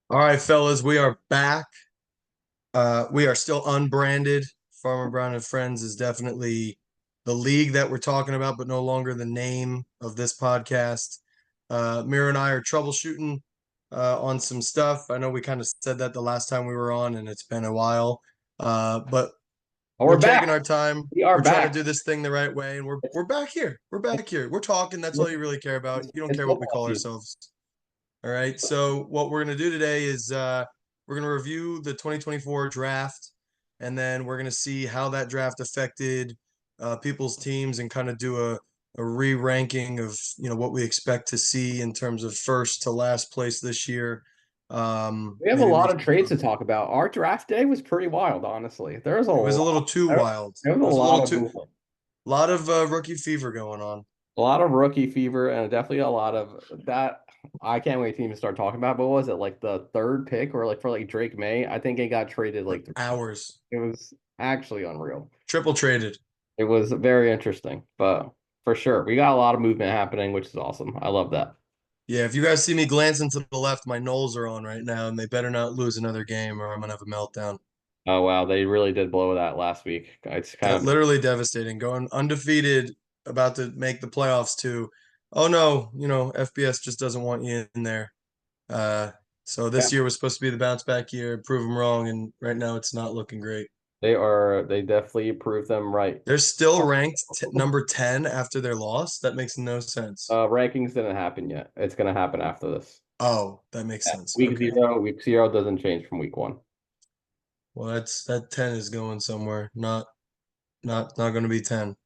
All right, fellas, we are back. We are still unbranded. Farmer Brown and Friends is definitely the league that we're talking about, but no longer the name of this podcast. Mero and I are troubleshooting on some stuff. I know we kind of said that the last time we were on, and it's been a while. But Oh, we're we're taking back. our time. We are We're trying to back. do this thing the right way, and we're It's, we're back here. We're it's, back here. We're talking. That's all you really care about. it's, You don't it's care what we football call season. ourselves. All right. So what we're gonna do today is we're gonna review the 2024 draft, and then we're gonna see how that draft affected people's teams and kind of do a re-ranking of what we expect to see in terms of first to last place this year. We have a Maybe lot reach. of trades to talk about. Our draft day was pretty wild, honestly. It was a little too wild. There was a It was a lot little of too movement, lot of rookie fever going on. a lot of rookie fever, and definitely a lot of that. I can't wait to even start talking about. But what was it like the third pick or like for like Drake May? I think it got traded For like hours. it was actually unreal. Triple traded. It was very interesting, but for sure, we got a lot of movement happening, which is awesome. I love that. Yeah, if you guys see me glancing to the left, my Knolls are on right now, and they better not lose another game or I'm gonna have a meltdown. Oh wow, they really did blow that last week. It's That kind of literally devastating. Going undefeated, about to make the playoffs too. Oh no, FBS just doesn't want you in there. Uh, so yeah. this year was supposed to be the bounce back year, prove them wrong, and right now it's not looking great. They definitely proved them right. They're still ranked number 10 after their loss. That makes no sense. Rankings didn't happen yet. It's gonna happen after this. Oh, that makes Yeah. sense. Week Okay. zero, week zero doesn't change from week one. Well, that 10 is going somewhere. Not going to be 10.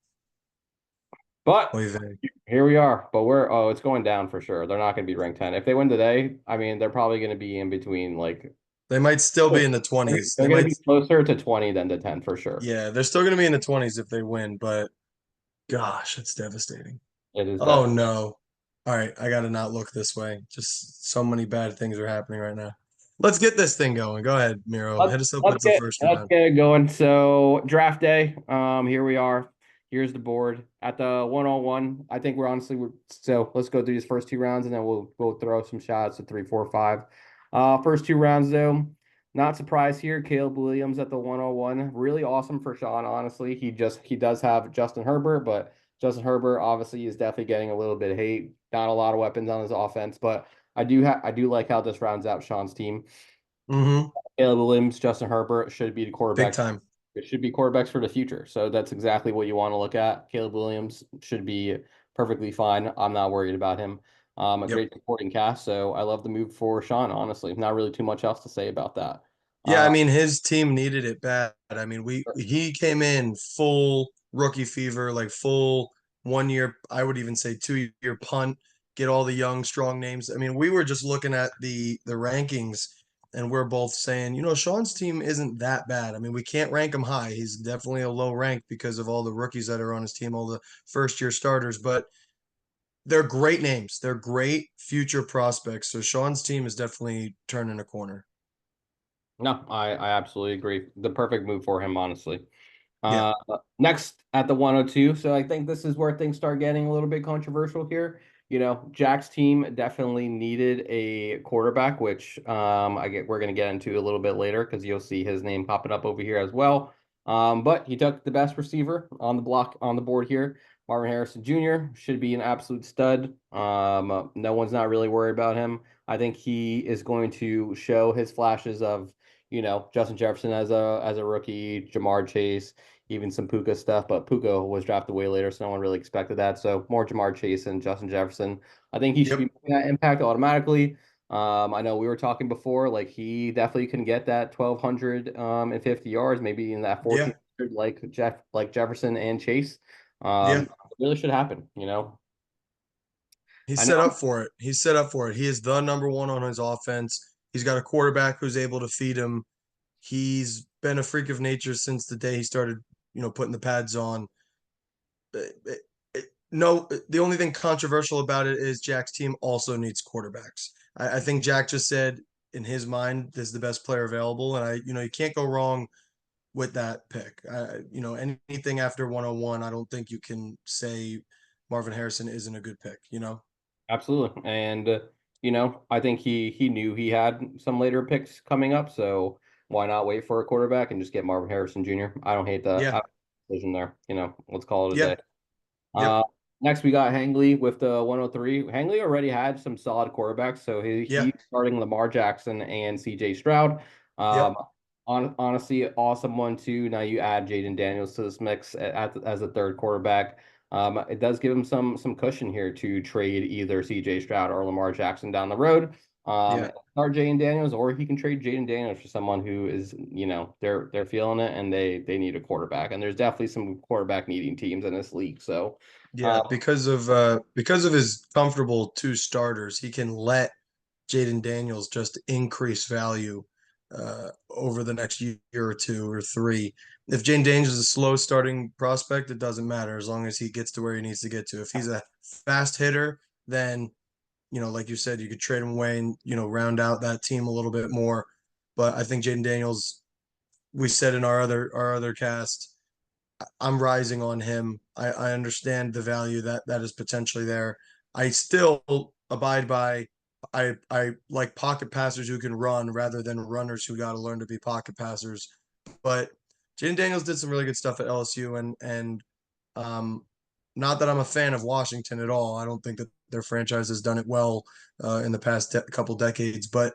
But Oy vey. here we are. But it's going down for sure. They're not gonna be ranked 10. If they win today, I mean they're probably gonna be in between like They might still be in the they're 20s. They they're gonna might, be closer to 20 than to 10 for sure. yeah, they're still going to be in the 20s if they win, but gosh, it's devastating. It is Oh definitely. no. All right, I got to not look this way. Just so many bad things are happening right now. Let's get this thing going. Go ahead, Miro. Let's Hit us up let's with the get first let's round. get it going. So draft day. Here we are. Here's the board at the 101. I think so. Let's go through these first two rounds and then we'll throw some shots at three, four, five. First two rounds though. Not surprised here. Caleb Williams at the 101. Really awesome for Sean, honestly. He does have Justin Herbert, but Justin Herbert obviously is definitely getting a little bit of hate. Not a lot of weapons on his offense, but I do like how this rounds out Sean's team. Mm-hmm. Caleb Williams, Justin Herbert should be the Big quarterbacks. time. It should be quarterbacks for the future. So that's exactly what you want to look at. Caleb Williams should be perfectly fine. I'm not worried about him. A Yep. great supporting cast. So I love the move for Sean, honestly. Not really too much else to say about that. Yeah, Uh, I mean his team needed it bad. I mean, he came in full rookie fever, like full 1 year, I would even say 2 year punt, get all the young, strong names. I mean, we were just looking at the rankings and we're both saying, Sean's team isn't that bad. I mean, we can't rank him high. He's definitely a low rank because of all the rookies that are on his team, all the first year starters, but they're great names. They're great future prospects. So Sean's team is definitely turning a corner. no, I absolutely agree. The perfect move for him, honestly. Yeah. Uh, Next at the 102. So I think this is where things start getting a little bit controversial here. Jack's team definitely needed a quarterback, which we're gonna get into a little bit later because you'll see his name popping up over here as well. But he took the best receiver on the block on the board here. Marvin Harrison Jr. should be an absolute stud. No one's not really worried about him. I think he is going to show his flashes of Justin Jefferson as a rookie, Jamar Chase, even some Puka stuff, but Puka was drafted way later, so no one really expected that. So more Jamar Chase and Justin Jefferson. I think he should be Yep. making that impact automatically. I know we were talking before, like he definitely can get that 1,200 and 50 yards, maybe in that Yeah. 1,400 like Jefferson and Chase. Yeah. It really should happen. He's I set know. up for it. He's set up for it. He is the number one on his offense. He's got a quarterback who's able to feed him. He's been a freak of nature since the day he started, putting the pads on. No, the only thing controversial about it is Jack's team also needs quarterbacks. I think Jack just said in his mind this is the best player available, and you can't go wrong with that pick. Anything after 101, I don't think you can say Marvin Harrison isn't a good pick. Absolutely. And I think he knew he had some later picks coming up, so why not wait for a quarterback and just get Marvin Harrison Jr.? I don't hate the Yeah. decision there. Let's call it a Yep. day. Yep. Uh, Next we got Hangley with the 103. Hangley already had some solid quarterbacks, so Yeah. he's starting Lamar Jackson and CJ Stroud. Yep. Um, Honestly, awesome one too. Now you add Jaden Daniels to this mix as a third quarterback. It does give him some cushion here to trade either CJ Stroud or Lamar Jackson down the road. Yeah. Start Jaden Daniels, or he can trade Jaden Daniels for someone who is, they're feeling it and they need a quarterback. And there's definitely some quarterback needing teams in this league. So Yeah. Because of his comfortable two starters, he can let Jaden Daniels just increase value over the next year or two or three. If Jaden Daniels is a slow starting prospect, it doesn't matter as long as he gets to where he needs to get to. If he's a fast hitter, then like you said, you could trade him away and round out that team a little bit more. But I think Jaden Daniels, we said in our other cast, I'm rising on him. I understand the value that is potentially there. I still abide by I like pocket passers who can run rather than runners who got to learn to be pocket passers. But Jaden Daniels did some really good stuff at LSU, and um, not that I'm a fan of Washington at all. I don't think that their franchise has done it well in the past couple decades, but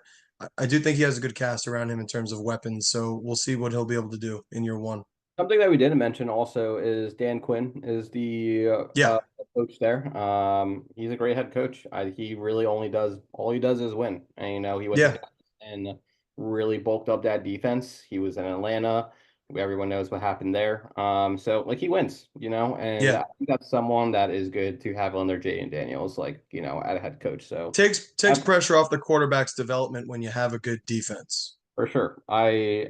I do think he has a good cast around him in terms of weapons. So we'll see what he'll be able to do in year one. something that we didn't mention also is Dan Quinn is the Yeah, coach there. He's a great head coach. He really only does all he does is win. And he went to yeah, Dallas and really bulked up that defense. He was in Atlanta. Everyone knows what happened there. So like he wins, and yeah. I think that's someone that is good to have on their Jaden Daniels, like, at a head coach. So Takes that's pressure off the quarterback's development when you have a good defense. for sure. I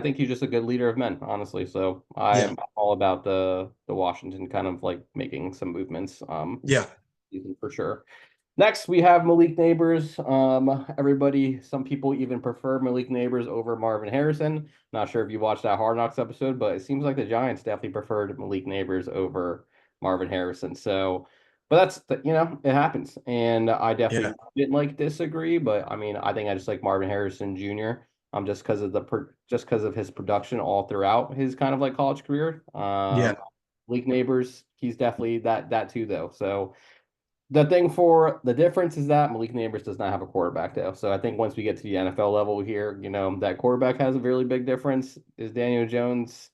think he's just a good leader of men, honestly. So Yeah, I'm all about the Washington kind of like making some movements yeah, season for sure. Next we have Malik Neighbors. Some people even prefer Malik Neighbors over Marvin Harrison. Not sure if you watched that Hard Knocks episode, but it seems like the Giants definitely preferred Malik Neighbors over Marvin Harrison. So but it happens. And I yeah, definitely didn't like disagree, but I mean, I think I just like Marvin Harrison Jr. Just because of just because of his production all throughout his kind of like college career. yeah. League Neighbors, he's definitely that too though. So the thing for the difference is that Malik Neighbors does not have a quarterback though. So I think once we get to the NFL level here, that quarterback has a really big difference. Is Daniel Jones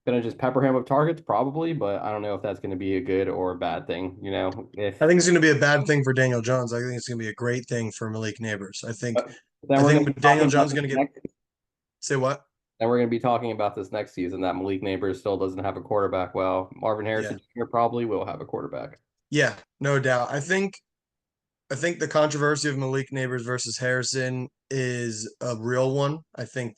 gonna just pepper him with targets? Probably, but I don't know if that's gonna be a good or a bad thing. I If think it's going to be a bad thing for Daniel Jones. I think it's going to be a great thing for Malik Neighbors. I think then I we're gonna be think Daniel talking about Jones is this going to get next say what? Then we're going to be talking about this next season that Malik Neighbors still doesn't have a quarterback. Well, Marvin Yeah, Harrison Jr. probably will have a quarterback. yeah, no doubt. I think the controversy of Malik Neighbors versus Harrison is a real one. I think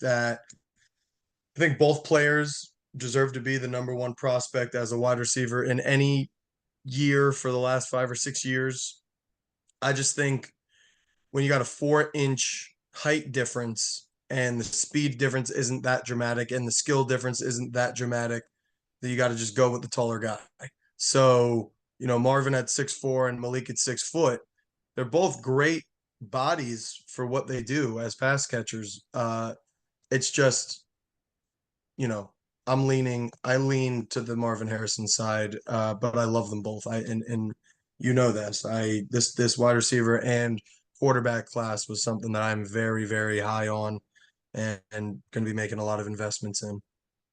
both players deserve to be the number one prospect as a wide receiver in any year for the last 5 or 6 years. I just think when you got a 4 inch height difference and the speed difference isn't that dramatic and the skill difference isn't that dramatic, that you got to just go with the taller guy. So, Marvin at 6'4" and Malik at 6 foot, they're both great bodies for what they do as pass catchers. It's just, you know, I lean to the Marvin Harrison side, but I love them both. And this. This wide receiver and quarterback class was something that I'm very, very high on and going to be making a lot of investments in.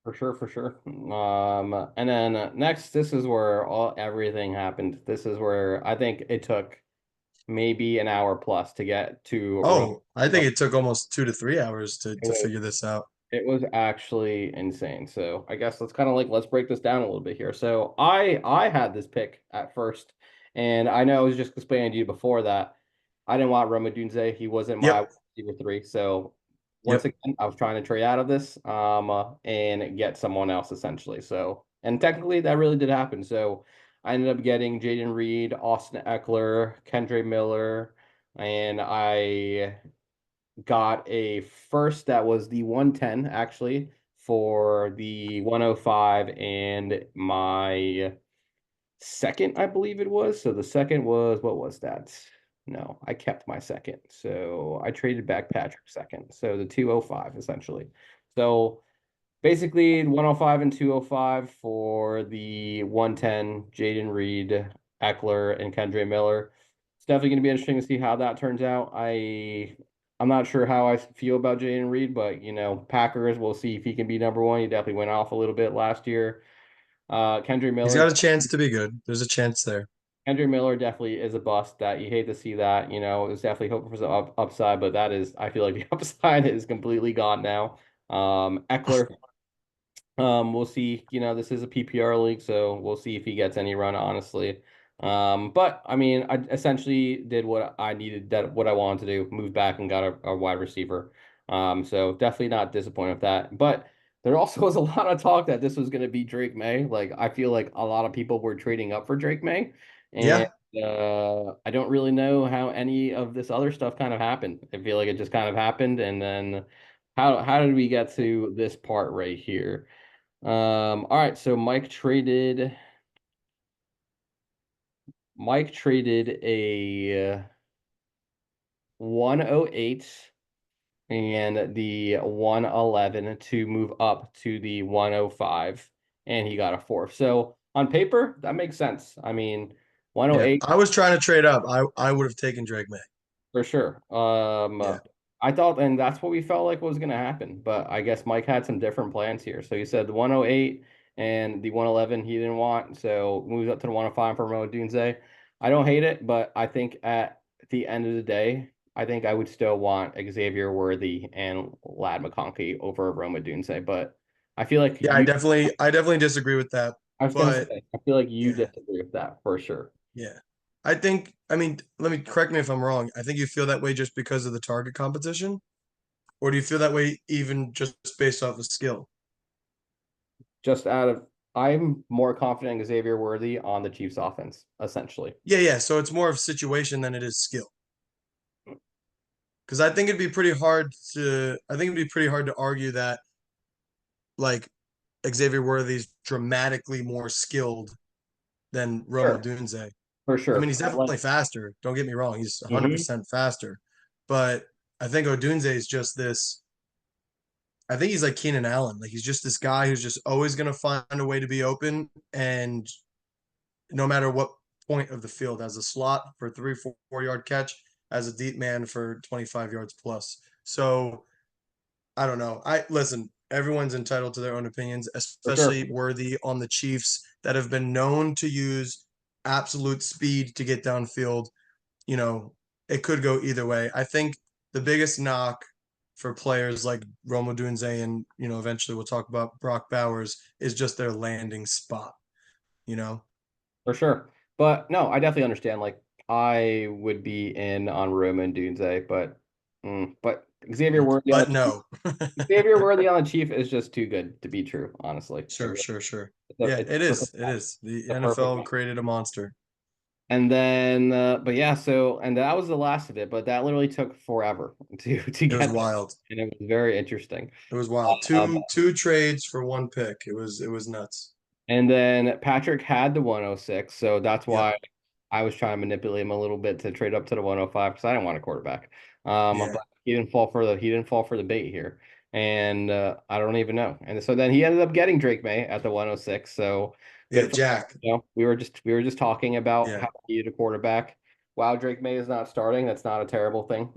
For sure, for sure. And then next, this is where everything happened. This is where I think it took maybe an hour plus to get to Rome. Oh, I think it took almost 2 to 3 hours to It to was figure this out. It was actually insane. So I guess let's kind of like let's break this down a little bit here. So I had this pick at first, and I know I was just explaining to you before that I didn't want Roma Dunze. He wasn't my Yep, receiver three. So once yep, again, I was trying to trade out of this and get someone else essentially. So and technically that really did happen. So I ended up getting Jaden Reed, Austin Eckler, Kendre Miller, and I got a first that was the 110 actually for the 105 and my second I believe it was. So the second was what was that? No, I kept my second. So I traded back Patrick's second. So the 205 essentially. So basically 105 and 205 for the 110, Jaden Reed, Eckler, and Kendra Miller. It's definitely going to be interesting to see how that turns out. I'm not sure how I feel about Jaden Reed, but Packers, we'll see if he can be number one. He definitely went off a little bit last year. Kendra He's Miller, got a chance to be good. There's a chance there. Kendra Miller definitely is a bust that you hate to see that. It's definitely hoping for some upside, but that is, I feel like the upside is completely gone now. Eckler, we'll see. This is a PPR league, so we'll see if he gets any run, honestly. But I mean, I essentially did what I needed, that what I wanted to do, move back and got a wide receiver. So definitely not disappointed with that. But there also was a lot of talk that this was going to be Drake May. Like I feel like a lot of people were trading up for Drake May, and Yeah. I don't really know how any of this other stuff kind of happened. I feel like it just kind of happened, and then how did we get to this part right here? All right, so Mike traded a 108 and the 111 to move up to the 105, and he got a fourth. So on paper, that makes sense. I mean, Yeah. 108. I was trying to trade up. I would have taken Drake May. For sure. Yeah. I thought, and that's what we felt like was going to happen. But I guess Mike had some different plans here. So he said the 108 and the 111 he didn't want. So moves up to the 105 for Mo Dunze. I don't hate it, but I think at the end of the day, I think I would still want Xavier Worthy and Lad McConkey over Roma Dunze. But I feel like Yeah, I definitely disagree with that. I was going to But say, I feel like you yeah, disagree with that for sure. yeah. I mean, let me correct me if I'm wrong. I think you feel that way just because of the target competition, or do you feel that way even just based off of skill? Just out of, I'm more confident in Xavier Worthy on the Chiefs offense, essentially. Yeah, yeah. So it's more of situation than it is skill. Because I think it'd be pretty hard to argue that like Xavier Worthy's dramatically more skilled than Rome Sure, Odunze. for I mean, sure. he's But like, definitely faster. Don't get me wrong; he's mhm, 100% faster. But I think Odunze is just this. I think he's like Keenan Allen. Like he's just this guy who's just always going to find a way to be open, and no matter what point of the field, as a slot for 3 4 yard catch, as a deep man for 25 yards plus. So I don't know. I listen. Everyone's entitled to their own opinions, for sure, especially Worthy on the Chiefs that have been known to use absolute speed to get downfield. You know, it could go either way. I think the biggest knock for players like Romo Dunze and eventually we'll talk about Brock Bowers is just their landing spot. You know, for sure. But no, I definitely understand. Like, I would be in on Roman Dunze, but Xavier Worthy on the but Chief, no. Xavier Worthy on the Chief is just too good to be true. Honestly, Sure, sure, sure. it's a, Yeah, it's it a perfect is. It match. is. The It's a perfect NFL match. created a monster. And then, but yeah, so and that was the last of it. But that literally took forever to It was get there, wild. and it was very interesting. It was wild. Um, Two trades for one pick. It was nuts. and then Patrick had the 106, so that's Yep. why I was trying to manipulate him a little bit to trade up to the 105 because I didn't want a quarterback. Yeah. But he didn't fall for the bait here, and I don't even know. And so then he ended up getting Drake May at the 106. So Yeah, good for him. Jack. We were just talking about Yeah. how he needed a quarterback. Wow, Drake May is not starting. That's not a terrible thing.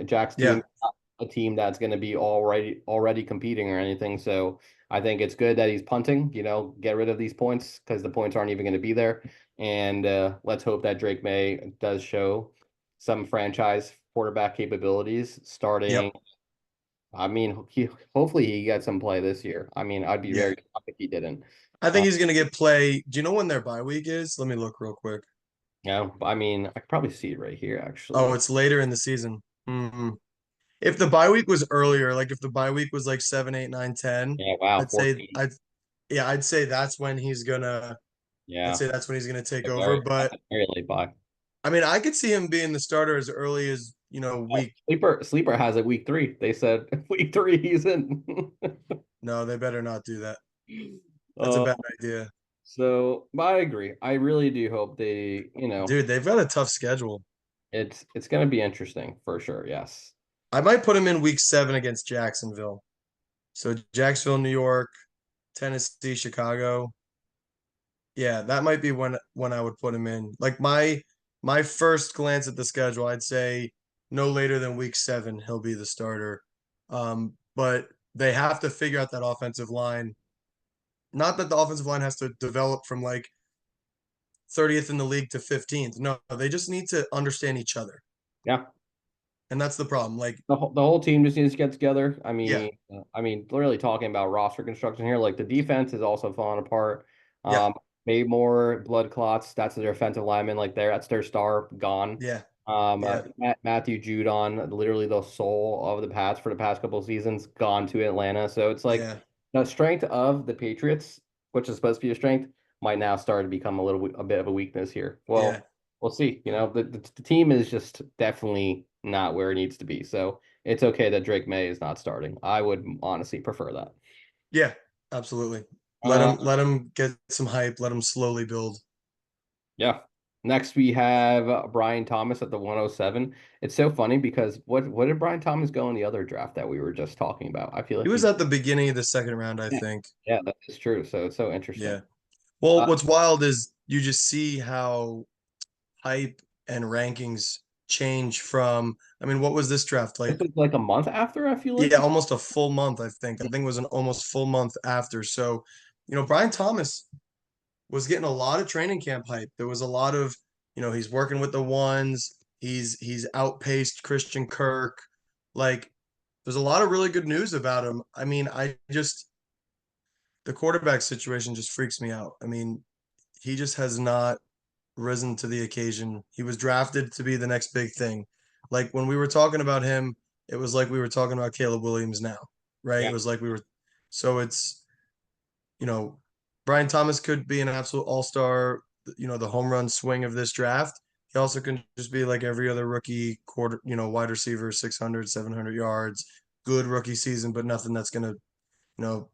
Jack's team Yeah. is not a team that's going to be already competing or anything. So I think it's good that he's punting. Get rid of these points because the points aren't even going to be there. And let's hope that Drake May does show some franchise quarterback capabilities starting. Yep. I mean, hopefully he gets some play this year. I mean, I'd be Yeah. very shocked if he didn't. I think Uh, he's gonna get play. Do you know when their bye week is? Let me look real quick. I mean, I could probably see it right here, Oh, actually. it's later in the season. If the bye week was earlier, like if the bye week was like 7, 8, 9, 10, Yeah, wow, I'd say 14. I'd yeah, I'd say that's when he's gonna I'd Yeah, say that's when he's gonna take a over. very, But very late buy. I mean, I could see him being the starter as early as, Oh, week. Sleeper has it week 3. They said week 3 he's in. No, they better not do that. That's a Uh, bad idea. but I agree. I really do hope they, Dude, they've got a tough schedule. It's going to be interesting for sure. Yes. I might put him in week 7 against Jacksonville. So Jacksonville, New York, Tennessee, Chicago. Yeah, that might be when I would put him in. Like my first glance at the schedule, I'd say no later than week 7 he'll be the starter. But they have to figure out that offensive line. Not that the offensive line has to develop from like 30th in the league to 15th. No, they just need to understand each other. Yeah. And that's the problem. Like, The whole team just needs to get together. yeah, I mean, literally talking about roster construction here. Like the defense is also falling apart. yeah, Made more blood clots. That's their offensive lineman. Like that's their star gone. yeah, yeah, Matthew Judon, literally the soul of the Pats for the past couple of seasons, gone to Atlanta. So it's like yeah, the strength of the Patriots, which is supposed to be a strength, might now start to become a bit of a weakness here. yeah, Well, we'll see. The team is just definitely not where it needs to be. So it's okay that Drake May is not starting. I would honestly prefer that. yeah, absolutely. Uh, Let him get some hype, let him slowly build. yeah. Next we have Brian Thomas at the 107. It's so funny because what did Brian Thomas go in the other draft that we were just talking about? I feel He like was he's at the beginning of the second round, I yeah, think. yeah, that is true. So it's so interesting. Yeah. Well, Uh, what's wild is you just see how hype and rankings change from, I mean, what was this draft? this Like, was like a month after, I feel like. yeah, almost a full month, I think. I think it was an almost full month after. So, Brian Thomas was getting a lot of training camp hype. There was a lot of, he's working with the ones. He's outpaced Christian Kirk. Like, there's a lot of really good news about him. I mean, the quarterback situation just freaks me out. I mean, he just has not risen to the occasion. He was drafted to be the next big thing. Like when we were talking about him, it was like we were talking about Caleb Williams now, right? Yeah, It was like we were, so it's, you know, Brian Thomas could be an absolute all-star, the home run swing of this draft. He also can just be like every other rookie wide receiver, 600, 700 yards, good rookie season, but nothing that's going to, you know,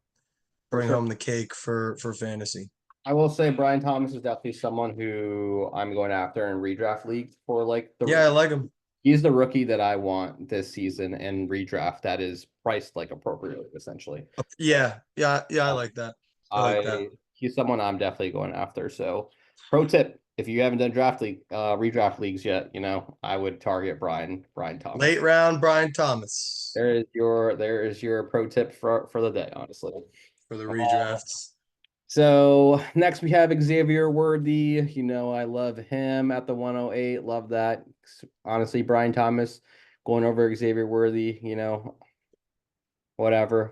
for bring sure. home the cake for fantasy. I will say Brian Thomas is definitely someone who I'm going after in redraft leagues for like Yeah, I like him. he's the rookie that I want this season and redraft that is priced like appropriately, essentially. Yeah, yeah, yeah, I Uh, like that. I like that. I He's someone I'm definitely going after. So, pro tip: if you haven't done redraft leagues yet, I would target Brian Late Thomas. round Brian Thomas There is your pro tip for the day, honestly. for the Uh, redrafts. so next we have Xavier Worthy. I love him at the 108. Love that. Honestly, Brian Thomas going over Xavier Worthy, whatever.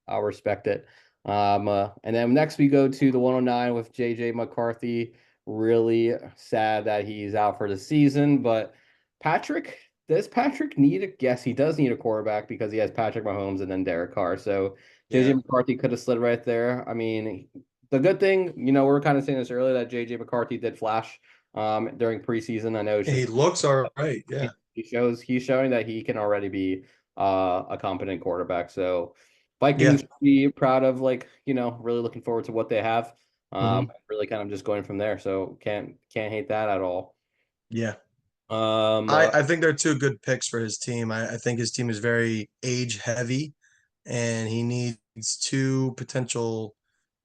I'll respect it. And then next we go to the 109 with JJ McCarthy. Really sad that he's out for the season, but Patrick, does Patrick need a yes, he does need a quarterback because he has Patrick Mahomes and then Derek Carr. So JJ Yeah. McCarthy could have slid right there. I mean, the good thing, we were kind of saying this earlier that JJ McCarthy did flash during preseason. I know it's He just looks all right. Yeah. he's showing that he can already be a competent quarterback. So Yeah. Vikings should be proud of really looking forward to what they have. Hmm. Really kind of just going from there. So can't hate that at all. Yeah. Um I, uh, I think they're two good picks for his team. I think his team is very age heavy and he needs two potential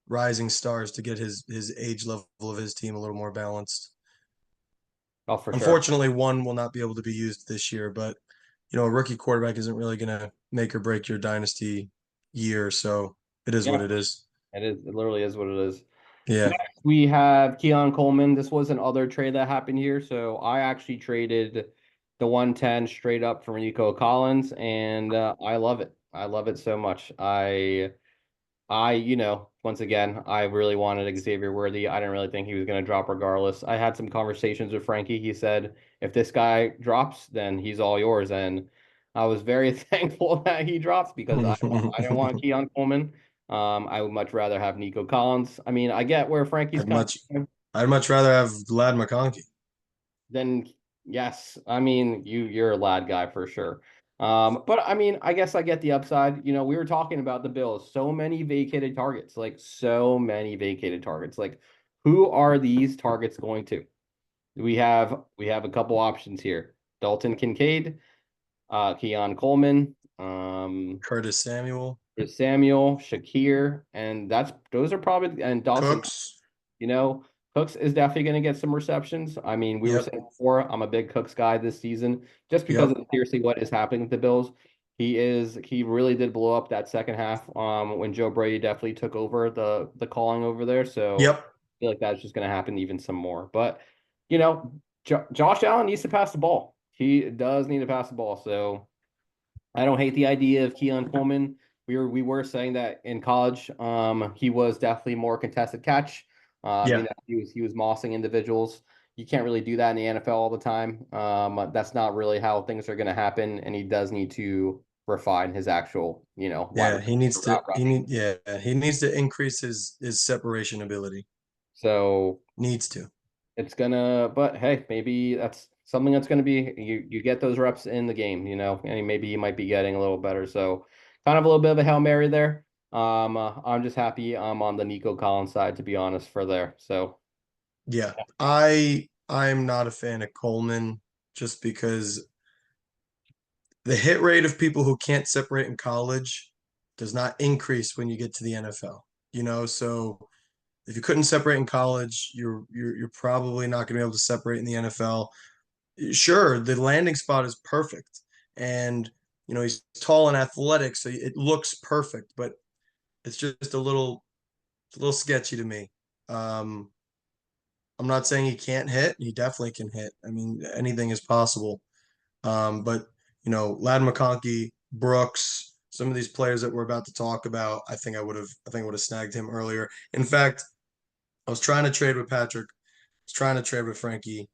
rising stars to get his age level of his team a little more balanced. oh, for sure. Unfortunately, one will not be able to be used this year, but a rookie quarterback isn't really going to make or break your dynasty year, so it is what Yeah, it is. it literally is what it is. Yeah. Next, we have Keon Coleman. This was another trade that happened here. So I actually traded the 110 straight up for Nico Collins, and I love it. I love it so much. Once again, I really wanted Xavier Worthy. I didn't really think he was going to drop regardless. I had some conversations with Frankie. He said, if this guy drops, then he's all yours. And I was very thankful that he drops because I didn't want Keon Coleman. I would much rather have Nico Collins. I mean, I get where Frankie's I'd coming much from. I'd much rather have Vlad McConkey. Then yes, I mean you're a lad guy for sure. But I mean, I guess I get the upside. We were talking about the Bills, so many vacated targets, like so many vacated targets. Like, who are these targets going to? we have a couple options here. Dalton Kincaid, Keon Coleman, Curtis Samuel, there's Samuel, Shakir, and those are probably and Dawson. Cooks. You know, Cooks is definitely going to get some receptions. I mean, we were Yep. saying before, I'm a big Cooks guy this season, just because Yep. of seriously what is happening with the Bills. He really did blow up that second half when Joe Brady definitely took over the calling over there. So Yep. I feel like that's just going to happen even some more. But you know, Josh Allen needs to pass the ball. He does need to pass the ball. So I don't hate the idea of Keon Coleman. We were saying that in college, he was definitely more contested catch. Yeah. He was mossing individuals. You can't really do that in the NFL all the time. That's not really how things are going to happen, and he does need to refine his actual, wide Yeah. He needs receiver to. route He running. need. Yeah. He needs to increase his separation ability. So Needs to. it's gonna, but hey, maybe that's something that's gonna be you get those reps in the game, and maybe you might be getting a little better. So kind of a little bit of a Hail Mary there. I'm just happy I'm on the Nico Collins side, to be honest, for there. So Yeah. I'm not a fan of Coleman just because the hit rate of people who can't separate in college does not increase when you get to the NFL. So if you couldn't separate in college, you're probably not going to be able to separate in the NFL. Sure, the landing spot is perfect, and he's tall and athletic, so it looks perfect, but it's just a little sketchy to me. Um, I'm not saying he can't hit; he definitely can hit. I mean, anything is possible. But Lad McConkey, Brooks, some of these players that we're about to talk about, I think I would have snagged him earlier. In fact, I was trying to trade with Patrick. I was trying to trade with Frankie.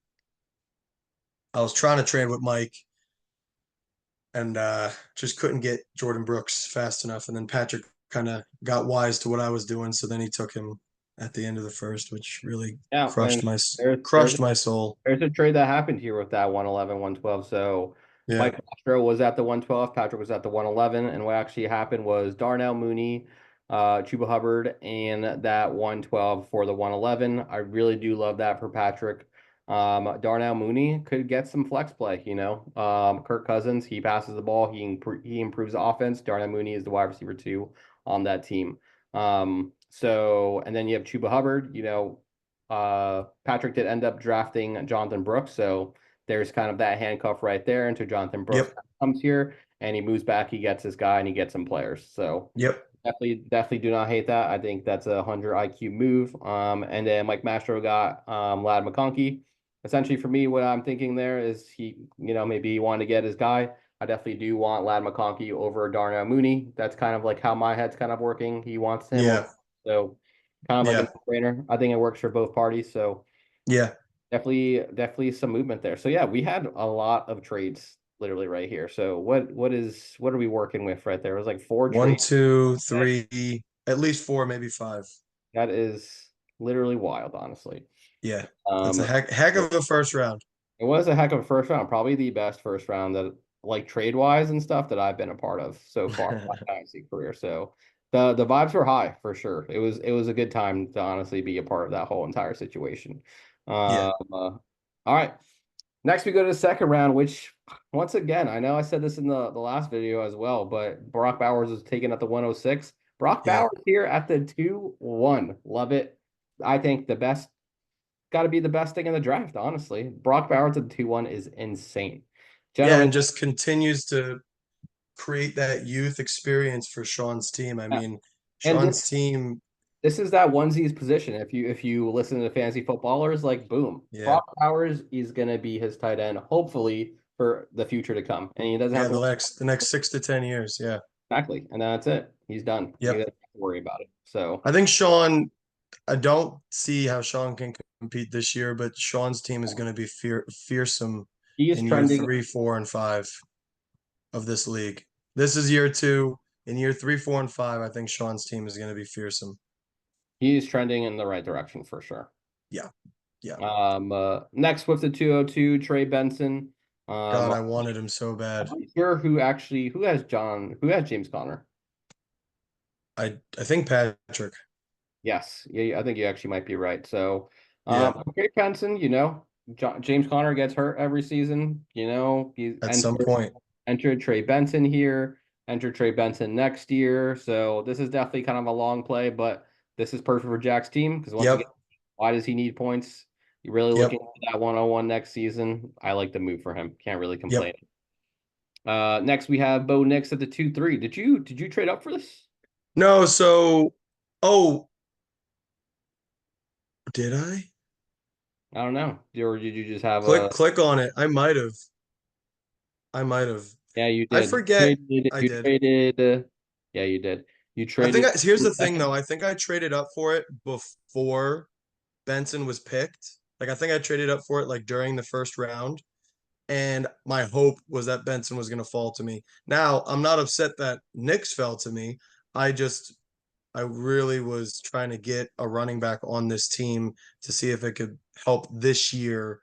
I was trying to trade with Mike, and just couldn't get Jordan Brooks fast enough. And then Patrick kind of got wise to what I was doing, so then he took him at the end of the first, which really yeah, and crushed my there's there's crushed my soul. There's a trade that happened here with that 111, 112. So Yeah. Mike Mastro was at the 112, Patrick was at the 111, and what actually happened was Darnell Mooney, Chuba Hubbard, and that 112 for the 111. I really do love that for Patrick. Darnell Mooney could get some flex play, Kirk Cousins, he passes the ball, he improves the offense. Darnell Mooney is the wide receiver two on that team. And then you have Chuba Hubbard, Patrick did end up drafting Jonathan Brooks, so there's kind of that handcuff right there until Jonathan Brooks Yep. comes here and he moves back, he gets his guy and he gets some players. So Yep. definitely do not hate that. I think that's a 100 IQ move. And then Mike Mastro got Lad McConkey. Essentially, for me, what I'm thinking there is maybe he wanted to get his guy. I definitely do want Lad McConkey over Darnell Mooney. That's kind of like how my head's kind of working. He wants him over, Yeah. so kind of like a Yeah. no-brainer. I think it works for both parties. So Yeah. definitely some movement there. So yeah, we had a lot of trades literally right here. So what are we working with right there? It was like four One, trades. two, three, at least four, maybe five. That is literally wild, honestly. Yeah. That's a Um, heck of a first round. it was a heck of a first round, probably the best first round that like trade wise and stuff that I've been a part of so far in my fantasy career. So the vibes were high for sure. It was a good time to honestly be a part of that whole entire situation. Yeah. All right. Next, we go to the second round, which once again, I know I said this in the last video as well, but Brock Bowers was taken at the 106. Brock Yeah. Bowers here at the 2-1. Love it. I think got to be the best thing in the draft, honestly. Brock Bowers at the 2-1 is insane. Yeah. Gentlemen, And just continues to create that youth experience for Sean's team. I yeah. mean, And Sean's team, this is that onesies position. If you listen to fantasy footballers, like boom, yeah. Brock Bowers is gonna be his tight end, hopefully for the future to come. And he doesn't Yeah, have the to next 6 to 10 years. Yeah. exactly. And that's it. He's done. He Yep. doesn't have to worry about it. So I think Sean, I don't see how Sean can compete this year, but Sean's team is going to be fearsome he is in year trending. 3, 4, and 5 of this league. This is year two. In year 3, 4, and 5, I think Sean's team is going to be fearsome. He is trending in the right direction for sure. Yeah. Yeah. Next with the 202, Trey Benson. God, I'm I wanted him so bad. not sure who has James Conner. I think Patrick. Yes, yeah, I think you actually might be right. So, Yeah. Trey Benson, James Conner gets hurt every season. He's At some point. entered Trey Benson here, enter Trey Benson next year. So this is definitely kind of a long play, but this is perfect for Jack's team because once again, Yep. why does he need points? You're really Yep. looking at that 101 next season. I like the move for him. Can't really Yep. complain. Next we have Bo Nix at the 2-3. Did you trade up for this? No, so oh, did I? I don't know. Or did you just have a? Click on it. I might have. I might have. Yeah, you I did. forget. I You did. traded. Yeah, you did. You I think traded here's the thing second. though. I think I traded up for it before Benson was picked. Like I think I traded up for it like during the first round. And my hope was that Benson was going to fall to me. Now, I'm not upset that Knicks fell to me. I just I really was trying to get a running back on this team to see if it could help this year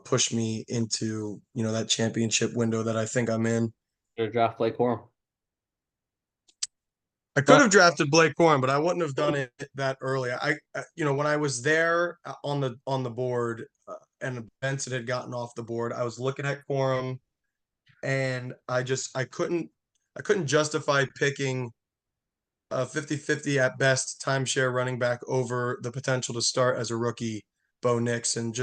push me into, that championship window that I think I'm in. Your draft Blake Corum. I could But have drafted Blake Corum, but I wouldn't have done it that early. When I was there on the board and Benson had gotten off the board, I was looking at Corum and I couldn't justify picking a 50-50 at best timeshare running back over the potential to start as a rookie, Bo Nix, and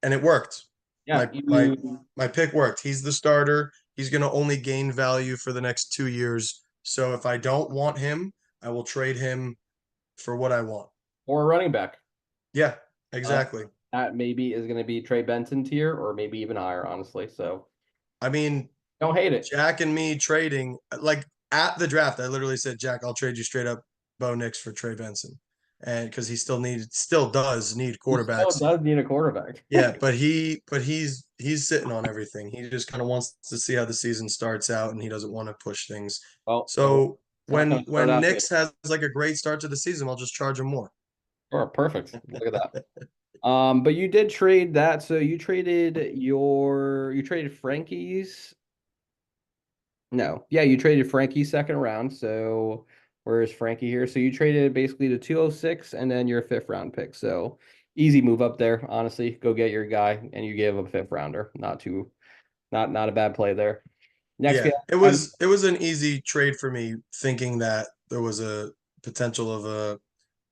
it worked. yeah, My my you my pick worked. He's the starter. He's going to only gain value for the next 2 years. So if I don't want him, I will trade him for what I want. or a running back. Yeah, Uh, exactly. that maybe is going to be Trey Benson tier or maybe even higher, honestly. So I mean, don't hate it. Jack and me trading like at the draft, I literally said, Jack, I'll trade you straight up Bo Nix for Trey Benson. And because he still does need He still quarterbacks. does need a quarterback. Yeah, but he's sitting on everything. He just kind of wants to see how the season starts out and he doesn't want to push things. Well, So it's not going when to start when out good. Nix has like a great start to the season, I'll just charge him more. Oh, perfect. Look at that. But you did trade that. So you traded Frankie's. No, yeah, you traded Frankie's second round. So where is Frankie here? So you traded basically the 206 and then your fifth round pick. So easy move up there, honestly. Go get your guy, and you gave him a fifth rounder. Not a bad play there. Next, we Yeah, it have was it was an easy trade for me, thinking that there was a potential of a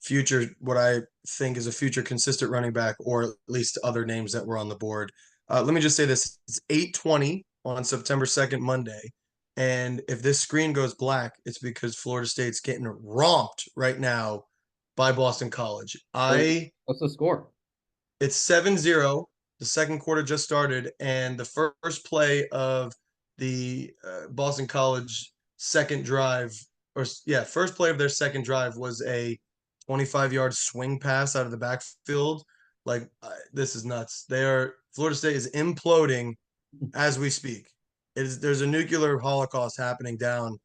future, what I think is a future consistent running back, or at least other names that were on the board. Let me just say this: it's 8:20 on September 2nd, Monday, and if this screen goes black, it's because Florida State's getting romped right now by Boston College. what's the score? It's 7-0. The second quarter just started, and the first play of the Boston College second drive, or yeah, first play of their second drive was a 25-yard swing pass out of the backfield. Like this is nuts. Florida State is imploding as we speak. There's a nuclear holocaust happening down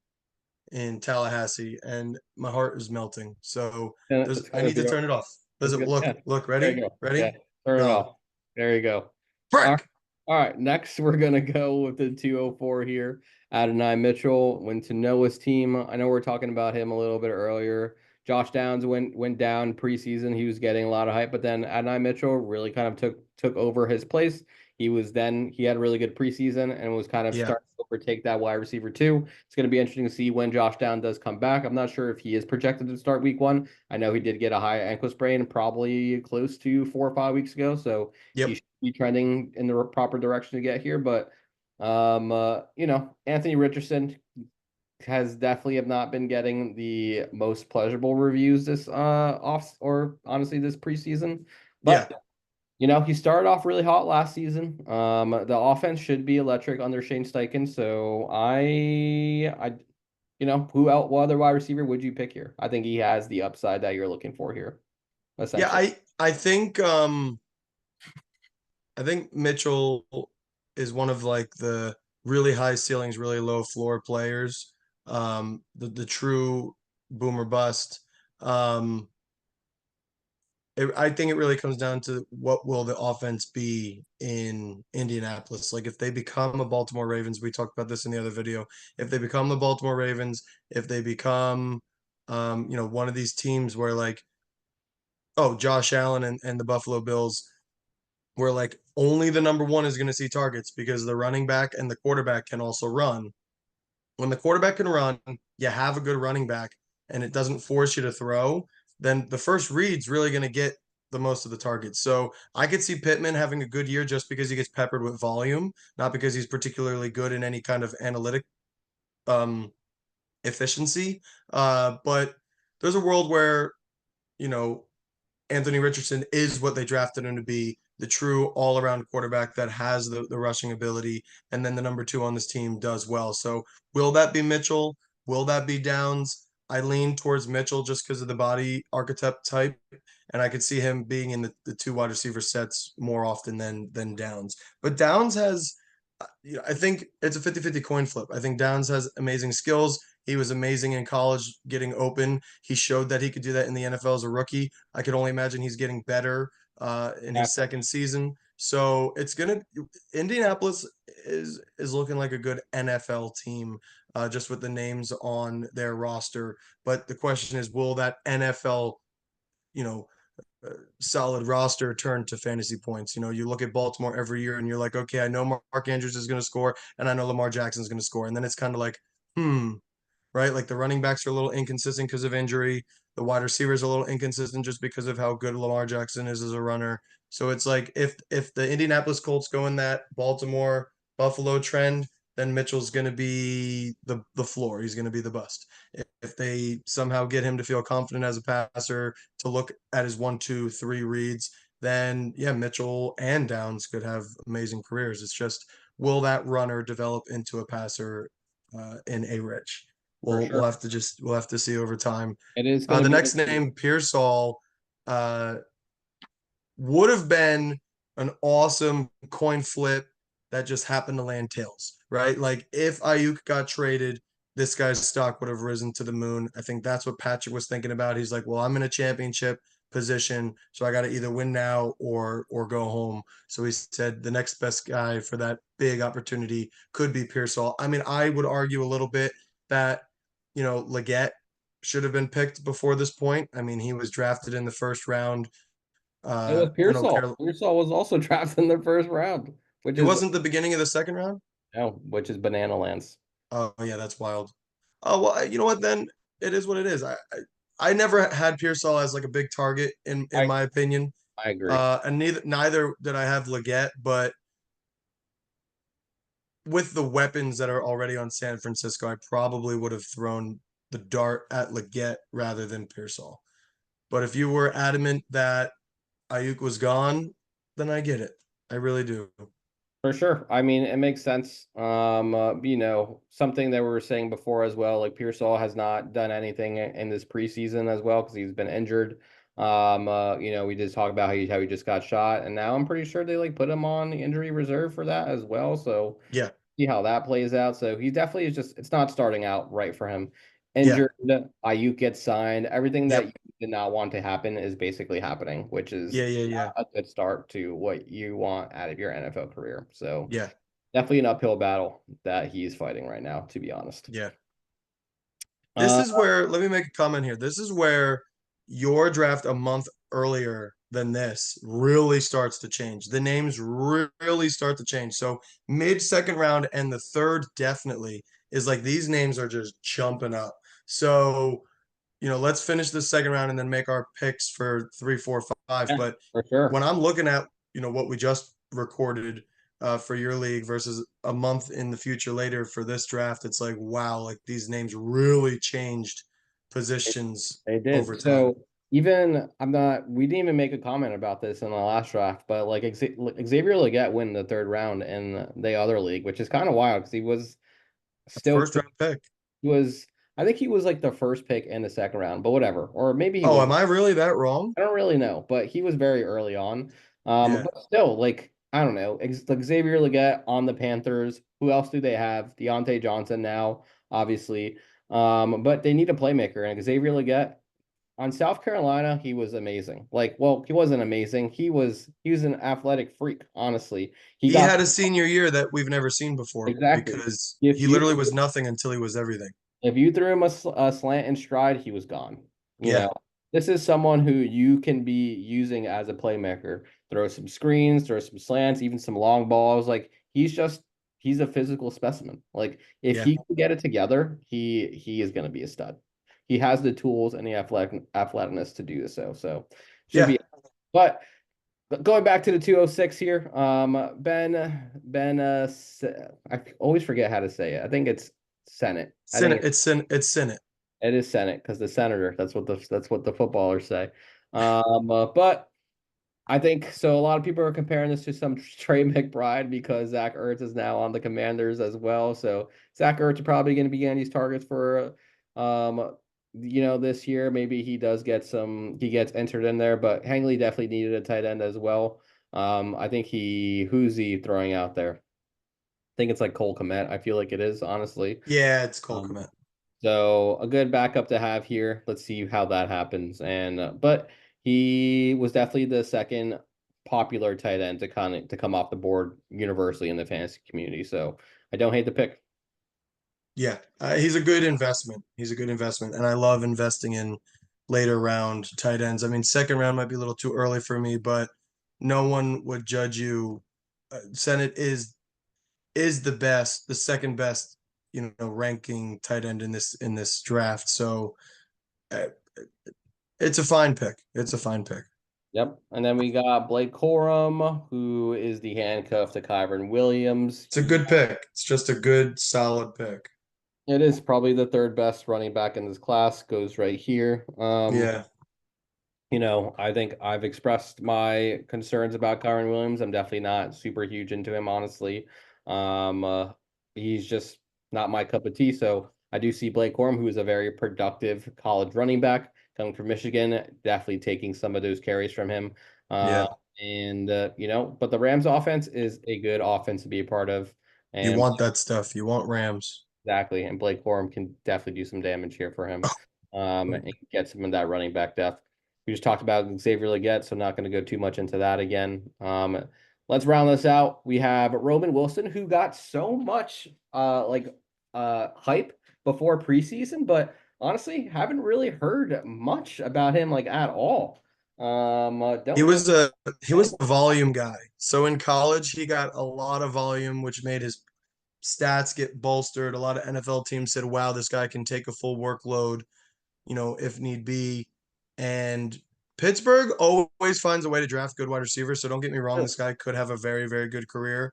in Tallahassee, and my heart is melting. So It's I gonna need be to turn it off. Does it's it good. Yeah, look there ready? you go. Yeah, Ready? turn it Go. off. There you go. All right. Frick. All right. Next, we're gonna go with the 204 here. Adonai Mitchell went to Noah's team. I know we're talking about him a little bit earlier. Josh Downs went down preseason. He was getting a lot of hype, but then Adonai Mitchell really kind of took over his place. He had a really good preseason and was kind of Yeah. starting to overtake that wide receiver too. It's going to be interesting to see when Josh Down does come back. I'm not sure if he is projected to start week one. I know he did get a high ankle sprain probably close to 4 or 5 weeks ago, so he Yep. should be trending in the proper direction to get here. But Anthony Richardson has definitely have not been getting the most pleasurable reviews this off or honestly this preseason. Yeah. But he started off really hot last season. The offense should be electric under Shane Steichen. So who else, what other wide receiver would you pick here? I think he has the upside that you're looking for here, Yeah. essentially. I think Mitchell is one of like the really high ceilings, really low floor players. The true boomer bust. Um, I think it really comes down to what will the offense be in Indianapolis. Like if they become a Baltimore Ravens, we talked about this in the other video. If they become the Baltimore Ravens, if they become, one of these teams where like, oh, Josh Allen and the Buffalo Bills, where like only the number one is going to see targets because the running back and the quarterback can also run. When the quarterback can run, you have a good running back and it doesn't force you to throw, then the first read's really going to get the most of the targets. So I could see Pittman having a good year just because he gets peppered with volume, not because he's particularly good in any kind of analytic um, efficiency. But there's a world where, you know, Anthony Richardson is what they drafted him to be, the true all-around quarterback that has the rushing ability, and then the number two on this team does well. So will that be Mitchell? Will that be Downs? I lean towards Mitchell just because of the body archetype type, and I could see him being in the two wide receiver sets more often than Downs. But Downs has, I think it's a 50-50 coin flip. I think Downs has amazing skills. He was amazing in college getting open. He showed that he could do that in the NFL as a rookie. I could only imagine he's getting better in his Exactly. second season. So it's gonna Indianapolis is looking like a good NFL team just with the names on their roster. But the question is, will that NFL, you know, solid roster turn to fantasy points? You know, you look at Baltimore every year and you're like, okay, I know Mark Andrews is going to score and I know Lamar Jackson's going to score. And then it's kind of like, right? Like the running backs are a little inconsistent because of injury. The wide receivers are a little inconsistent just because of how good Lamar Jackson is as a runner. So it's like if the Indianapolis Colts go in that Baltimore Buffalo trend, then Mitchell's going to be the floor. He's going to be the bust. If they somehow get him to feel confident as a passer, to look at his 1, 2, 3 reads, then yeah, Mitchell and Downs could have amazing careers. It's just will that runner develop into a passer in a Rich? For We'll sure. have to we'll have to see over time. It is going to The be next interesting. name, Pearsall, uh, would have been an awesome coin flip that just happened to land tails, right? Like if Ayuk got traded, this guy's stock would have risen to the moon. I think that's what Patrick was thinking about. He's like, well, I'm in a championship position, so I got to either win now or go home. So he said the next best guy for that big opportunity could be Pearsall. I mean, I would argue a little bit that Leggett should have been picked before this point. I mean, he was drafted in the first round. It was I know Pearsall. Carol. Pearsall was also drafted in the first round, which It is wasn't the beginning of the second round. which is banana lands. Oh yeah, that's wild. Oh well, you know what? Then it is what it is. I never had Pearsall as like a big target in I my opinion. I agree. And neither did I have Leggett, but with the weapons that are already on San Francisco, I probably would have thrown the dart at Leggett rather than Pearsall. But if you were adamant that Ayuk was gone, then I get it. I really do. For sure. I mean, it makes sense. Something that we were saying before as well, like Pearsall has not done anything in this preseason as well because he's been injured. We just talked about how he just got shot, and now I'm pretty sure they like put him on the injury reserve for that as well. So Yeah, see how that plays out. So he definitely is just it's not starting out right for him. yeah, Injured, Ayuk gets signed. Everything that you yep, did not want to happen is basically happening, which is yeah, yeah, yeah, not a good start to what you want out of your NFL career. So yeah, definitely an uphill battle that he's fighting right now, to be honest. yeah. This Uh, is where, let me make a comment here. This is where your draft a month earlier than this really starts to change. The names really start to change. So mid second round and the third definitely is like these names are just jumping up. So, let's finish the second round and then make our picks for 3, 4, 5. yeah, But for sure. when I'm looking at, what we just recorded for your league versus a month in the future later for this draft, it's like, wow, like these names really changed positions They over did. time. So even we didn't even make a comment about this in the last draft, but like Xavier Legette win the third round in the other league, which is kind of wild because he was A still first round pick. he was I think he was like the first pick in the second round, but whatever. Or maybe he Oh, was. am I really that wrong? I don't really know, but he was very early on. Yeah. But still, like I don't know, like Xavier Legette on the Panthers. Who else do they have? Deontay Johnson now, obviously. But they need a playmaker, and Xavier Legette on South Carolina, he was amazing. Like, well, he wasn't amazing. He was an athletic freak, honestly. He He got had a senior year that we've never seen before exactly. because If he you literally was nothing until he was everything. If you threw him a slant and stride, he was gone. You Yeah. know, this is someone who you can be using as a playmaker. throw some screens, throw some slants, even some long balls. Like he's a physical specimen. Like if Yeah. he can get it together, he is going to be a stud. He has the tools and the athleticness to do so. So should Yeah. be. But going back to the 206 here, Ben, I always forget how to say it. I think it's Senate. I think Senate. It's Senate. it is Senate because the senator. That's what the footballers say. But I think so. A lot of people are comparing this to some Trey McBride because Zach Ertz is now on the Commanders as well. So Zach Ertz is probably going to be Andy's targets for, this year. Maybe he does get some. He gets entered in there, but Hangley definitely needed a tight end as well. I think who's he throwing out there? I think it's like Cole Kmet. I feel like it is honestly. Yeah, it's Cole Um, Kmet. so a good backup to have here. Let's see how that happens. And but he was definitely the second popular tight end to come off the board universally in the fantasy community. So I don't hate the pick. Yeah, he's a good investment. He's a good investment, and I love investing in later round tight ends. I mean, second round might be a little too early for me, but no one would judge you. Senate is the best, the second best, ranking tight end in this draft. So uh, it's a fine pick. It's a fine pick. Yep. And then we got Blake Corum, who is the handcuff to Kyron Williams. It's a good pick. It's just a good, solid pick. It is probably the third best running back in this class. Goes right here. Yeah, I think I've expressed my concerns about Kyron Williams. I'm definitely not super huge into him, honestly. He's just not my cup of tea. So I do see Blake Corum, who is a very productive college running back coming from Michigan, definitely taking some of those carries from him. Uh, yeah. but the Rams offense is a good offense to be a part of. You And want that stuff. You want Rams. exactly. And Blake Corum can definitely do some damage here for him. And get some of that running back depth. We just talked about Xavier Legette, so not going to go too much into that again. Let's round this out. We have Roman Wilson, who got so much hype before preseason, but honestly, haven't really heard much about him like at all. He Don't know. was a he was a volume guy. So in college, he got a lot of volume, which made his stats get bolstered. A lot of NFL teams said, "Wow, this guy can take a full workload, if need be." And Pittsburgh always finds a way to draft good wide receivers. So don't get me wrong, this guy could have a very, very good career.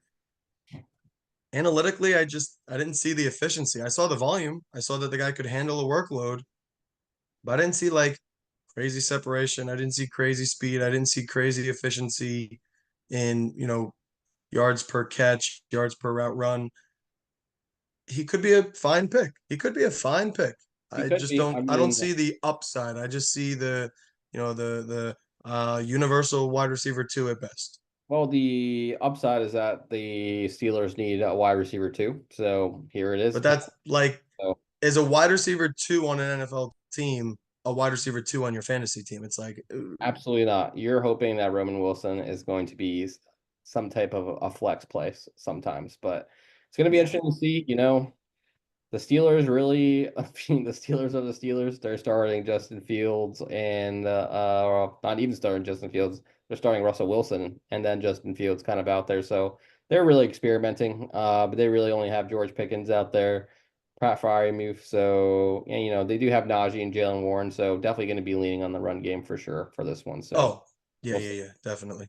Analytically, I didn't see the efficiency. I saw the volume. I saw that the guy could handle a workload, but I didn't see like crazy separation. I didn't see crazy speed. I didn't see crazy efficiency in, yards per catch, yards per route run. He could be a fine pick. He could be a fine pick. He could be. I don't see the upside. I just see the universal wide receiver two at best. Well, the upside is that the Steelers need a wide receiver too. So here it is. But that's like So as a wide receiver two on an NFL team, a wide receiver two on your fantasy team. It's like absolutely not. You're hoping that Roman Wilson is going to be some type of a flex place sometimes, but it's going to be yeah. interesting to see. The Steelers really, the Steelers are the Steelers. They're starting Justin Fields and not even starting Justin Fields. They're starting Russell Wilson and then Justin Fields kind of out there. So they're really experimenting. But they really only have George Pickens out there, Pat Freiermuth. So and they do have Najee and Jalen Warren. So definitely going to be leaning on the run game for sure for this one. So Oh, yeah, we'll yeah, see. yeah, definitely.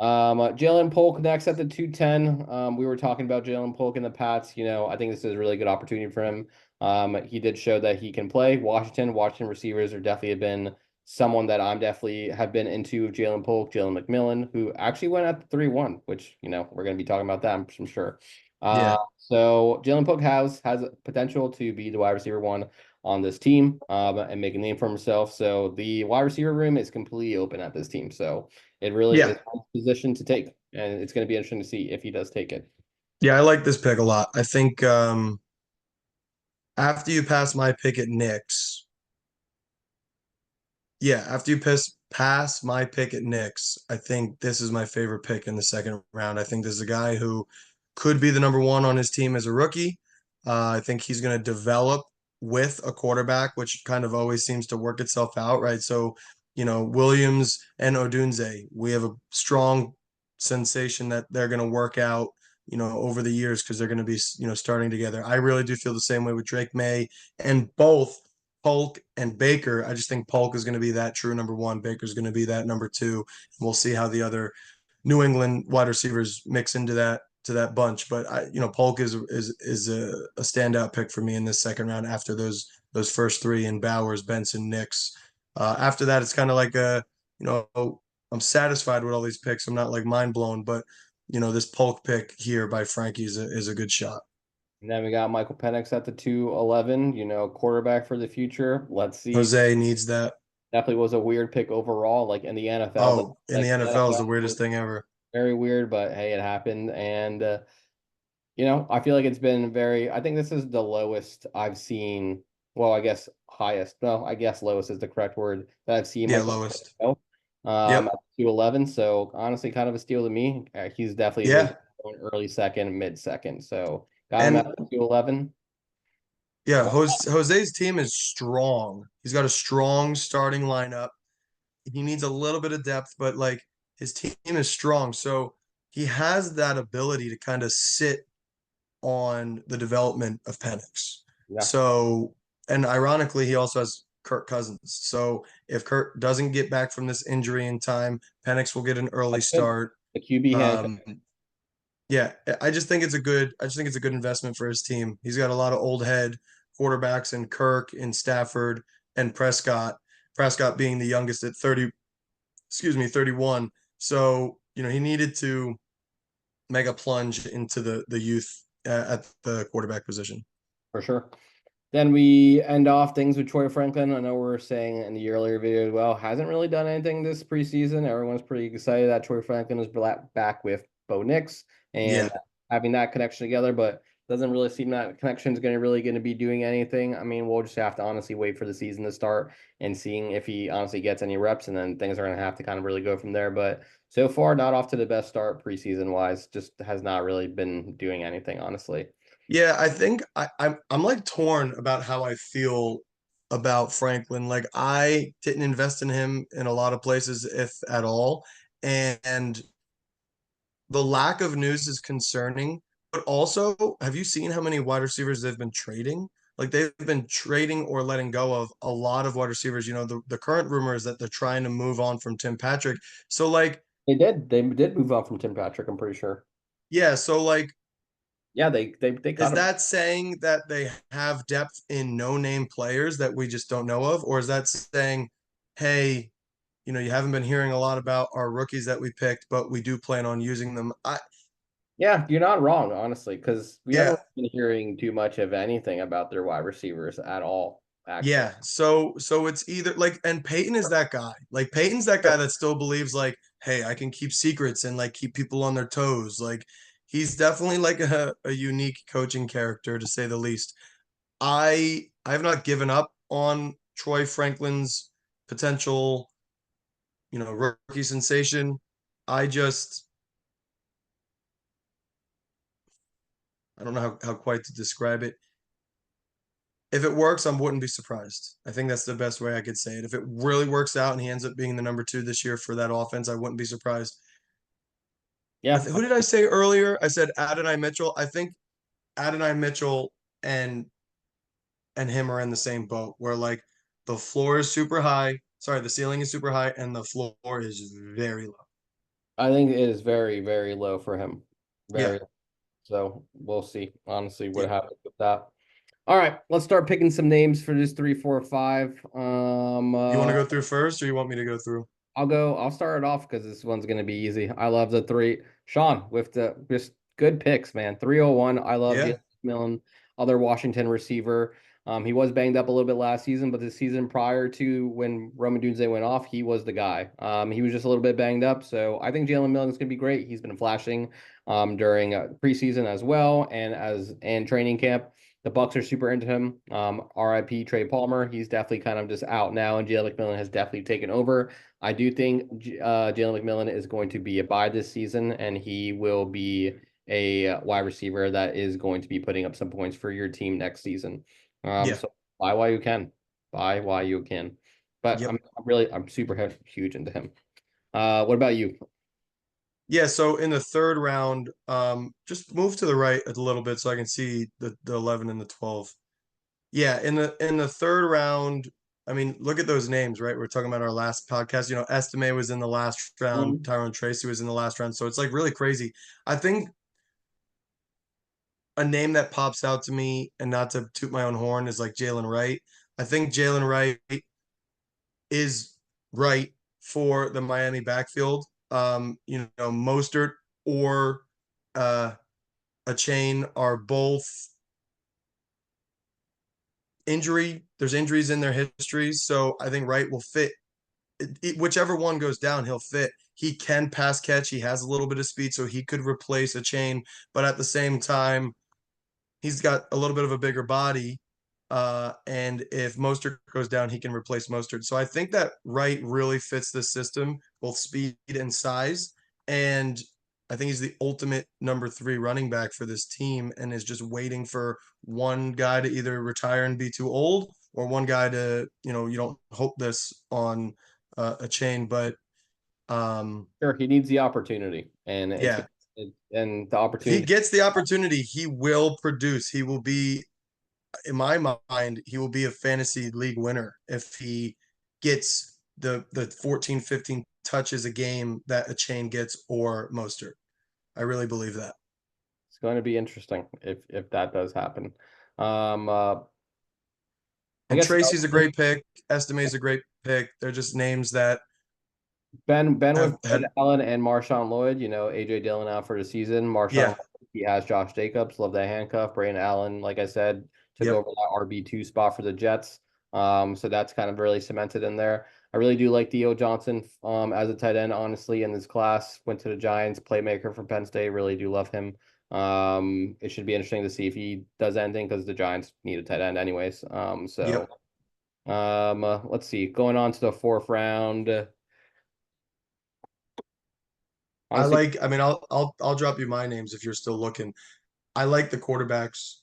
Jalen Polk next at the 210. We were talking about Jalen Polk in the Pats. I think this is a really good opportunity for him. He did show that he can play. Washington receivers are definitely have been someone that I'm definitely have been into Jalen Polk, Jalen McMillan, who actually went at the 3-1, which, we're going to be talking about that, I'm sure. Yeah. So Jalen Polk has potential to be the wide receiver one on this team, and make a name for himself. So the wide receiver room is completely open at this team. So it really is Yeah. a position to take, and it's going to be interesting to see if he does take it. Yeah, I like this pick a lot. I think after you pass my pick at Knicks, yeah, after you pass my pick at Knicks, I think this is my favorite pick in the second round. I think this is a guy who could be the number one on his team as a rookie. I think he's going to develop with a quarterback, which kind of always seems to work itself out, right? So Williams and Odunze, we have a strong sensation that they're going to work out, over the years because they're going to be, starting together. I really do feel the same way with Drake May and both Polk and Baker. I just think Polk is going to be that true number one. Baker's going to be that number two. And we'll see how the other New England wide receivers mix into that bunch. But Polk is a standout pick for me in this second round after those first three in Bowers, Benson, Nix. After that, it's kind of like I'm satisfied with all these picks. I'm not like mind blown, but this Polk pick here by Frankie is a good shot. And then we got Michael Penix at the 211, quarterback for the future. Let's see. Jose needs that. Definitely was a weird pick overall, like in the NFL. Oh, in the Like the NFL is the NFL weirdest was thing ever. very weird, but hey, it happened. And I feel like it's been I think this is the lowest I've seen. Well, I guess highest. No, I guess lowest is the correct word that I've seen Yeah, Michael lowest. go. Yep. At 211. So honestly, kind of a steal to me. He's definitely was Yeah. going early second, mid second. So got him at And 211. yeah, Jose's team is strong. He's got a strong starting lineup. He needs a little bit of depth, but like his team is strong. So he has that ability to kind of sit on the development of Penix. Yeah. So, and ironically, he also has Kirk Cousins. So if Kirk doesn't get back from this injury in time, Penix will get an early That's good. start. The QB handcuff. Um, yeah, I just think it's a good investment for his team. He's got a lot of old head quarterbacks in Kirk and Stafford and Prescott. Prescott being the youngest at 30, 31. So, he needed to make a plunge into the youth at the quarterback position. For sure. Then we end off things with Troy Franklin. I know we were saying in the earlier video as well, hasn't really done anything this preseason. Everyone's pretty excited that Troy Franklin is back with Bo Nix and Yeah. having that connection together, but doesn't really seem that connection is going to be doing anything. I mean, we'll just have to honestly wait for the season to start and seeing if he honestly gets any reps, and then things are going to have to kind of really go from there. But so far, not off to the best start preseason wise. Just has not really been doing anything, honestly. Yeah, I think I'm like torn about how I feel about Franklin. Like I didn't invest in him in a lot of places, if at all. And the lack of news is concerning. But also, have you seen how many wide receivers they've been trading? Like they've been trading or letting go of a lot of wide receivers. The current rumor is that they're trying to move on from Tim Patrick. So like, They did. They did move on from Tim Patrick, I'm pretty sure. yeah, so like Yeah, they is got him. that saying that they have depth in no-name players that we just don't know of? Or is that saying, hey, you haven't been hearing a lot about our rookies that we picked, but we do plan on using them? Yeah, you're not wrong, honestly, because we haven't Yeah, been hearing too much of anything about their wide receivers at all, actually. yeah. So it's either like, and Peyton is that guy. Like Peyton's that guy Sure. that still believes like, hey, I can keep secrets and like keep people on their toes. Like he's definitely like a unique coaching character to say the least. I have not given up on Troy Franklin's potential, rookie sensation. I don't know how quite to describe it. If it works, I wouldn't be surprised. I think that's the best way I could say it. If it really works out and he ends up being the number two this year for that offense, I wouldn't be surprised. Yeah, Who did I say earlier? I said Adonai Mitchell. I think Adonai Mitchell and and him are in the same boat where like the floor is super high. Sorry, the ceiling is super high and the floor is very low. I think it is very, very low for him. Yeah. Very. So we'll see, honestly, Yeah. what happens with that. All right, let's start picking some names for this 3, 4, 5. You want to go through first or you want me to go through? I'll start it off because this one's gonna be easy. I love the three. Sean with the just good picks, man. 301. I love Jalen Yeah. McMillan, other Washington receiver. He was banged up a little bit last season, but the season prior to when Roman Dunze went off, he was the guy. He was just a little bit banged up. So I think Jalen McMillan is gonna be great. He's been flashing during preseason as well and training camp. The Bucks are super into him. RIP Trey Palmer. He's definitely kind of just out now, and Jalen McMillan has definitely taken over. I do think Jalen McMillan is going to be a buy this season, and he will be a wide receiver that is going to be putting up some points for your team next season. Yeah. So buy while you can. Buy while you can. but Yep. I'm super huge into him. What about you? Yeah, so in the third round, just move to the right a little bit so I can see the 11 and the 12. Yeah, in the third round, I mean, look at those names, right? We're talking about our last podcast. Estime was in the last round, Um, Tyrone Tracy was in the last round, so it's like really crazy. I think a name that pops out to me, and not to toot my own horn, is like Jalen Wright. I think Jalen Wright is right for the Miami backfield. Mostert or uh, a chain are both injury. There's injuries in their histories, so I think Wright will fit. Whichever one goes down, he'll fit. He can pass catch. He has a little bit of speed, so he could replace a chain. But at the same time, he's got a little bit of a bigger body. And if Mostert goes down, he can replace Mostert. So I think that Wright really fits this system, both speed and size. And I think he's the ultimate number 3 running back for this team and is just waiting for one guy to either retire and be too old or one guy to, you don't hope this on a chain, but Sure, he needs the opportunity, and yeah, and the if he opportunity. gets the opportunity, he will produce. He will be in my mind, he will be a fantasy league winner if he gets the 14, 15 touches a game that a chain gets or Mostert. I really believe that. It's going to be interesting if that does happen. Um, uh, I And guess Tracy's a great pick. Estime's a great pick. They're just names that Ben with have Brandon had, Allen and Marshawn Lloyd. AJ Dillon out for the season. yeah, Marshawn, he has Josh Jacobs. Love that handcuff. Brandon Allen, like I said, took yep. over that RB2 spot for the Jets. So that's kind of really cemented in there. I really do like Theo Johnson as a tight end, honestly, in this class. Went to the Giants, playmaker from Penn State. Really do love him. It should be interesting to see if he does anything because the Giants need a tight end anyways. Yep. Let's see. Going on to the fourth round. Honestly, I mean, I'll drop you my names if you're still looking. I like the quarterbacks.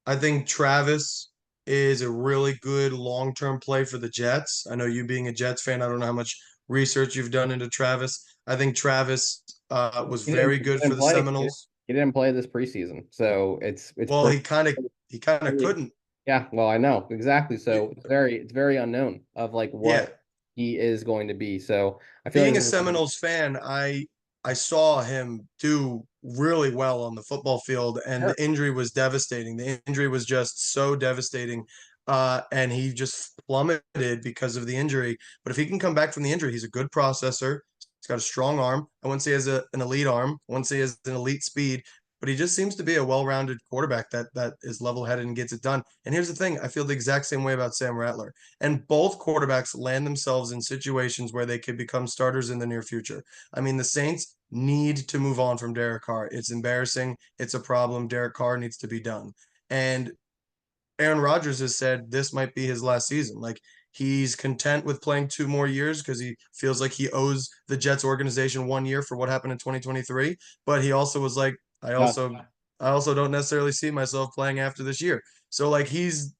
I think Travis is a really good long-term play for the Jets. I know you being a Jets fan, I don't know how much research you've done into Travis. I think Travis was very he good for didn't the play. Seminoles. He didn't play this preseason, so it's Well, he kind of couldn't. yeah. Well, I know exactly. So it's very unknown of like Yeah, what he is going to be. So I feel like being a this is Seminoles fan, I saw him do really well on the football field, and sure. the injury was devastating. The injury was just so devastating, and he just plummeted because of the injury. But if he can come back from the injury, he's a good processor. He's got a strong arm. I wouldn't say he has an elite arm. I wouldn't say he has an elite speed, but he just seems to be a well-rounded quarterback that is level-headed and gets it done. And here's the thing: I feel the exact same way about Sam Rattler. And both quarterbacks land themselves in situations where they could become starters in the near future. I mean, the Saints need to move on from Derek Carr. It's embarrassing. It's a problem. Derek Carr needs to be done. And Aaron Rodgers has said this might be his last season. Like he's content with playing 2 more years because he feels like he owes the Jets organization 1 year for what happened in 2023. But he also was like, I Yeah. also I also don't necessarily see myself playing after this year. So like he's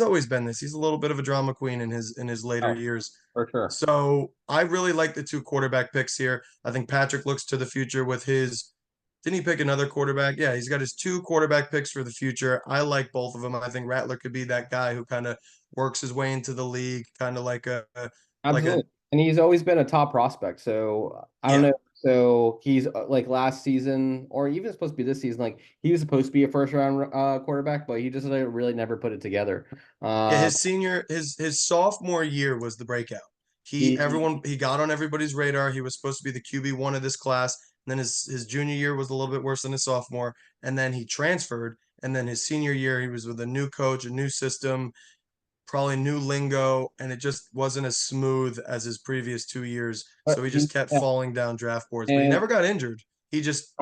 always been this. He's a little bit of a drama queen in his later Oh, years. for sure. So I really like the two quarterback picks here. I think Patrick looks to the future with his. Didn't he pick another quarterback? Yeah, he's got his two quarterback picks for the future. I like both of them. I think Rattler could be that guy who kind of works his way into the league, kind of like a Absolutely. And he's always been a top prospect. So I don't yeah. know. So he's like last season, or even supposed to be this season, like he was supposed to be a first round quarterback, but he just like, really never put it together. Yeah, Um, his sophomore year was the breakout. he He got on everybody's radar. He was supposed to be the QB1 of this class. And then his junior year was a little bit worse than his sophomore. And then he transferred. And then his senior year, he was with a new coach, a new system, probably new lingo, and it just wasn't as smooth as his previous 2 years. but So he just he kept yeah, falling down draft boards. But he and never got injured. He just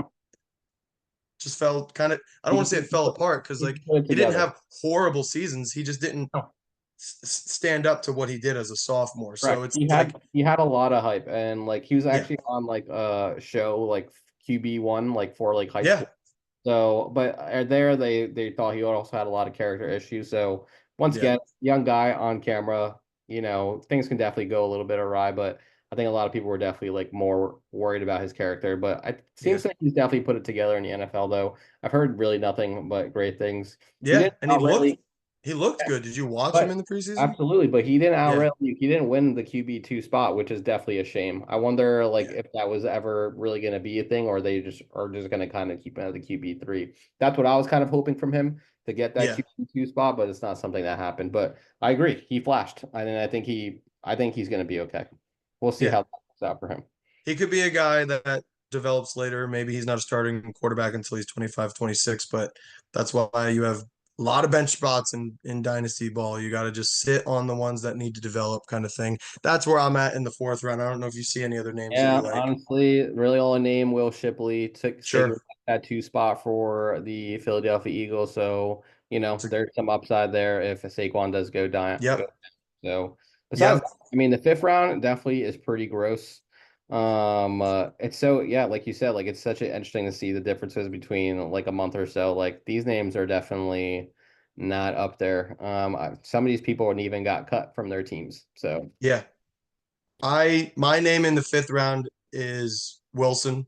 fell kind of. I don't he want just to say it fell apart because he like just put it he didn't together. have horrible seasons. He just didn't stand up to what he did as a sophomore. So Correct. it's like, He had a lot of hype, and like he was yeah, actually on like a show like QB1 like for like high yeah, school. So, but there they thought he also had a lot of character issues. So once yeah, again, young guy on camera. things can definitely go a little bit awry, but I think a lot of people were definitely like more worried about his character. But it Yeah. seems like he's definitely put it together in the NFL, though. I've heard really nothing but great things. He Yeah, didn't and outright. he looked good. Did you watch him But in the preseason? absolutely, but he didn't Yeah. outright he didn't win the QB2 spot, which is definitely a shame. I wonder like Yeah. if that was ever really going to be a thing, or they just are just going to kind of keep him at the QB3. That's what I was kind of hoping from him to get that Yeah. QB2 spot, but it's not something that happened. But I agree, he flashed, and I think he's going to be okay. We'll see Yeah. how that works out for him. He could be a guy that develops later. Maybe he's not a starting quarterback until he's 25, 26. But that's why you have a lot of bench spots in dynasty ball. You got to just sit on the ones that need to develop kind of thing. That's where I'm at in the fourth round. I don't know if you see any other names that Yeah, you like. honestly, really all name Will Shipley took Sure. taking that two spot for the Philadelphia Eagles. So, It's a, there's some upside there if Saquon does go down. yep. So besides Yep. that, I mean, the fifth round definitely is pretty gross. It's so yeah, like you said, like it's such interesting to see the differences between like a month or so. Like these names are definitely not up there. Some of these people even got cut from their teams. So Yeah. My name in the fifth round is Wilson.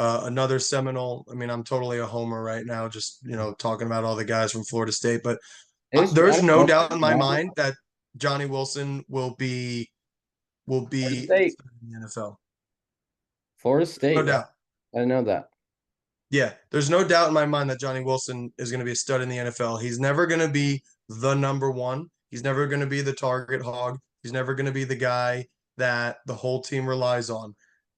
Another Seminole. I mean, I'm totally a homer right now, just talking about all the guys from Florida State. But I there's don't no know, doubt in my mind that Johnny Wilson will Florida be State, in the NFL. Florida No State. Wow, doubt. I didn't know that. Yeah, there's no doubt in my mind that Johnny Wilson is going to be a stud in the NFL. He's never going to be the number one. He's never going to be the target hog. He's never going to be the guy that the whole team relies on.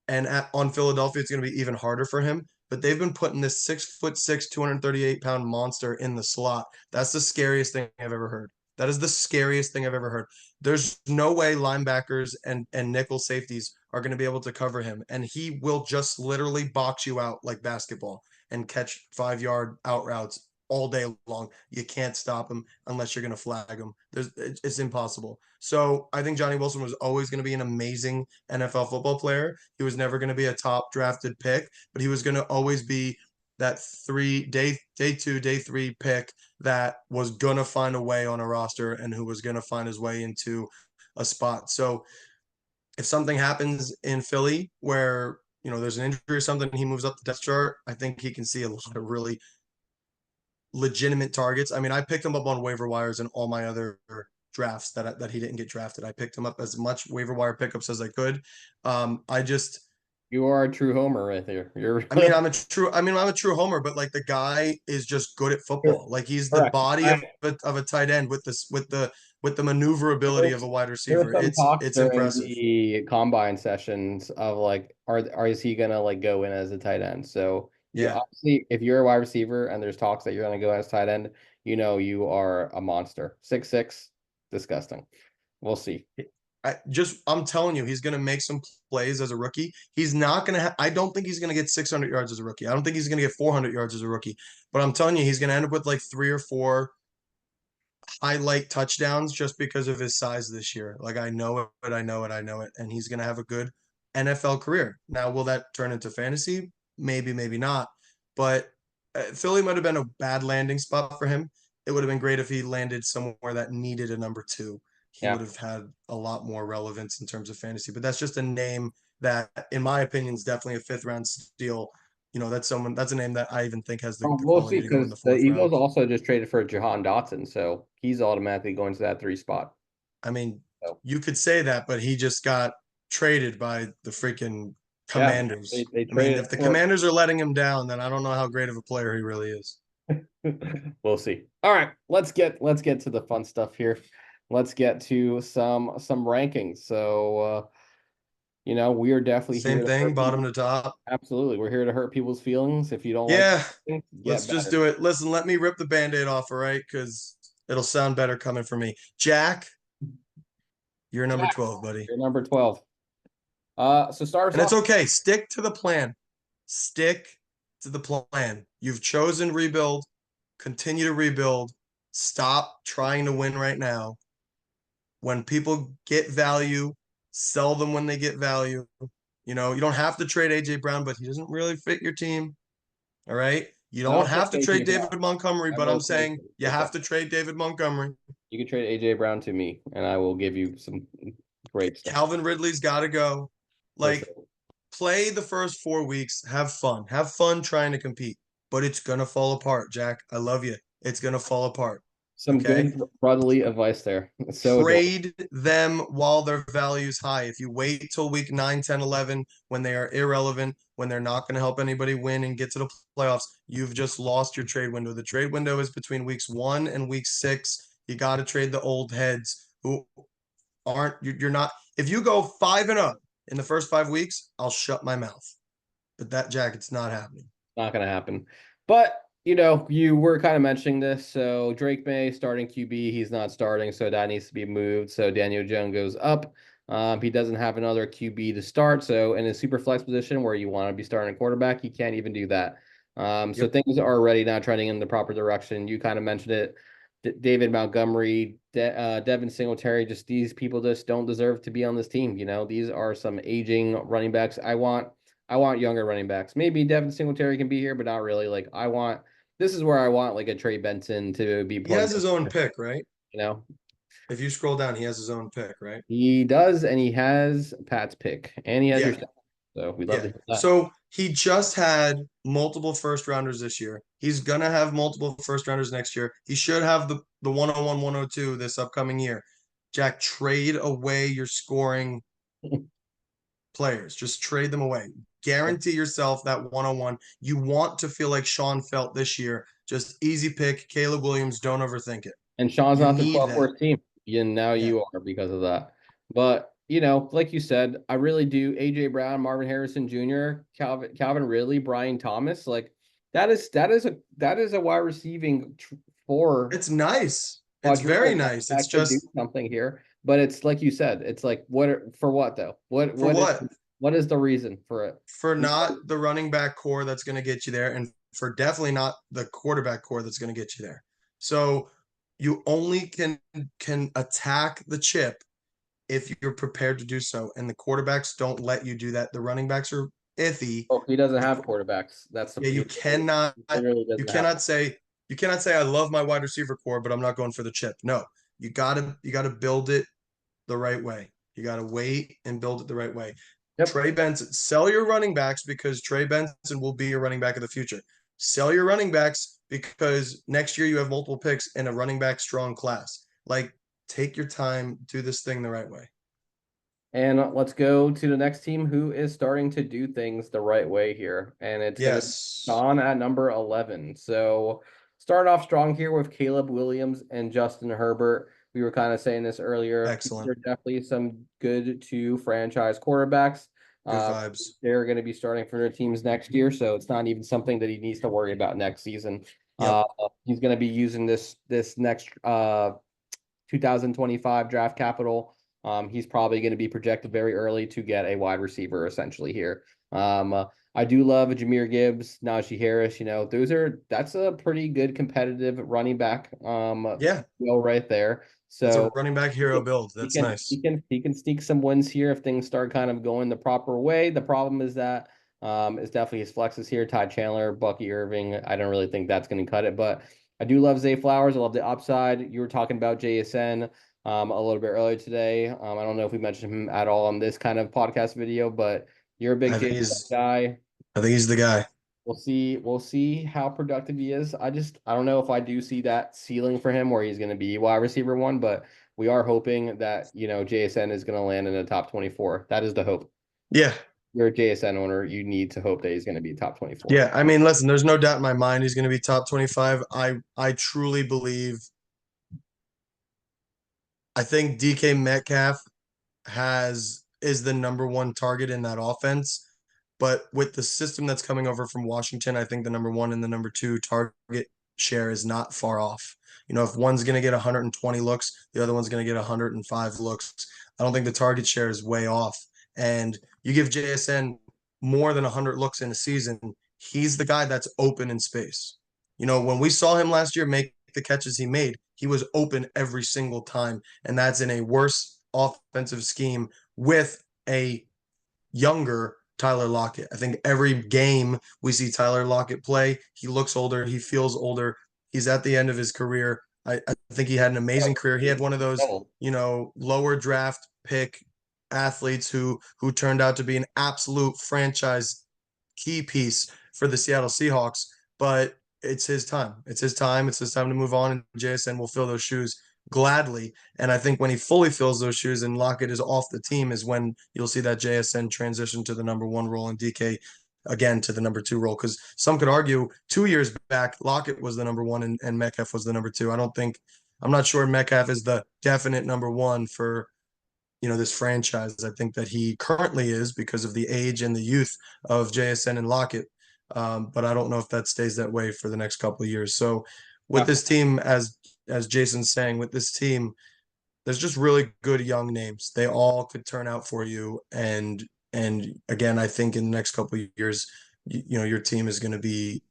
And on Philadelphia, it's going to be even harder for him. But they've been putting this 6'6", 238-pound monster in the slot. That's the scariest thing I've ever heard. That is the scariest thing I've ever heard. There's no way linebackers and nickel safeties are going to be able to cover him, and he will just literally box you out like basketball and catch 5 yard out routes all day long. You can't stop him unless you're going to flag him. It's impossible. So I think Johnny Wilson was always going to be an amazing NFL football player. He was never going to be a top drafted pick, but he was going to always be that day 2, day 3 pick that was gonna find a way on a roster and who was gonna find his way into a spot. So if something happens in Philly where there's an injury or something, he moves up the depth chart, I think he can see a lot of really legitimate targets. I mean, I picked him up on waiver wires in all my other drafts that he didn't get drafted. I picked him up as much waiver wire pickups as I could. I just You are a true homer right there. You're I mean, I'm a true homer, but like the guy is just good at football. Like he's the correct. body of a tight end with this with the maneuverability of a wide There was receiver. some talk It's during impressive. the combine sessions of like, is he gonna like go in as a tight end? So you Yeah. obviously, if you're a wide receiver and there's talks that you're gonna go as tight end, you are a monster. 6'6", disgusting. We'll see. I'm telling you, he's going to make some plays as a rookie. He's not going to I don't think he's going to get 600 yards as a rookie. I don't think he's going to get 400 yards as a rookie. But I'm telling you, he's going to end up with like 3 or 4 highlight touchdowns just because of his size this year. Like I know it, I know it, I know it, and he's going to have a good NFL career. Now, will that turn into fantasy? Maybe, maybe not. But Philly might have been a bad landing spot for him. It would have been great if he landed somewhere that needed a number 2. He Yeah. would have had a lot more relevance in terms of fantasy. But that's just a name that, in my opinion, is definitely a fifth round steal. That's a name that I even think has Oh, the we'll see quality to go in the because the fourth round. Eagles also just traded for Jahan Dotson, so he's automatically going to that 3 spot. I mean, So you could say that, but he just got traded by the freaking yeah, Commanders. they I mean, traded if the for. Commanders are letting him down, then I don't know how great of a player he really is. We'll see. All right, let's get to the fun stuff here. Let's get to some rankings. So we are definitely Same here to thing, hurt bottom people. to top. Absolutely, we're here to hurt people's feelings. If you don't like Yeah, it, let's get just better. do it. Listen, let me rip the band-aid off, all right? Because it'll sound better coming from me. Jack, you're number Jack, 12, buddy. you're number 12. So start us And it's off. okay. Stick to the plan. Stick to the plan. You've chosen rebuild. Continue to rebuild. Stop trying to win right now. When people get value, sell them when they get value. You don't have to trade AJ Brown, but he doesn't really fit your team. All right. You I don't don't think have to AJ trade Brown. David Montgomery, I but I'm will say saying you with have that. to trade David Montgomery. You can trade AJ Brown to me, and I will give you some great stuff Calvin Ridley's got to go. for Like, sure. play the first 4 weeks, have fun trying to compete, but it's gonna fall apart, Jack. I love you. It's gonna fall apart. Some Okay. good brotherly advice there. So adult. Trade them while their value's high. If you wait till week 9, 10, 11, when they are irrelevant, when they're not going to help anybody win and get to the playoffs, you've just lost your trade window. The trade window is between weeks 1 and week 6. You got to trade the old heads who aren't, you're not, if you go 5-0 in the first 5 weeks, I'll shut my mouth. But that, Jack, it's not happening. Not going to happen. But, you were kind of mentioning this. So Drake May starting QB, he's not starting, so that needs to be moved. So Daniel Jones goes up. He doesn't have another QB to start. So in a super flex position where you want to be starting a quarterback, he can't even do that. So Yep. things are already not trending in the proper direction. You kind of mentioned it. David Montgomery, Devin Singletary, just these people just don't deserve to be on this team. These are some aging running backs. I want younger running backs. Maybe Devin Singletary can be here, but not really. Like this is where I want like a Trey Benson to be He has plugged his own in. pick, right? You know, If you scroll down, he has his own pick, right? he does, and he has Pat's pick, and he has your Yeah. stuff. So we'd love Yeah. to hear that. So he just had multiple first rounders this year. He's gonna have multiple first rounders next year. He should have the 101, 102 this upcoming year. Jack, trade away your scoring players. Just trade them away. Guarantee yourself that 101. You want to feel like Sean felt this year. Just easy pick. Caleb Williams, don't overthink it. And Sean's You not the need 12th that. worst team. And now Yeah. you are because of that. But, like you said, I really do. AJ Brown, Marvin Harrison Jr., Calvin Ridley, Brian Thomas, like that is a wide receiving for It's nice. It's very quadruple nice. It's that could do just something here. But it's like you said, it's like for what though? What for what is what? what is the reason for it? For We not the running back core that's going to get you there, and for definitely not the quarterback core that's going to get you there. So you only can attack the chip if you're prepared to do so, and the quarterbacks don't let you do that. The running backs are iffy. Oh, he doesn't The have quarterbacks. That's the Yeah, he literally you doesn't have. cannot say you cannot say I love my wide receiver core, but I'm not going for the chip. No, you gotta build it the right way. You gotta wait and build it the right way. Yep. Trey Benson, sell your running backs because Trey Benson will be your running back of the future. Sell your running backs because next year you have multiple picks in a running back strong class. Like, take your time, do this thing the right way. And let's go to the next team who is starting to do things the right way here. And it's going to be Yes. Sean at number 11. So start off strong here with Caleb Williams and Justin Herbert. We were kind of saying this earlier. These Excellent. are definitely some good two franchise quarterbacks. Good Uh, vibes. they're going to be starting for their teams next year. So it's not even something that he needs to worry about next season. Yep. He's going to be using this next 2025 draft capital. He's probably going to be projected very early to get a wide receiver essentially here. I do love Jameer Gibbs, Najee Harris. That's a pretty good competitive running back. Yeah. Right there. That's a So running back hero build. he That's can he nice. can he can sneak some wins here if things start kind of going the proper way. The problem is that is definitely his flexes here. Ty Chandler, Bucky Irving. I don't really think that's going to cut it, but I do love Zay Flowers. I love the upside. You were talking about JSN a little bit earlier today. I don't know if we mentioned him at all on this kind of podcast video, but you're a big I think JSN he's guy. I think he's the guy. We'll see how productive he is. I don't know if I do see that ceiling for him where he's going to be wide receiver one, but we are hoping that, JSN is going to land in the top 24. That is the hope. Yeah. You're a JSN owner. You need to hope that he's going to be top 24. Yeah. I mean, listen, there's no doubt in my mind he's going to be top 25. I truly believe I think DK Metcalf has is the number one target in that offense. But with the system that's coming over from Washington, I think the number one and the number two target share is not far off. If one's going to get 120 looks, the other one's going to get 105 looks. I don't think the target share is way off. And you give JSN more than 100 looks in a season, he's the guy that's open in space. When we saw him last year make the catches he made, he was open every single time. And that's in a worse offensive scheme with a younger Tyler Lockett. I think every game we see Tyler Lockett play, he looks older, he feels older. He's at the end of his career. I think he had an amazing career. He had one of those, Double. lower draft pick athletes who turned out to be an absolute franchise key piece for the Seattle Seahawks. But it's his time. It's his time. It's his time to move on, and JSN will fill those shoes gladly. And I think when he fully fills those shoes and Lockett is off the team is when you'll see that JSN transition to the number one role and DK again to the number two role. Because some could argue 2 years back, Lockett was the number one and Metcalf was the number two. I'm not sure Metcalf is the definite number one for this franchise. I think that he currently is because of the age and the youth of JSN and Lockett. But I don't know if that stays that way for the next couple of years. So with Yeah. this team, as Jason's saying, with this team, there's just really good young names. They all could turn out for you. And again, I think in the next couple of years, your team is going to be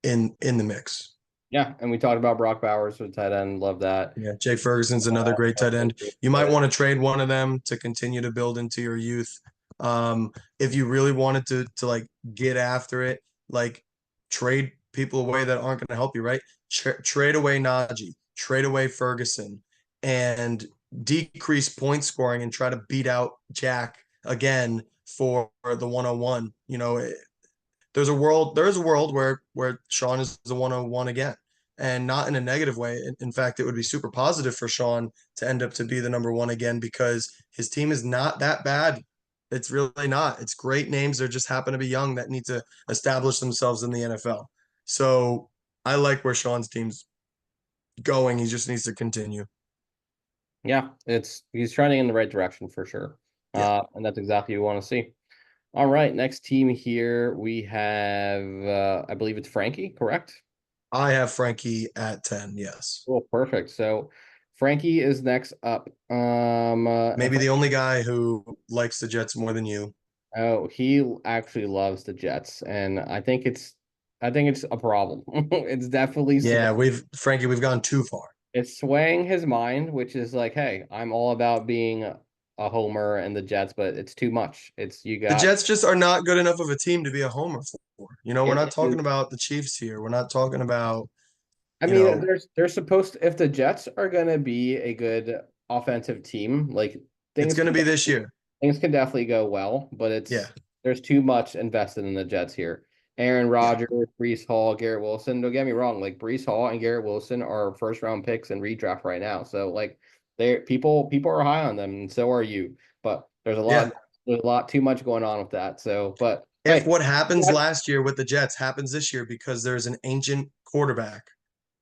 in the mix. Yeah, and we talked about Brock Bowers for the tight end. Love that. Yeah, Jake Ferguson's another great tight end. You might want to trade one of them to continue to build into your youth. If you really wanted to like get after it, like trade people away that aren't going to help you, right? Trade away Najee, trade away Ferguson, and decrease point scoring and try to beat out Jack again for the 101. There is a world where Sean is the 101 again, and not in a negative way. In fact, it would be super positive for Sean to end up to be the number one again because his team is not that bad. It's really not. It's great names. They just happen to be young that need to establish themselves in the NFL. So I like where Sean's team's going. He just needs to continue. Yeah, he's trending in the right direction for sure. Yeah. And that's exactly what we want to see. All right, next team here we have I believe it's Frankie, correct? I have Frankie at 10. Yes. Oh, perfect. So Frankie is next up. Maybe the only guy who likes the Jets more than you. Oh, he actually loves the Jets, and I think it's a problem. It's definitely Yeah, we've gone too far. it's swaying his mind, which is like, hey, I'm all about being a homer and the Jets, but it's too much. It's you The got Jets just are not good enough of a team to be a homer for. We're it, not talking about the Chiefs here. We're not talking about, I you mean, know, they're supposed to, if the Jets are gonna be a good offensive team, like it's things going to can be this year. things can definitely go well, but Yeah. there's too much invested in the Jets here. Aaron Yeah. Rodgers, Brees Hall, Garrett Wilson. Don't get me wrong, like Brees Hall and Garrett Wilson are first round picks and redraft right now. So like people are high on them, and so are you. But Yeah. there's a lot too much going on with that. So, but If hey, what happens yeah, last year with the Jets happens this year because there's an ancient quarterback,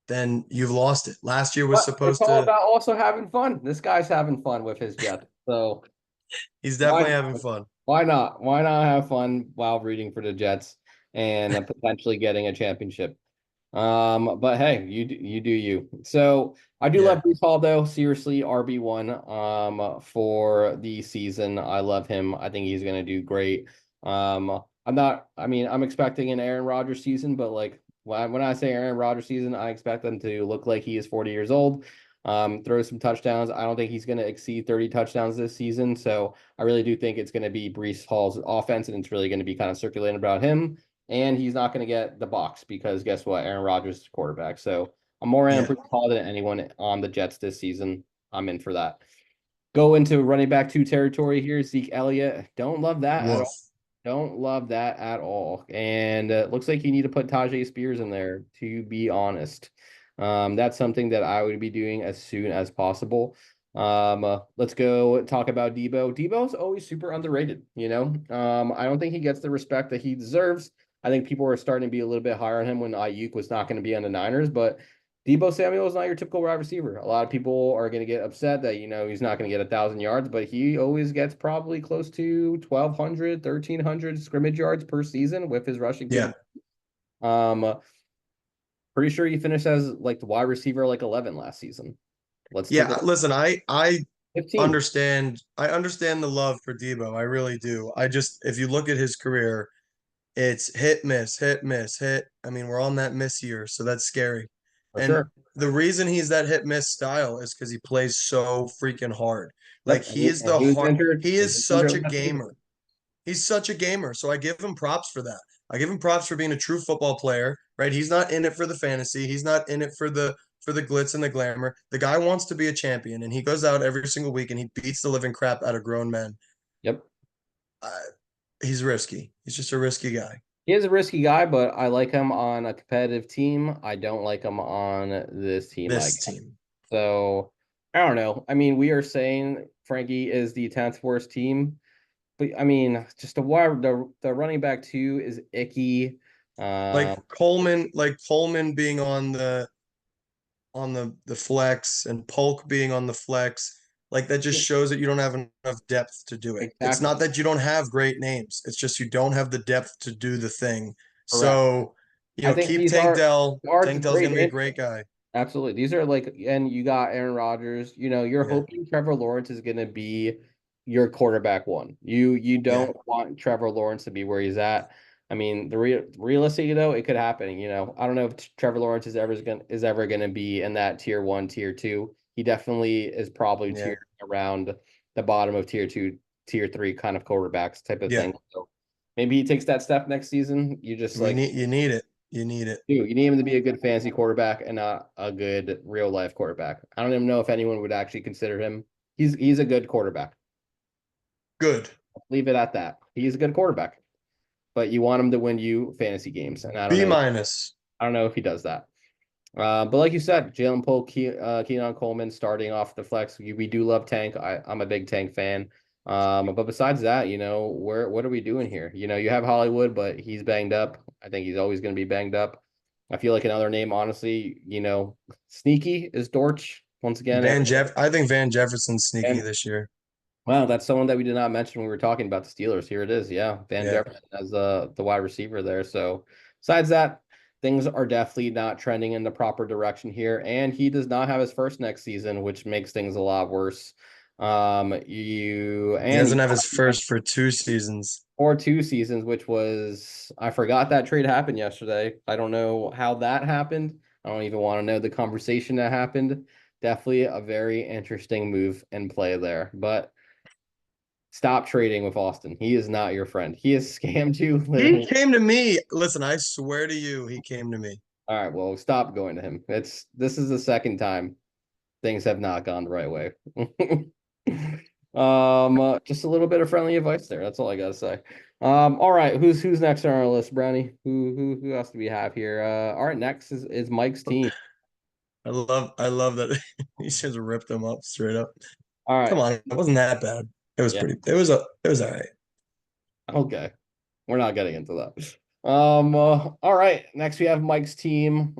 then you've lost it. Last year was but it's supposed all to, about also having fun. This guy's having fun with his Jets. So he's why definitely having fun. why not? Why not have fun while rooting for the Jets and potentially getting a championship? But hey, you do you. So I do Yeah. love Brees Hall though. Seriously, RB1 for the season. I love him. I think he's gonna do great. I'm expecting an Aaron Rodgers season, but like when I say Aaron Rodgers season, I expect him to look like he is 40 years old. Throw some touchdowns. I don't think he's gonna exceed 30 touchdowns this season. So I really do think it's gonna be Brees Hall's offense, and it's really gonna be kind of circulating about him. And he's not going to get the box because guess what? Aaron Rodgers is quarterback. So I'm more in Yeah. Brees Hall than anyone on the Jets this season. I'm in for that. Go into running back two territory here. Zeke Elliott. Don't love that at all. Woof. Don't love that at all. And looks like you need to put Tajay Spears in there, to be honest. That's something that I would be doing as soon as possible. Let's go talk about Debo. Debo's always super underrated, you know. I don't think he gets the respect that he deserves. I think people were starting to be a little bit higher on him when Ayuk was not going to be on the Niners, but Debo Samuel is not your typical wide receiver. A lot of people are going to get upset that, he's not going to get 1,000 yards, but he always gets probably close to 1,200, 1,300 scrimmage yards per season with his rushing Yeah. game. Pretty sure he finished as like the wide receiver like 11 last season. Let's take Yeah. a Listen, I 15. understand the love for Debo. I really do. If you look at his career, it's hit, miss, hit, miss, hit. I mean, we're on that miss year, so that's scary. For And sure. the reason he's that hit miss style is because he plays so freaking hard. Like Yep. And he was injured. he And he is was such a injured last season. gamer. He's such a gamer. So I give him props for that. I give him props for being a true football player, right? He's not in it for the fantasy. He's not in it for the for the glitz and the glamour. The guy wants to be a champion, and he goes out every single week and he beats the living crap out of grown men. Yep. Uh, he's risky. He's just a risky guy. He is a risky guy, but I like him on a competitive team. I don't like him on this team, I This guess. team. So I don't know. I mean, we are saying Frankie is the 10th worst team, but I mean, just the running back two is icky. Um, Like Coleman being on the flex and Polk being on the flex, like that just shows that you don't have enough depth to do it. It's exactly not that you don't have great names. It's just you don't have the depth to do the thing. correct. So, I think keep these Tank Dell. are Tank Dell's great gonna be a names. great guy. Absolutely. These are like, and you got Aaron Rodgers. You're Yeah. hoping Trevor Lawrence is going to be your quarterback one. You Yeah. don't want Trevor Lawrence to be where he's at. I mean, realistically though, it could happen. I don't know if Trevor Lawrence is ever going to be in that tier one, tier two. He definitely is probably Yeah. tier around the bottom of tier two, tier three kind of quarterbacks type of Yeah. thing. So maybe he takes that step next season. You just like You need it. You need it. you need him to be a good fantasy quarterback and not a good real life quarterback. I don't even know if anyone would actually consider him. He's a good quarterback. Good. Leave it at that. He's a good quarterback, but you want him to win you fantasy games, and B minus. I don't know if he does that. But like you said, Jalen Pope, Keenan Coleman starting off the flex. We do love Tank. I'm a big Tank fan. But besides that, what are we doing here? You have Hollywood, but he's banged up. I think he's always going to be banged up. I feel like another name, honestly, sneaky is Dortch once again. I think Van Jefferson's sneaky And this year. wow, that's someone that we did not mention when we were talking about the Steelers. Here it is. Yeah, Van Yeah. Jefferson as the wide receiver there. So besides that, things are definitely not trending in the proper direction here. And he does not have his first next season, which makes things a lot worse. He doesn't have his first for 2 seasons. or 2 seasons, which was I forgot that trade happened yesterday. I don't know how that happened. I don't even want to know the conversation that happened. Definitely a very interesting move and play there. But stop trading with Austin. He is not your friend. He has scammed you He literally. came to me. Listen, I swear to you, he came to me. All right, well, stop going to him. This is the second time things have not gone the right way. Just a little bit of friendly advice there. That's all I gotta say. All right, who's next on our list, Brownie? Who else do we have here? All right, next is Mike's team. I love that he just ripped them up straight up. All right, Come on, it wasn't that bad. yeah, It was all right. okay. We're not getting into that. All right. Next we have Mike's team.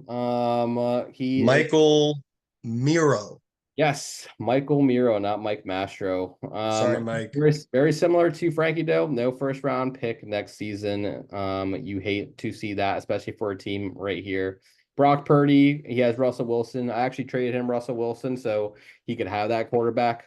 He is Michael Mero. yes, Michael Mero, not Mike Mastro. Sorry, Mike. Very similar to Frankie Doe. No first round pick next season. You hate to see that, especially for a team right here. Brock Purdy, he has Russell Wilson. I actually traded him Russell Wilson, so he could have that quarterback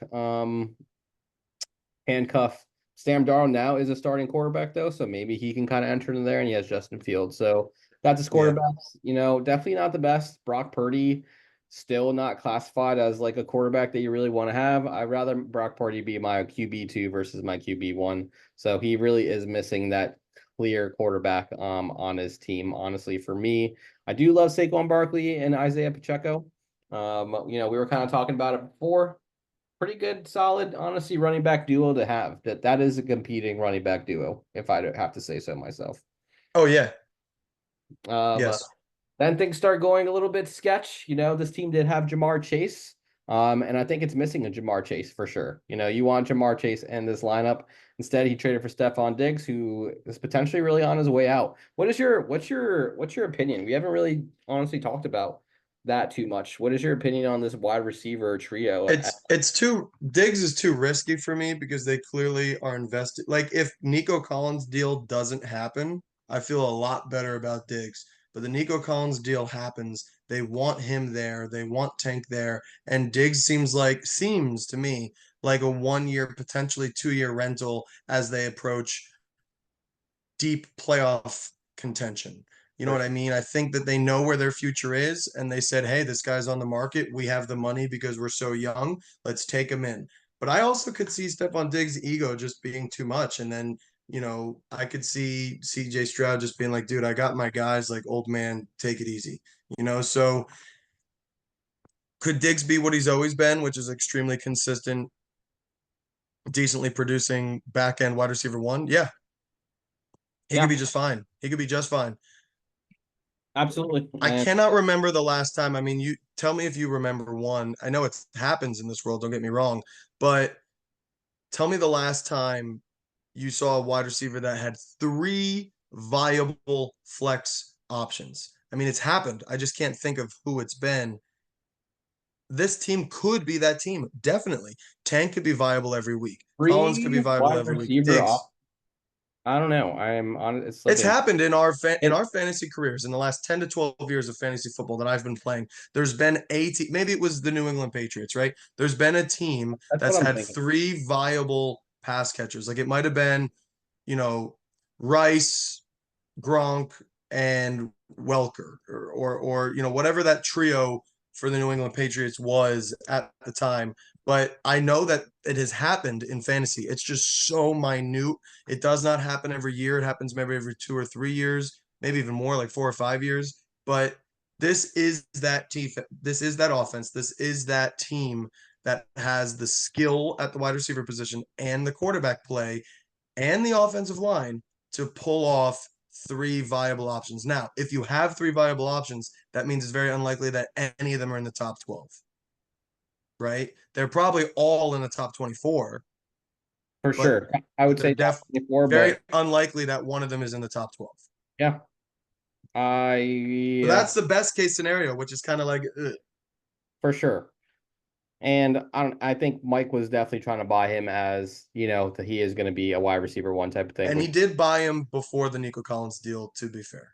handcuff. Sam Darnold now is a starting quarterback though, so maybe he can kind of enter in there, and he has Justin Fields. So that's his Yeah. quarterbacks. Definitely not the best. Brock Purdy still not classified as like a quarterback that you really want to have. I'd rather Brock Purdy be my QB2 versus my QB1. So he really is missing that clear quarterback on his team. Honestly, for me, I do love Saquon Barkley and Isaiah Pacheco. We were kind of talking about it before. Pretty good, solid, honestly, running back duo to have. That is a competing running back duo, if I have to say so myself. Oh yeah. Um, Yes. then things start going a little bit sketch. This team did have Jamar Chase. And I think it's missing a Jamar Chase for sure. You want Jamar Chase in this lineup. Instead, he traded for Stephon Diggs, who is potentially really on his way out. What's your opinion? We haven't really honestly talked about that too much. What is your opinion on this wide receiver trio? It's too Diggs is too risky for me because they clearly are invested. Like if Nico Collins deal doesn't happen, I feel a lot better about Diggs. But the Nico Collins deal happens. They want him there. They want Tank there. And Diggs seems to me like a 1 year, potentially 2 year rental as they approach deep playoff contention. You know For what I mean? I think that they know where their future is and they said, hey, this guy's on the market. We have the money because we're so young. Let's take him in. But I also could see Stephon Diggs' ego just being too much. And then, I could see CJ Stroud just being like, dude, I got my guys, like, old man, take it easy. So Could Diggs be what he's always been, which is extremely consistent, decently producing back end wide receiver one? Yeah, he could Yeah, be just fine. He could be just fine. absolutely. I And cannot remember the last time. I mean, you tell me if you remember one. I know it happens in this world, don't get me wrong, but tell me the last time you saw a wide receiver that had three viable flex options. I mean, it's happened. I just can't think of who it's been. This team could be that team. Definitely. Tank could be viable every week. Collins could be three viable wide every week. receiver Diggs. off. I don't know. I'm on. It's like It's a happened in our in it, our fantasy careers in the last 10 to 12 years of fantasy football that I've been playing. There's been a team, maybe it was the New England Patriots, right? There's been a team that's what that's I'm had thinking. three viable pass catchers. Like it might have been, you know, Rice, Gronk, and Welker, or whatever that trio for the New England Patriots was at the time. But I know that it has happened in fantasy. It's just so minute. It does not happen every year. It happens maybe every 2 or 3 years, maybe even more, like 4 or 5 years. But this is that team. This is that offense. This is that team that has the skill at the wide receiver position and the quarterback play and the offensive line to pull off three viable options. Now, if you have three viable options, that means it's very unlikely that any of them are in the top 12, right? They're probably all in the top 24, For but sure. I would they're say top 24, very but unlikely that one of them is in the top 12. yeah, So I that's the best case scenario, which is kind of like, ugh. for sure. And I think Mike was definitely trying to buy him as, that he is going to be a wide receiver one type of thing, And he which did buy him before the Nico Collins deal, to be fair.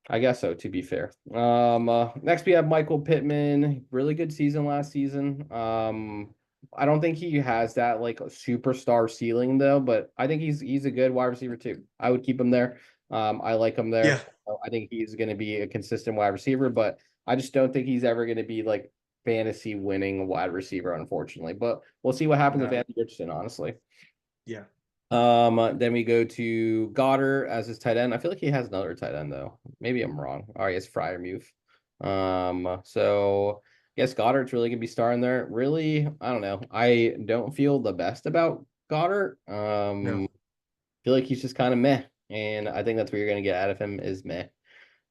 I guess so, to be fair. Next we have Michael Pittman. Really good season last season. I don't think he has that like superstar ceiling though, but I think he's a good wide receiver too. I would keep him there. I like him there. Yeah, I think he's going to be a consistent wide receiver, but I just don't think he's ever going to be like fantasy winning wide receiver, unfortunately. But we'll see what happens with no, Andy Richardson, honestly. yeah. Then we go to Goddard as his tight end. I feel like he has another tight end though. Maybe I'm wrong. Oh, he has Fryermuth. So I guess Goddard's really gonna be starting there. Really, I don't know. I don't feel the best about Goddard. No, Feel like he's just kind of meh, and I think that's what you're gonna get out of him is meh.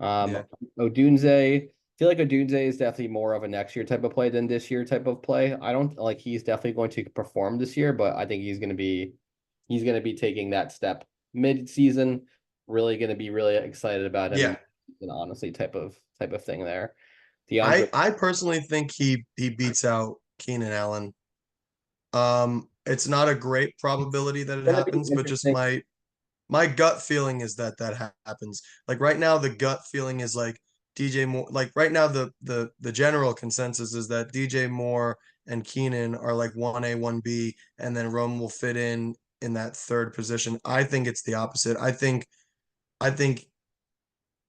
yeah, Odunze. Feel like Odunze is definitely more of a next year type of play than this year type of play. I don't like he's definitely going to perform this year, but I think he's going to be taking that step mid-season. Really going to be really excited about him, yeah. and honestly, type of thing there. I DeAndre, I personally think he beats out Keenan Allen. It's not a great it's probability that it going to be happens, but just interesting. my gut feeling is that happens. Like right now, the gut feeling is like DJ Moore. Like right now, the general consensus is that DJ Moore and Keenan are like 1A, 1B, and then Rome will fit in that third position. I think it's the opposite. I think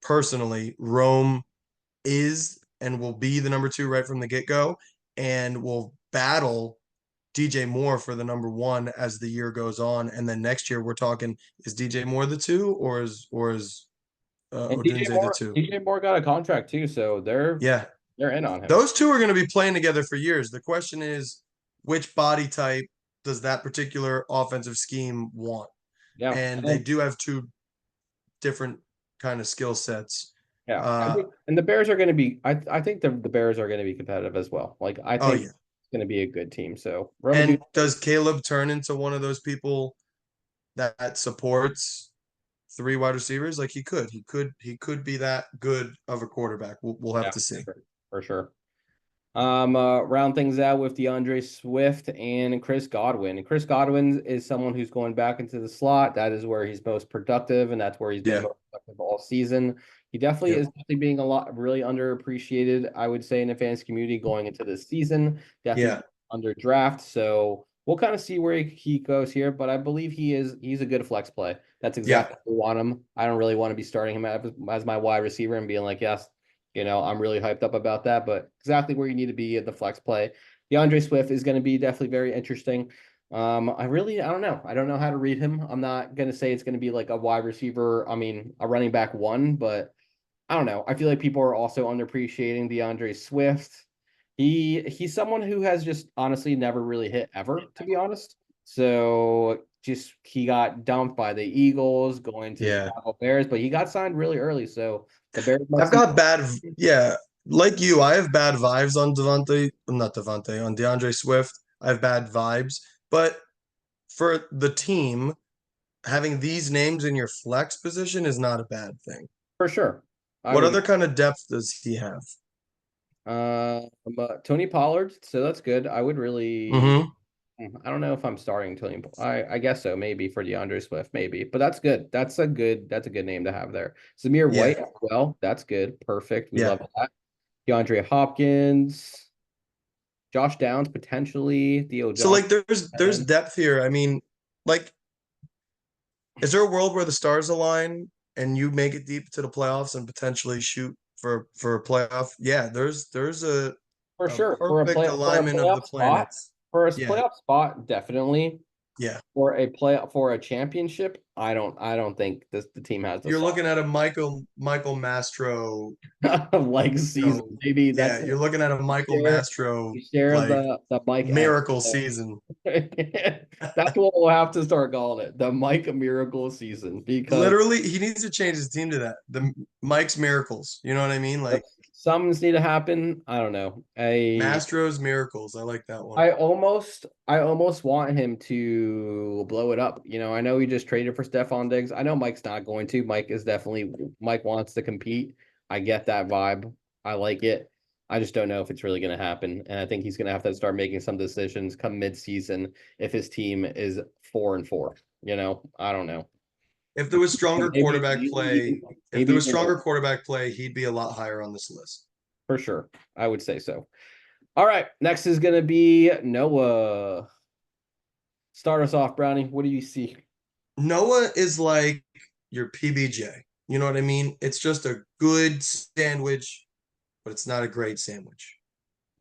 personally, Rome is and will be the number two right from the get go, and will battle DJ Moore for the number one as the year goes on. And then next year we're talking, is DJ Moore the two, or is And DJ Odunze the Moore, two? DJ Moore got a contract too, so they're Yeah. they're in on him. Those two are going to be playing together for years. The question is, which body type does that particular offensive scheme want? Yeah, And they and do have two different kind of skill sets. yeah, I Uh think, and the Bears are going to be. I think the Bears are going to be competitive as well. Like I oh think yeah. it's going to be a good team. So Roma. And does Caleb turn into one of those people that supports three wide receivers? Like he could be that good of a quarterback. We'll have Yeah, to see. for sure. Round things out with DeAndre Swift and Chris Godwin. And Chris Godwin is someone who's going back into the slot. That is where he's most productive, and that's where he's been Yeah. most productive all season. He definitely Yep. is definitely being a lot really underappreciated, I would say, in the fantasy community going into this season. Yeah. Definitely under draft. So we'll kind of see where he goes here, but I believe he's a good flex play. That's Yeah. exactly what we want him. I don't really want to be starting him as my wide receiver and being like, yes, I'm really hyped up about that, but exactly where you need to be at the flex play. DeAndre Swift is going to be definitely very interesting. I don't know. I don't know how to read him. I'm not going to say it's going to be like a wide receiver. I mean, a running back one, but I don't know. I feel like people are also underappreciating DeAndre Swift. He's someone who has just honestly never really hit ever, to be honest. So just he got dumped by the Eagles going to the Yeah. Chicago Bears, but he got signed really early. So the Bears I've must see. got yeah, like you, I have bad vibes on not Devontae, on DeAndre Swift. I have bad vibes, but for the team, having these names in your flex position is not a bad thing. For sure. I What would. other kind of depth does he have? But Tony Pollard, so that's good. I would really. Mm-hmm. I don't know if I'm starting Tony. I guess so, maybe for DeAndre Swift, maybe. But that's good. That's a good name to have there. Zamir White, Yeah, well, that's good. Perfect. We yeah. love that. DeAndre Hopkins, Josh Downs potentially, Theo So like, there's Johnson. depth here. I mean, like, is there a world where the stars align and you make it deep to the playoffs and potentially shoot for a playoff? Yeah, there's For a sure. perfect For a alignment of the playoff spot, planets. for a Yeah, playoff spot, definitely. yeah. For a championship, I don't think the team has the You're sauce. looking at a Michael Mastro, Like season. Maybe yeah, that's you're looking at a Michael share Mastro we share like the Mike M. miracle season. That's what we'll have to start calling it, the Mike Miracle season, because Literally, he needs to change his team to that. The Mike's Miracles. You know what I mean? yep, Like something's need to happen. I don't know. Mastro's Miracles. I like that one. I almost want him to blow it up. I know he just traded for Stephon Diggs. I know Mike's not going to. Mike wants to compete. I get that vibe. I like it. I just don't know if it's really going to happen. And I think he's going to have to start making some decisions come mid-season if his team is 4-4. I don't know. If there was stronger Maybe quarterback maybe play, even if there maybe was even stronger more, quarterback play, he'd be a lot higher on this list. for sure. I would say so. All right, next is going to be Noah. Start us off, Brownie. What do you see? Noah is like your PBJ. You know what I mean? It's just a good sandwich, but it's not a great sandwich.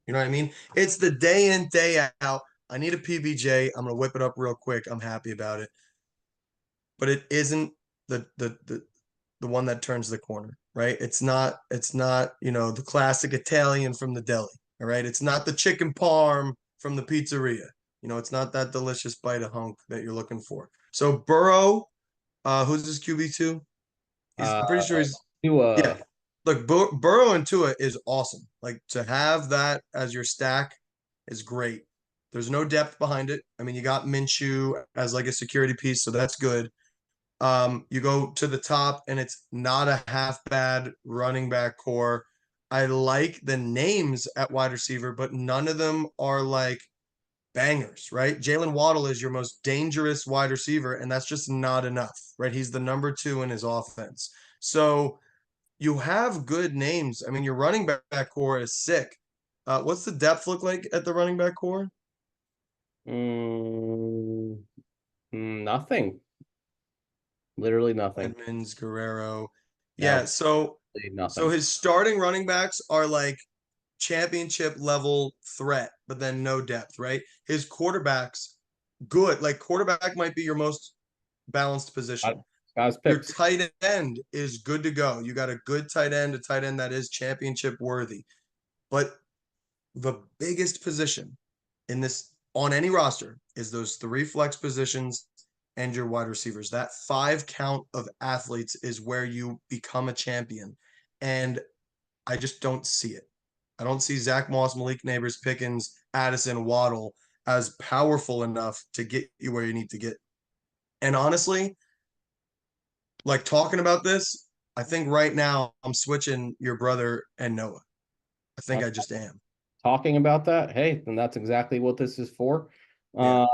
You know what I mean? It's the day in, day out. I need a PBJ. I'm gonna whip it up real quick. I'm happy about it. But it isn't the one that turns the corner, right? It's not, the classic Italian from the deli. All right. It's not the chicken parm from the pizzeria. It's not that delicious bite of hunk that you're looking for. So Burrow, who's this QB2? I'm pretty Uh, sure he's yeah. Tua. Look, Burrow and Tua is awesome. Like to have that as your stack is great. There's no depth behind it. I mean, you got Minshew as like a security piece, so that's good. You go to the top, and it's not a half bad running back core. I like the names at wide receiver, but none of them are like bangers, right? Jalen Waddle is your most dangerous wide receiver, and that's just not enough, right? He's the number two in his offense. So you have good names. I mean, your running back core is sick. What's the depth look like at the running back core? Mm, nothing. Literally nothing. Edmonds, Guerrero. No, Yeah, so nothing. his starting running backs are like championship level threat, but then no depth, right? His quarterbacks, good. Like quarterback might be your most balanced Got, position. got his Your picks. tight end is good to go. You got a good tight end, a tight end that is championship worthy. But the biggest position in this on any roster is those three flex positions and your wide receivers. That five count of athletes is where you become a champion. And I just don't see it. I don't see Zach Moss, Malik Neighbors, Pickens, Addison, Waddle as powerful enough to get you where you need to get. And honestly, like talking about this, I think right now I'm switching your brother and Noah. I think Uh, I just am. Talking about that, hey, then that's exactly what this is for. Yeah.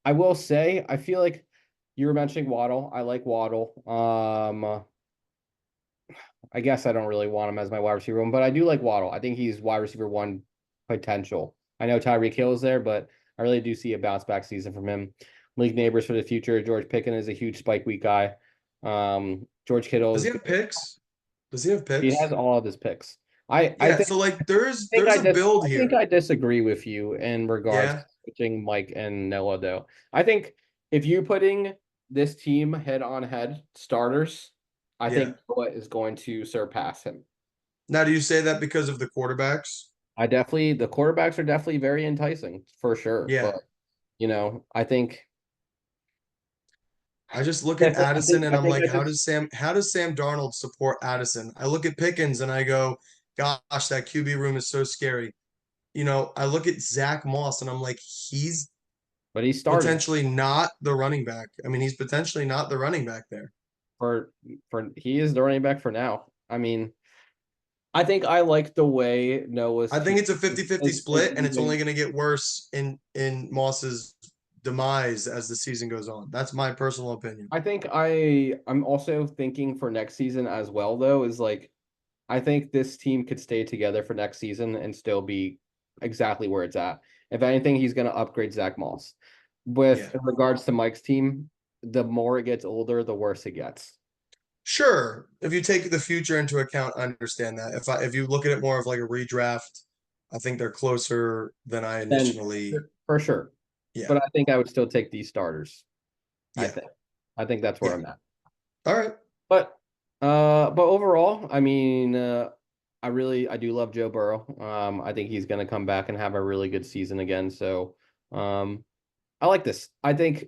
I will say, I feel like you were mentioning Waddle. I like Waddle. I guess I don't really want him as my wide receiver one, but I do like Waddle. I think he's wide receiver one potential. I know Tyreek Hill is there, but I really do see a bounce back season from him. League neighbors for the future. George Pickens is a huge spike week guy. George Kittle Does is he have good. picks? Does he have He has picks? all of his picks. I Yeah. think So like I think there's I a just build I think here. I disagree with you in regards to Yeah. switching Mike and Noah though. I think if you putting this team head on head starters, I Yeah. think Noah is going to surpass him. Now, do you say that because of the quarterbacks? the quarterbacks are definitely very enticing for sure. But, Yeah. I think, I just look I at think, I Addison think, and I I'm think like, I just, How does Sam Darnold support Addison? I look at Pickens and I go, gosh, that QB room is so scary. I look at Zach Moss and I'm like, he's but he started potentially not the running back. I mean, he's potentially not the running back there. for, he is the running back for now. I mean, I think I like the way Noah's I think team it's a 50-50 is split, and it's only moving. going to get worse in Moss's demise as the season goes on. That's my personal opinion. I think I'm also thinking for next season as well, though, is like I think this team could stay together for next season and still be exactly where it's at. If anything, he's going to upgrade Zach Moss. With Yeah. in regards to Mike's team, the more it gets older, the worse it gets. Sure, if you take the future into account, I understand that. If you look at it more of like a redraft, I think they're closer than I Then initially. for sure. Yeah. But I think I would still take these starters. I Yeah. think. I think that's where Yeah. I'm at. All right. But overall, I mean, I do love Joe Burrow. I think he's gonna come back and have a really good season again. So um I like this. I think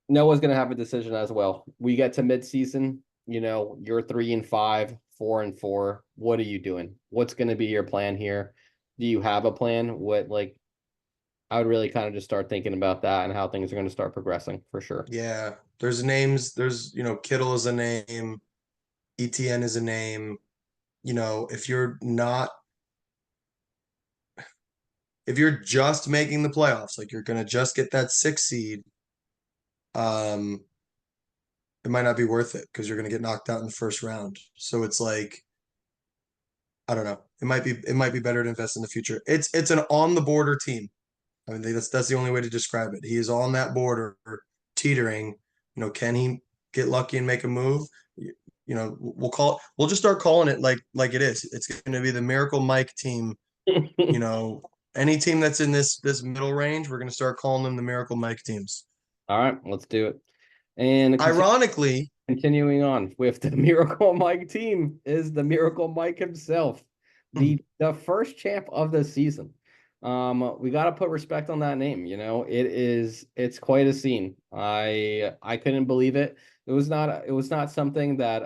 Noah's gonna have a decision as well. We get to midseason, you're 3-5, 4-4. What are you doing? What's gonna be your plan here? Do you have a plan? I would really kind of just start thinking about that and how things are going to start progressing for sure. Yeah. There's names. Kittle is a name. ETN is a name. If you're not, if you're just making the playoffs, like you're gonna just get that 6 seed, um, it might not be worth it because you're gonna get knocked out in the first round. So it's like, I don't know. It might be better to invest in the future. It's an on the border team. I mean, that's the only way to describe it. He is on that border, teetering. Can he get lucky and make a move? We'll just start calling it like it is. It's going to be the Miracle Mike team. You know, any team that's in this middle range, we're going to start calling them the Miracle Mike teams. All right, let's do it. And Ironically, continuing on with the Miracle Mike team is the Miracle Mike himself, the first champ of the season. We got to put respect on that name. It's quite a scene. I couldn't believe it. It was not something that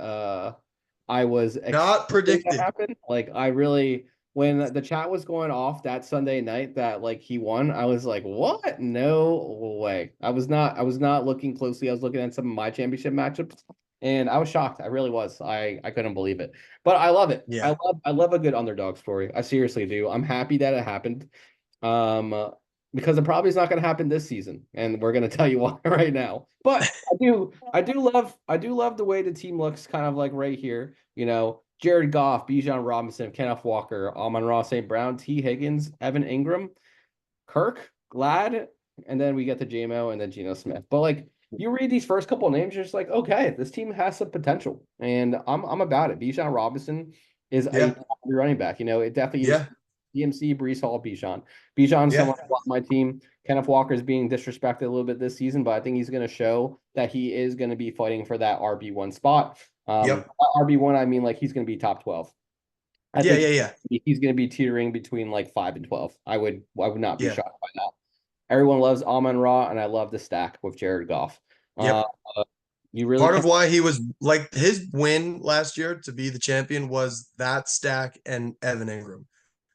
I was not expecting to predicted. happen. Like I really, when the chat was going off that Sunday night that like he won, I was like, what? No way. I was not looking closely. I was looking at some of my championship matchups and I was shocked. I really was. I couldn't believe it. But I love it. Yeah, I love a good underdog story. I seriously do. I'm happy that it happened. Because it probably is not going to happen this season, and we're going to tell you why right now. But I do love the way the team looks, kind of like right here. Jared Goff, Bijan Robinson, Kenneth Walker, Amon-Ra St. Brown, T. Higgins, Evan Ingram, Kirk, Glad, and then we get the JMO and then Geno Smith. But like you read these first couple of names, you're just like, okay, this team has some potential, and I'm about it. Bijan Robinson is a yeah, running back. It definitely is yeah, DMC, Brees Hall, Bijan. Bijan's yeah, someone on my team. Kenneth Walker is being disrespected a little bit this season, but I think he's going to show that he is going to be fighting for that RB1 spot. yep, RB1, I mean, like he's going to be top 12. I yeah, think yeah, yeah, he's going to be teetering between like 5 and 12. I would not be yeah, shocked by that. Everyone loves Amon Ra, and I love the stack with Jared Goff. Uh, yep. you really Part of can't. why he was like his win last year to be the champion was that stack and Evan Ingram.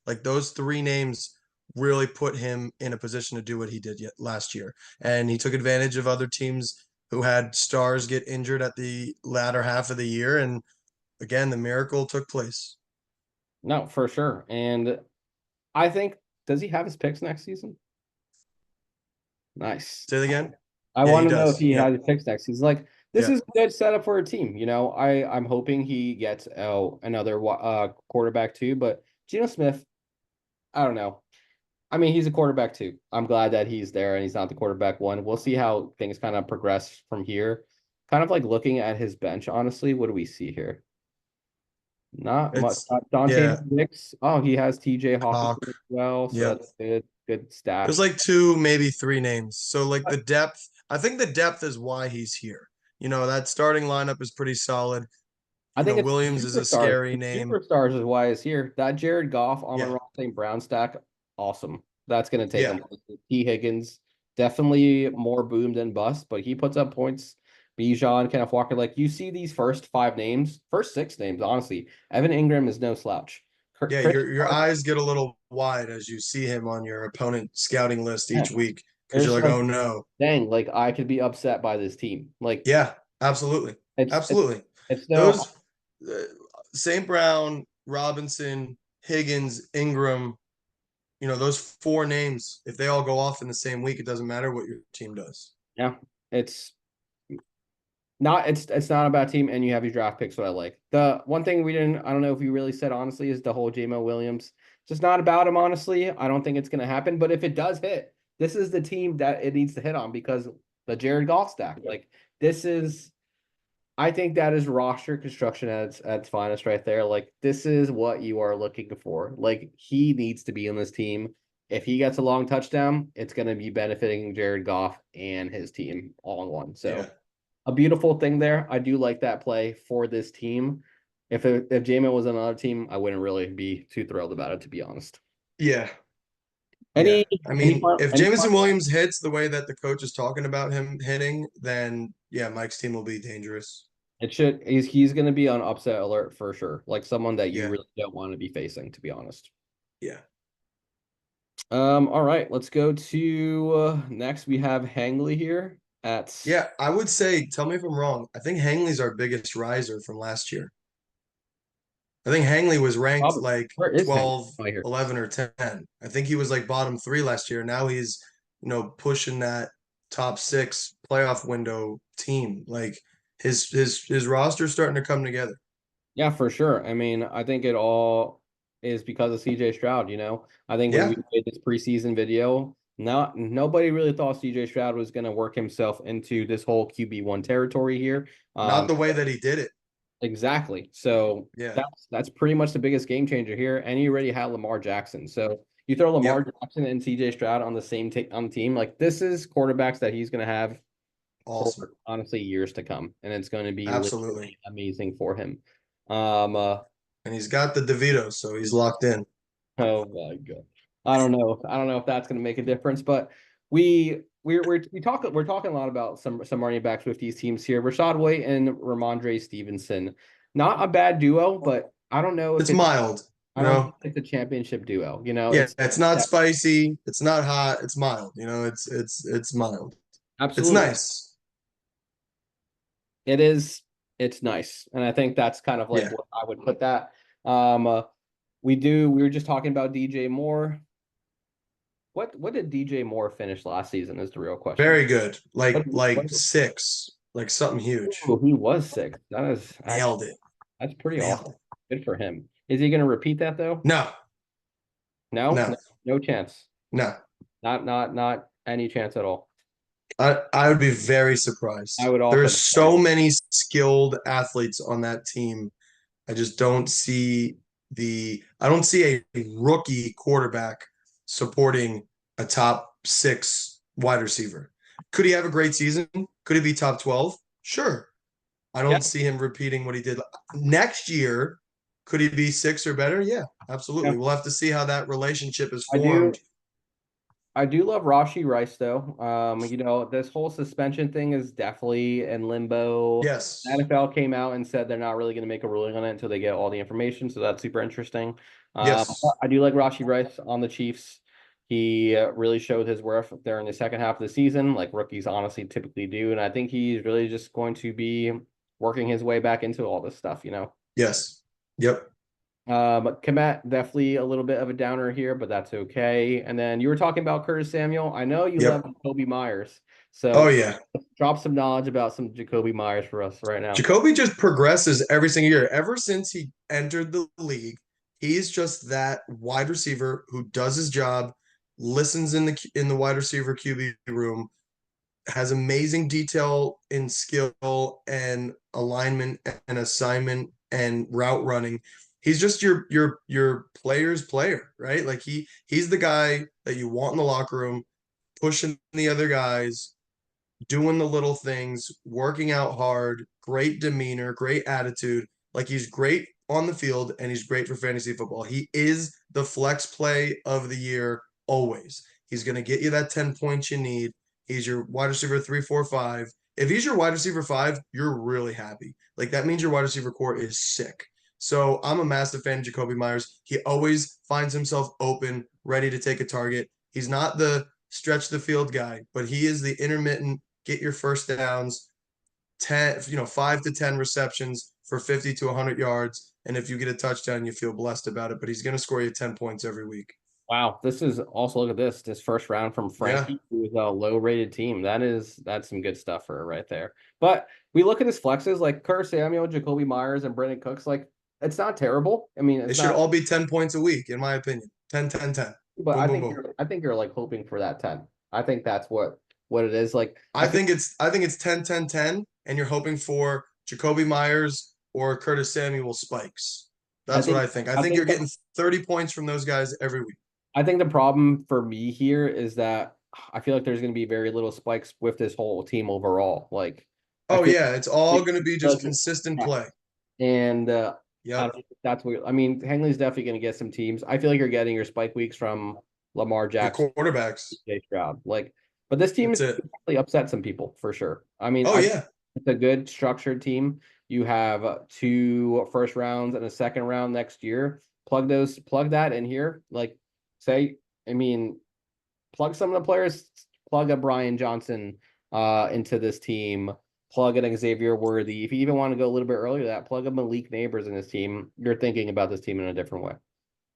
Like those three names really put him in a position to do what he did yet last year. And he took advantage of other teams who had stars get injured at the latter half of the year. And again, the miracle took place. No, for sure. And I think, does he have his picks next season? Nice. Say it again. I Yeah, he want to know if does. he Yep. has his picks next. He's like, this Yeah. is a good setup for a team. I'm hoping he gets another quarterback too. But Geno Smith, I don't know. I mean, he's a quarterback too. I'm glad that he's there and he's not the quarterback one. We'll see how things kind of progress from here. Kind of like looking at his bench, honestly. What do we see here? Not much. It's Dante yeah. Nix. Oh, he has TJ Hawkinson Hawk. as well. So Yep. that's good. Good There's stash. like two, maybe three names. So like the depth, I think the depth is why he's here. That starting lineup is pretty solid. I think it's the Williams is a superstars. scary The name. superstars is why it's here. That Jared Goff, Amon Yeah. Ra St. Brown stack, awesome. That's gonna take Yeah. him. T. Higgins, definitely more boom than bust, but he puts up points. Bijan, Kenneth Walker, like you see these first five names, first six names, honestly. Evan Ingram is no slouch. Yeah, Chris your eyes get a little wide as you see him on your opponent scouting list yeah, each week because you're it's like, like, oh no. dang, like I could be upset by this team. Like Yeah, absolutely. it's it's Absolutely. it's no Those uh, St. Brown, Robinson, Higgins, Ingram, those four names, if they all go off in the same week, it doesn't matter what your team does. yeah, it's it's not a bad team, and you have your draft picks, what I like. The one thing we didn't, I don't know if you really said honestly, is the whole JMO Williams. It's just not about him, honestly. I don't think it's gonna happen. But if it does hit, this is the team that it needs to hit on because the Jared Goff stack. Like this is I think that is roster construction at its finest right there. Like this is what you are looking for. Like he needs to be on this team. If he gets a long touchdown, it's going to be benefiting Jared Goff and his team all in one. Yeah. So a beautiful thing there. I do like that play for this team. If Jamin was on another team, I wouldn't really be too thrilled about it, to be honest. Yeah. Yeah. Any I any mean, fun if any Jameson fun? Williams hits the way that the coach is talking about him hitting, then yeah, Mike's team will be dangerous. It should he's going to be on upset alert for sure. Like someone that you Yeah. really don't want to be facing, to be honest. Yeah. All right, let's go to next. We have Hangley here at Yeah. I would say, tell me if I'm wrong. I think Hangley's our biggest riser from last year. I think Hangley was ranked probably like where is Hangley? 12, Oh, here. 11, or 10. I think he was like bottom three last year. Now he's, pushing that top six playoff window team. Like his roster's starting to come together. Yeah, for sure. I mean, I think it all is because of CJ Stroud, you know. I think when Yeah. we made this preseason video, nobody really thought CJ Stroud was going to work himself into this whole QB1 territory here. Not Um, the way that he did it. exactly. So Yeah. that's pretty much the biggest game changer here. And you already had Lamar Jackson. So you throw Lamar Yep. Jackson and CJ Stroud on the same on the team, like this is quarterbacks that he's going to have for Awesome. honestly years to come, and it's going to be Absolutely. literally amazing for him. Um, uh, And he's got the DeVito, so he's locked in. oh my god, I don't know. I don't know if that's going to make a difference, but we're talking a lot about some running backs with these teams here. Rashad White and Ramondre Stevenson, not a bad duo, but I don't know if It's it's mild, I don't think it's a championship duo. You know, Yeah, it's it's not yeah, spicy, it's not hot, it's mild. It's mild. It's absolutely nice. it is. It's nice, and I think that's kind of like Yeah. what I would put that. Um, uh, we were just talking about DJ Moore. What did DJ Moore finish last season is the real question. Very good. What, Like what, six, like something huge. oh, he was sick. That is actually Nailed it. that's pretty Nailed awesome. it. Good for him. Is he gonna repeat that though? No, No, no, no, no chance. no. Not any chance at all. I would be very I surprised. would also There's be so very many skilled athletes on that team. I just don't see I don't see a rookie quarterback supporting a top six wide receiver. Could he have a great season? Could he be top 12? Sure. I yeah, don't see him repeating what he did next year. Could he be six or better? Yeah, yeah. absolutely. We'll have to see how that relationship is I do formed. I do love Rashi Rice though. You know, this whole suspension thing is definitely in limbo. The Yes. NFL came out and said they're not really going to make a ruling on it until they get all the information, so that's super interesting. Yes. I do like Rashi Rice on the Chiefs. He really showed his worth there in the second half of the season, like rookies honestly typically do, and I think he's really just going to be working his way back into all this stuff, you know. Yes. Yep. But Komet, definitely a little bit of a downer here, but that's okay. And then you were talking about Curtis Samuel. I know you love Yep. Jacoby Myers. Oh So yeah. drop some knowledge about some Jacoby Myers for us right now. Jacoby just progresses every single year. Ever since he entered the league, he's just that wide receiver who does his job, listens in the wide receiver QB room, has amazing detail in skill and alignment and assignment and route running. He's just your player's player, right? Like he's the guy that you want in the locker room, pushing the other guys, doing the little things, working out hard, great demeanor, great attitude. Like he's great on the field, and he's great for fantasy football. He is the flex play of the year always. He's going to get you that 10 points you need. He's your wide receiver 3, 4, 5. If he's your wide receiver 5, you're really happy. Like that means your wide receiver core is sick. So I'm a massive fan of Jacoby Myers. He always finds himself open, ready to take a target. He's not the stretch the field guy, but he is the intermittent, get your first downs, 10, 5 to 10 receptions for 50 to 100 yards. And if you get a touchdown, you feel blessed about it. But he's going to score you 10 points every week. Wow, this is also look at this first round from Yeah. Frankie, who is a low rated team. That's some good stuff for her right there. But we look at his flexes like Curtis Samuel, Jacoby Myers, and Brandon Cooks. Like it's not terrible. I mean, They it's should not. all be 10 points a week, in my opinion. 10, 10, 10. But Boom, boom, boom. I think you're like hoping for that 10. I think that's what it is. Like I think it's 10, 10, 10, and you're hoping for Jacoby Myers or Curtis Samuel spikes. I That's what think I think. I I think think you're getting 30 points from those guys every week. I think the problem for me here is that I feel like there's going to be very little spikes with this whole team overall. Like I Oh feel yeah, it's all like, going to be just consistent play. and I Yep. don't think that's what I mean. Hangley's definitely going to get some teams. I feel like you're getting your spike weeks from Lamar The Jackson, quarterbacks. Jay Stroud. Like, but this team That's is it. definitely upset some people for sure. I mean, Oh I think yeah. it's a good structured team. You have 2 first rounds and a second round next year. Plug that in here. Like, say, I mean, plug some of the players, plug a Brian Johnson into this team, plug an Xavier Worthy. If you even want to go a little bit earlier, that plug a Malik Neighbors in this team. You're thinking about this team in a different way.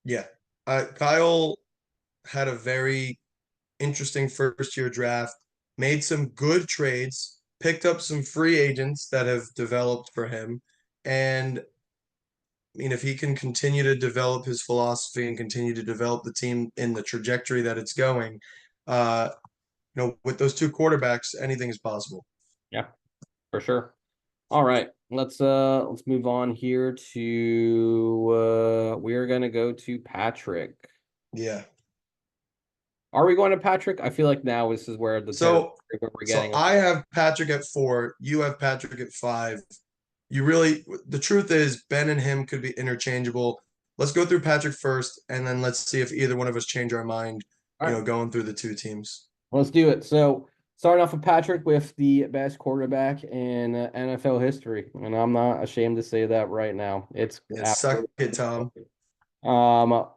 Yeah. Kyle had a very interesting first year draft, made some good trades, picked up some free agents that have developed for him. And I mean, if he can continue to develop his philosophy and continue to develop the team in the trajectory that it's going, uh, with those two quarterbacks, anything is possible. Yeah, for sure. All right, let's move on here to we are gonna go to Patrick. Yeah. Are we going to Patrick? I feel like now this is where the territory So where we're so getting. I have Patrick at 4, you have Patrick at 5. The truth is Ben and him could be interchangeable. Let's go through Patrick first, and then let's see if either one of us change our mind, All right, going through the two teams. let's do it. So starting off with Patrick with the best quarterback in NFL history, and I'm not ashamed to say that right now. It's Yeah, suck absolutely it, Tom.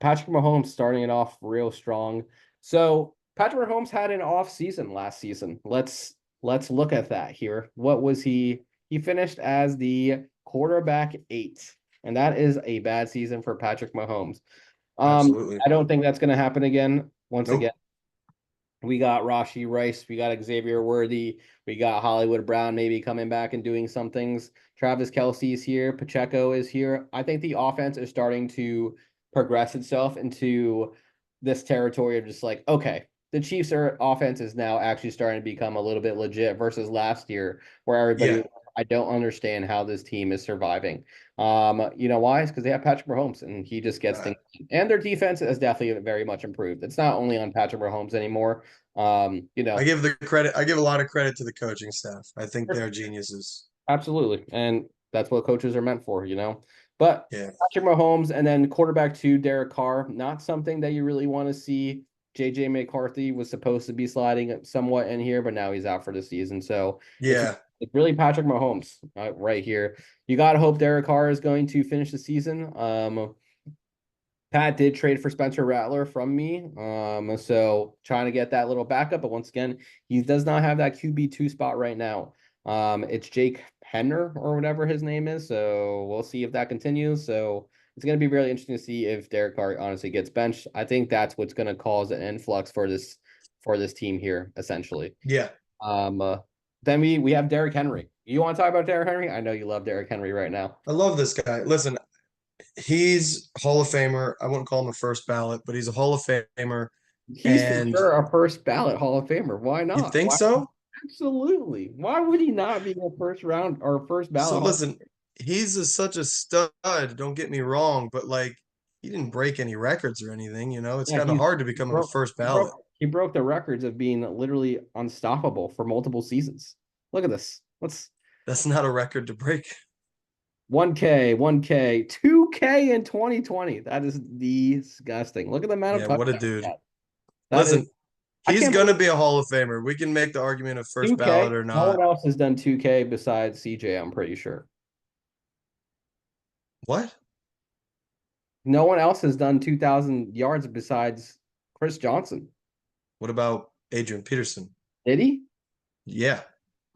Patrick Mahomes starting it off real strong. So Patrick Mahomes had an off season last season. Let's look at that here. What was he? He finished as the quarterback 8, and that is a bad season for Patrick Mahomes. Absolutely. I don't think that's going to happen again. Once again, Nope. we got Rashi Rice, we got Xavier Worthy, we got Hollywood Brown maybe coming back and doing some things. Travis Kelce is here, Pacheco is here. I think the offense is starting to progress itself into this territory of just like, okay, the Chiefs' offense is now actually starting to become a little bit legit versus last year, where everybody, Yeah. I don't understand how this team is surviving. You know why? It's because they have Patrick Mahomes and he just gets Uh, things done. And their defense has definitely very much improved. It's not only on Patrick Mahomes anymore. You I know, give the credit. I give a lot of credit to the coaching staff. I think they're geniuses. absolutely. And that's what coaches are meant for, you know. But Yeah. Patrick Mahomes and then quarterback 2, Derek Carr, not something that you really want to see. JJ McCarthy was supposed to be sliding somewhat in here, but now he's out for the season. So Yeah. it's really Patrick Mahomes right here. You got to hope Derek Carr is going to finish the season. Pat did trade for Spencer Rattler from me. So trying to get that little backup, but once again, he does not have that QB2 spot right now. It's Jake Henner or whatever his name is. So we'll see if that continues. So it's going to be really interesting to see if Derek Carr honestly gets benched. I think that's what's going to cause an influx for this team here, essentially. Yeah. Um, uh, then we have Derrick Henry. You want to talk about Derrick Henry? I know you love Derrick Henry right now. I love this guy. Listen, he's Hall of Famer. I wouldn't call him a first ballot, but he's a Hall of Famer. He's for And sure a first ballot Hall of Famer. Why you not? think Why? so? Absolutely. Why would he not be a first round or first So ballot Hall? listen, such a stud, don't get me wrong, but like he didn't break any records or anything, It's Yeah, kind of hard to become a first he ballot. broke the records of being literally unstoppable for multiple seasons. Look at this. Let's That's not a record to break. 1K, 1K, 2K in 2020. That is disgusting. Look at the amount of Yeah, what a touchdowns he dude. had. That is, Listen, I he's can't gonna believe be a Hall of Famer. We can make the argument of first ballot 2K. or No not. one else has done 2K besides CJ, I'm pretty sure. What? No one else has done 2,000 yards besides Chris Johnson. What about Adrian Peterson? Did he? Yeah,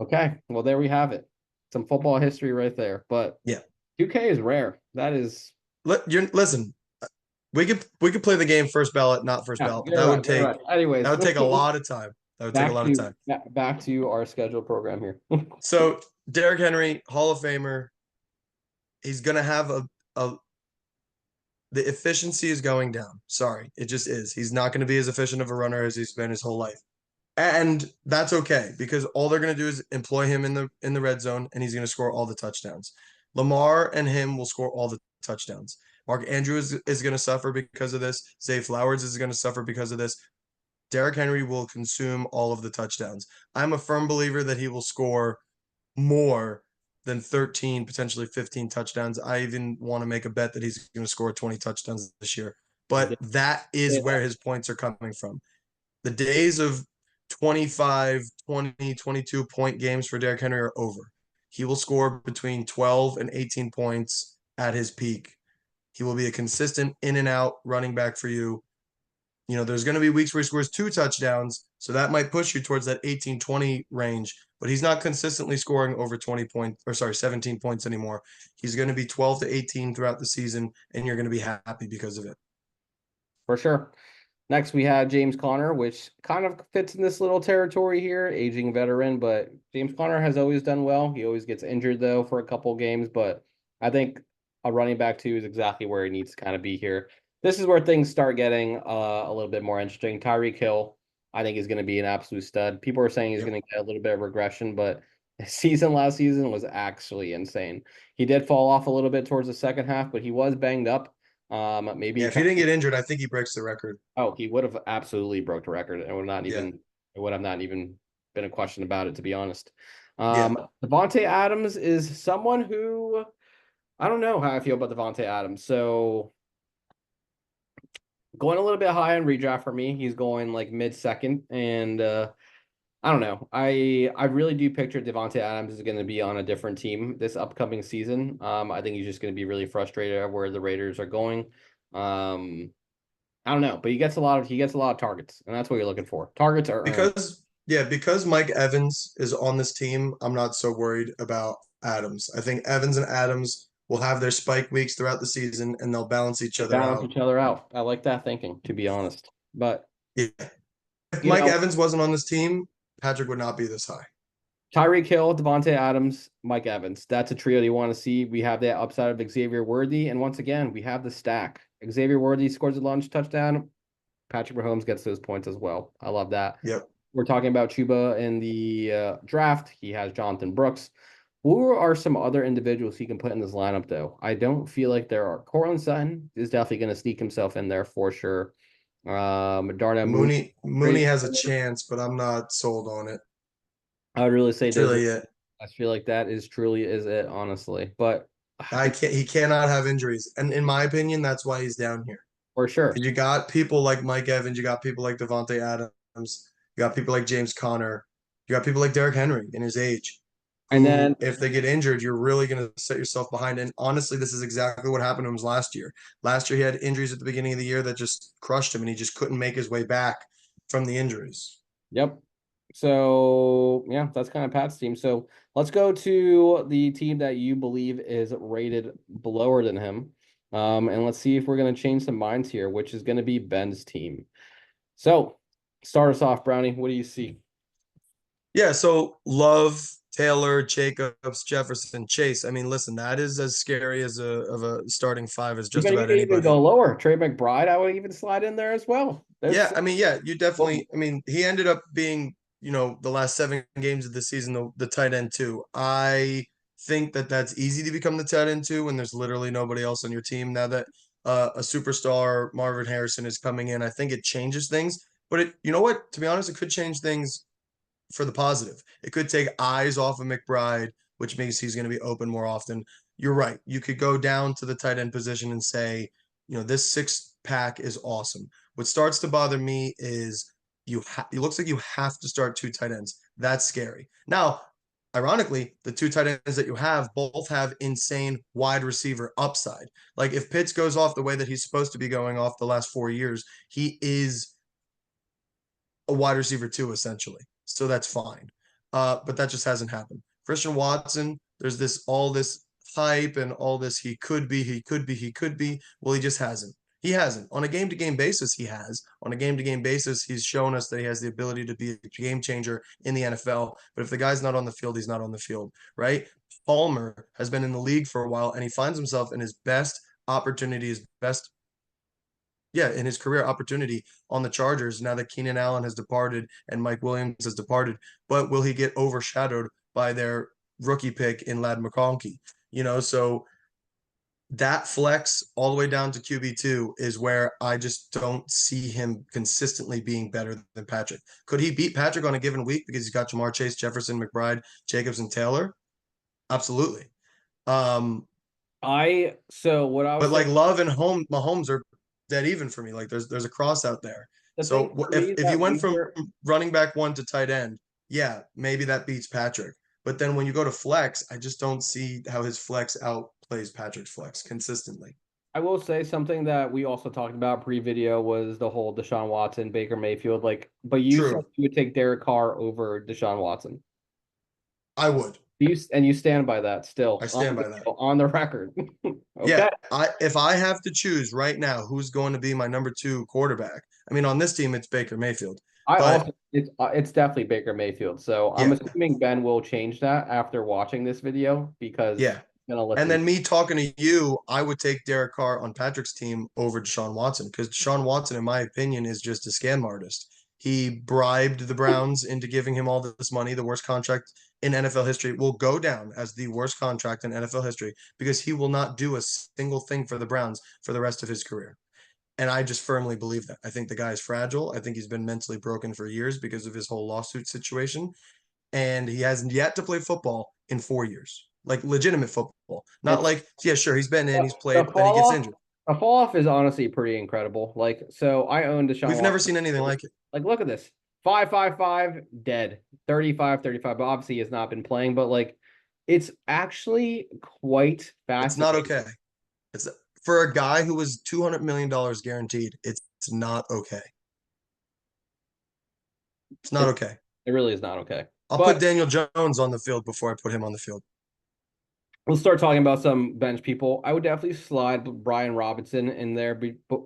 Okay. Well, there we have it. Some football history right there. But yeah. 2K is rare. That is, Listen. We could play the game first ballot, not first yeah, ballot, but you're right. You're right. that Anyways, would let's take a get lot of time. That would take a lot of time. back to our scheduled program here. So Derrick Henry, Hall of Famer, he's gonna have a the efficiency is going down. Sorry, it just is. He's not going to be as efficient of a runner as he's been his whole life. And that's okay because all they're going to do is employ him in the red zone and he's going to score all the touchdowns. Lamar and him will score all the touchdowns. Mark Andrews is going to suffer because of this. Zay Flowers is going to suffer because of this. Derrick Henry will consume all of the touchdowns. I'm a firm believer that he will score more than 13, potentially 15 touchdowns. I even want to make a bet that he's going to score 20 touchdowns this year. You But did that is say where that. his points are coming from. The days of 25, 20, 22 point games for Derrick Henry are over. He will score between 12 and 18 points at his peak. He will be a consistent in and out running back for you. There's going to be weeks where he scores 2 touchdowns. So that might push you towards that 18-20 range, but he's not consistently scoring over 20 points or sorry, 17 points anymore. He's going to be 12 to 18 throughout the season, and you're going to be happy because of it. For sure. Next, we have James Conner, which kind of fits in this little territory here, aging veteran, but James Conner has always done well. He always gets injured, though, for a couple of games, but I think a running back, too, is exactly where he needs to kind of be here. This is where things start getting a little bit more interesting. Tyreek Hill, I think, is going to be an absolute stud. People are saying he's Yep. going to get a little bit of regression, but his season last season was actually insane. He did fall off a little bit towards the second half, but he was banged up. Maybe Yeah, if he didn't get injured, I think he breaks the record. Oh, he would have absolutely broke the record. Yeah. It would have not even been a question about it, to be honest. Yeah. Devontae Adams is someone who I don't know how I feel about Devontae Adams. So going a little bit high on redraft for me. He's going like mid second, and I don't know. I really do picture Devontae Adams is going to be on a different team this upcoming season. I think he's just going to be really frustrated at where the Raiders are going. Um, I don't know, but he gets a lot of targets, and that's what you're looking for. Targets are earned. Because Mike Evans is on this team, I'm not so worried about Adams. I think Evans and Adams will have their spike weeks throughout the season and they'll balance each They other balance out. each other out. I like that thinking, to be honest. But Yeah. If you Mike know, Evans wasn't on this team, Patrick would not be this high. Tyreek Hill, Devontae Adams, Mike Evans. That's a trio you want to see. We have that upside of Xavier Worthy, and once again, we have the stack. Xavier Worthy scores a launch touchdown. Patrick Mahomes gets those points as well. I love that. Yep. We're talking about Chuba in the draft. He has Jonathan Brooks. Who are some other individuals he can put in this lineup, though? I don't feel like there are. Cortland Sutton is definitely going to sneak himself in there for sure. Darnell Mooney, Mooney crazy. has a chance, but I'm not sold on it. I would really say It's those are. really it. I feel like that is truly is it, honestly. But I can't he cannot have injuries. And in my opinion, that's why he's down here. for sure. Because you got people like Mike Evans, you got people like Devontae Adams, you got people like James Conner, you got people like Derrick Henry in his age, And who, then if they get injured, you're really going to set yourself behind. And honestly, this is exactly what happened to him last year. Last year, he had injuries at the beginning of the year that just crushed him, and he just couldn't make his way back from the injuries. yep. So yeah, that's kind of Pat's team. So let's go to the team that you believe is rated lower than him. And let's see if we're going to change some minds here, which is going to be Ben's team. So start us off, Brownie. What do you see? Yeah, so Love, Taylor, Jacobs, Jefferson, Chase. I mean, listen, that is as scary as a starting five as just You about can even anybody. go lower. Trey McBride, I would even slide in there as well. Yeah, There's I mean, yeah, you definitely. I mean, he ended up being, the last 7 games of the season, the tight end too. I think that that's easy to become the tight end too when there's literally nobody else on your team. Now that a superstar Marvin Harrison is coming in, I think it changes things. But you know what? To be honest, it could change things for the positive. It could take eyes off of McBride, which means he's going to be open more often. you're right. You could go down to the tight end position and say, this six pack is awesome. What starts to bother me is it looks like you have to start two tight ends. That's scary. Now, ironically, the two tight ends that you have both have insane wide receiver upside. Like if Pitts goes off the way that he's supposed to be going off the last 4 years, he is a wide receiver too, essentially. So that's fine. But that just hasn't happened. Christian Watson, there's all this hype and all this he could be, he could be, he could be. Well, he just hasn't. He hasn't. On a game to game basis, he has. On a game to game basis, he's shown us that he has the ability to be a game changer in the NFL. But if the guy's not on the field, he's not on the field, right? Palmer has been in the league for a while and he finds himself in his best opportunity, his best in his career opportunity on the Chargers now that Keenan Allen has departed and Mike Williams has departed. But will he get overshadowed by their rookie pick in Lad McConkey? So that flex all the way down to QB2 is where I just don't see him consistently being better than Patrick. Could he beat Patrick on a given week because he's got Jamar Chase, Jefferson, McBride, Jacobs, and Taylor? Absolutely. So what I was But like saying, Love and Mahomes are dead even for me. Like there's a cross out there. the thing So for me if you that went we from were running back one to tight end, yeah, maybe that beats Patrick. But then when you go to flex, I just don't see how his flex outplays Patrick's flex consistently. I will say something that we also talked about pre-video was the whole Deshaun Watson, Baker Mayfield, but you said True. you would take Derek Carr over Deshaun Watson. I would. You stand by that I still stand by that. on the record. Yeah, Okay. if I have to choose right now who's going to be my number two quarterback, I mean on this team it's Baker Mayfield. I But also it's definitely Baker Mayfield. So I'm yeah, assuming Ben will change that after watching this video because yeah. I'm gonna And listen. then me talking to you, I would take Derek Carr on Patrick's team over Deshaun Watson because Deshaun Watson, in my opinion, is just a scam artist. He bribed the Browns into giving him all this money. The worst contract in NFL history will go down as the worst contract in NFL history because he will not do a single thing for the Browns for the rest of his career. And I just firmly believe that. I think the guy is fragile. I think he's been mentally broken for years because of his whole lawsuit situation and he hasn't yet to play football in 4 years, like legitimate football. Not It's like, yeah, sure, he's been in, he's the played, but then he fall gets off. injured. A fall off is honestly pretty incredible. So I own Deshaun We've never Watson. seen anything like it. Like, look at this. 5-5-5, dead. 35-35. But obviously he has not been playing, but it's actually quite It's not fascinating. okay. It's for a guy who was $200 million guaranteed. It's not okay. It's not It, okay. it really is not okay. I'll put But Daniel Jones on the field before I put him on the field. we'll start talking about some bench people. I would definitely slide Brian Robinson in there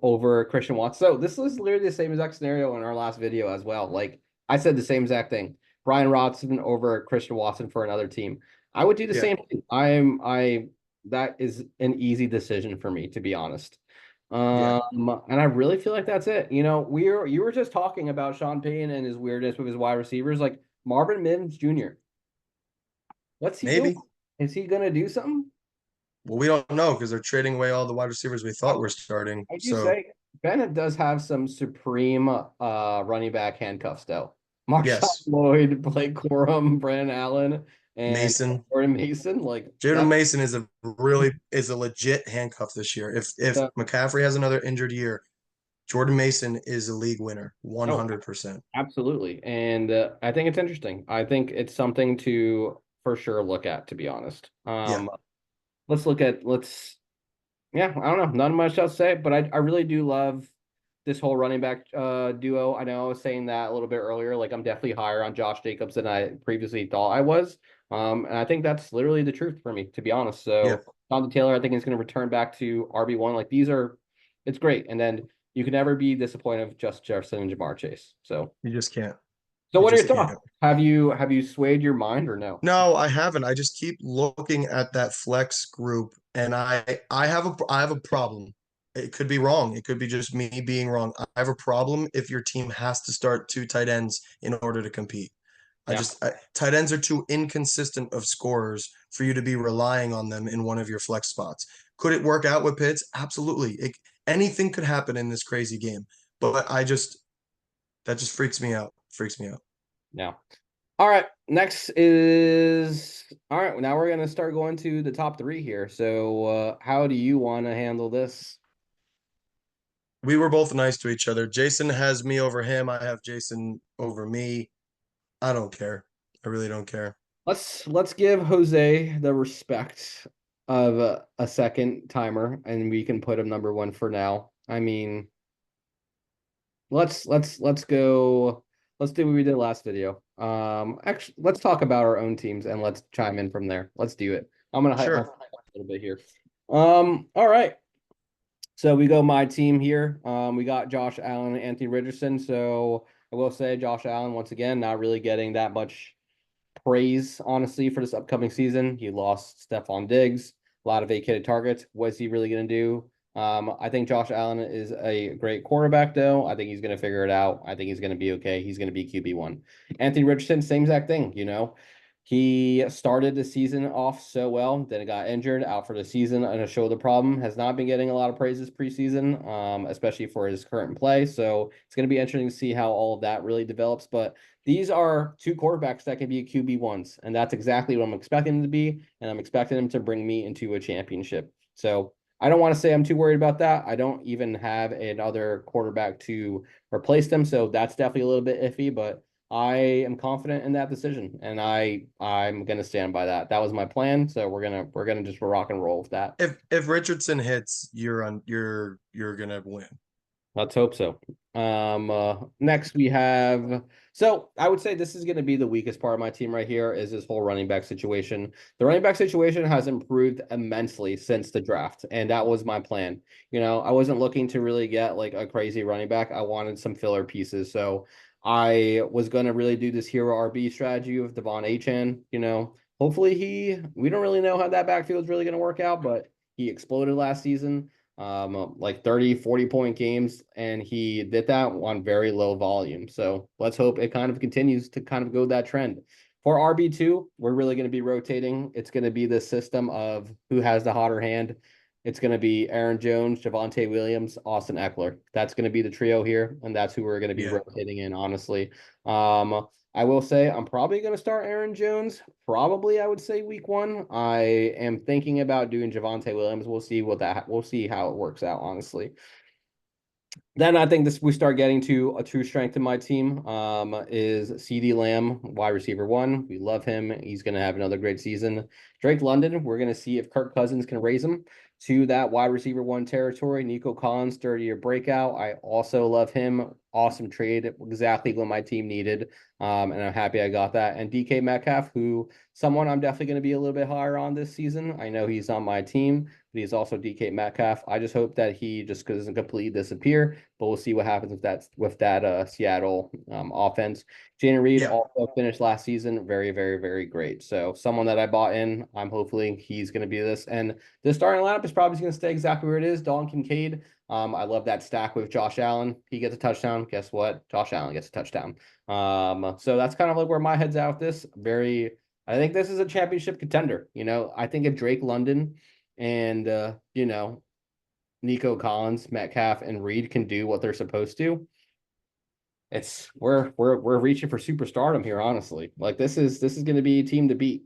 over Christian Watson. So this is literally the same exact scenario in our last video as well. Like I said, the same exact thing. Brian Robinson over Christian Watson for another team. I would do the Yeah. same thing. That is an easy decision for me, to be honest. Yeah. And I really feel like that's it. You were just talking about Sean Payton and his weirdness with his wide receivers, like Marvin Mims Jr. What's he doing? Maybe. Is he gonna do something? Well, we don't know because they're trading away all the wide receivers we thought were starting. I do So, say Bennett does have some supreme running back handcuffs though. Marshawn yes, Lloyd, Blake Corum, Brandon Allen, and Mason. Jordan Mason. Like Jordan that Mason is a legit handcuff this year. If uh, McCaffrey has another injured year, Jordan Mason is a league winner, oh, 100%. absolutely. And I think it's interesting. I think it's something to for sure look at, to be honest. Yeah, Let's yeah, I don't know. Not much else to say, but I really do love this whole running back duo. I know I was saying that a little bit earlier. Like I'm definitely higher on Josh Jacobs than I previously thought I was. And I think that's literally the truth for me, to be honest. yeah, So Jonathan Taylor, I think is going to return back to RB1. Like it's great. And then you can never be disappointed with just Jefferson and Jamar Chase. you just can't. So You what are your just thoughts? can't. Have you swayed your mind or no? No, I haven't. I just keep looking at that flex group, and I have a problem. It could be wrong. It could be just me being wrong. I have a problem if your team has to start two tight ends in order to compete. Yeah. Tight ends are too inconsistent of scorers for you to be relying on them in one of your flex spots. Could it work out with Pitts? Absolutely. Anything could happen in this crazy game, but that just freaks me out. Freaks me out. Yeah. All right, next is all right. Now we're gonna start going to the top three here. So, how do you want to handle this? We were both nice to each other. Jason has me over him. I have Jason over me. I don't care. I really don't care. Let's give Jose the respect of a second timer, and we can put him number one for now. I mean, let's go. Let's do what we did last video. Actually, let's talk about our own teams and let's chime in from there. Let's do it. I'm gonna hype myself Sure. up a little bit here. All right. So we go my team here. We got Josh Allen and Anthony Richardson. So I will say Josh Allen once again not really getting that much praise, honestly, for this upcoming season. He lost Stephon Diggs, a lot of vacated targets. What's he really going to do? I think Josh Allen is a great quarterback, though. I think he's going to figure it out. I think he's going to be okay. He's going to be QB1. Anthony Richardson, same exact thing, you know. He started the season off so well, then it got injured, out for the season, and a shoulder problem. Has not been getting a lot of praises preseason, especially for his current play. So it's going to be interesting to see how all of that really develops. But these are two quarterbacks that can be QB1s, and that's exactly what I'm expecting them to be. And I'm expecting them to bring me into a championship. So I don't want to say I'm too worried about that. I don't even have another quarterback to replace them. So that's definitely a little bit iffy, but I am confident in that decision, and I'm gonna stand by that. That was my plan, so we're gonna just rock and roll with that. If Richardson hits, you're gonna win. Let's hope so. Next we have, so I would say this is going to be the weakest part of my team right here is this whole running back situation. The running back situation has improved immensely since the draft, and that was my plan. You know, I wasn't looking to really get like a crazy running back. I wanted some filler pieces, so I was going to really do this hero RB strategy with Devon Achan. You know, hopefully we don't really know how that backfield is really going to work out, but he exploded last season, like 30-40 point games, and he did that on very low volume. So let's hope it kind of continues to kind of go that trend. For RB2, we're really going to be rotating. It's going to be the system of who has the hotter hand. It's going to be Aaron Jones, Javonte Williams, Austin Eckler. That's going to be the trio here, and that's who we're going to be Yeah. rotating in, honestly. I will say I'm probably going to start Aaron Jones. Probably, I would say week one. I am thinking about doing Javonte Williams. We'll see how it works out, honestly. Then I think this we start getting to a true strength in my team. Is CD Lamb, wide receiver one. We love him. He's going to have another great season. Drake London, we're going to see if Kirk Cousins can raise him to that wide receiver one territory. Nico Collins, 30-year breakout. I also love him. Awesome trade, exactly what my team needed. And I'm happy I got that. And DK Metcalf, who someone I'm definitely going to be a little bit higher on this season. I know he's on my team, but he's also DK Metcalf. I just hope that he just doesn't completely disappear, but we'll see what happens with that Seattle offense. Jalen Reed Yeah. also finished last season very, very, very great. So someone that I bought in, I'm hopefully he's going to be this. And this starting lineup is probably going to stay exactly where it is. Dalton Kincaid. I love that stack with Josh Allen. He gets a touchdown. Guess what? Josh Allen gets a touchdown. So that's kind of like where my head's at with this. I think this is a championship contender. You know, I think if Drake London and Nico Collins, Metcalf, and Reed can do what they're supposed to, it's we're reaching for superstardom here, honestly. Like this is going to be a team to beat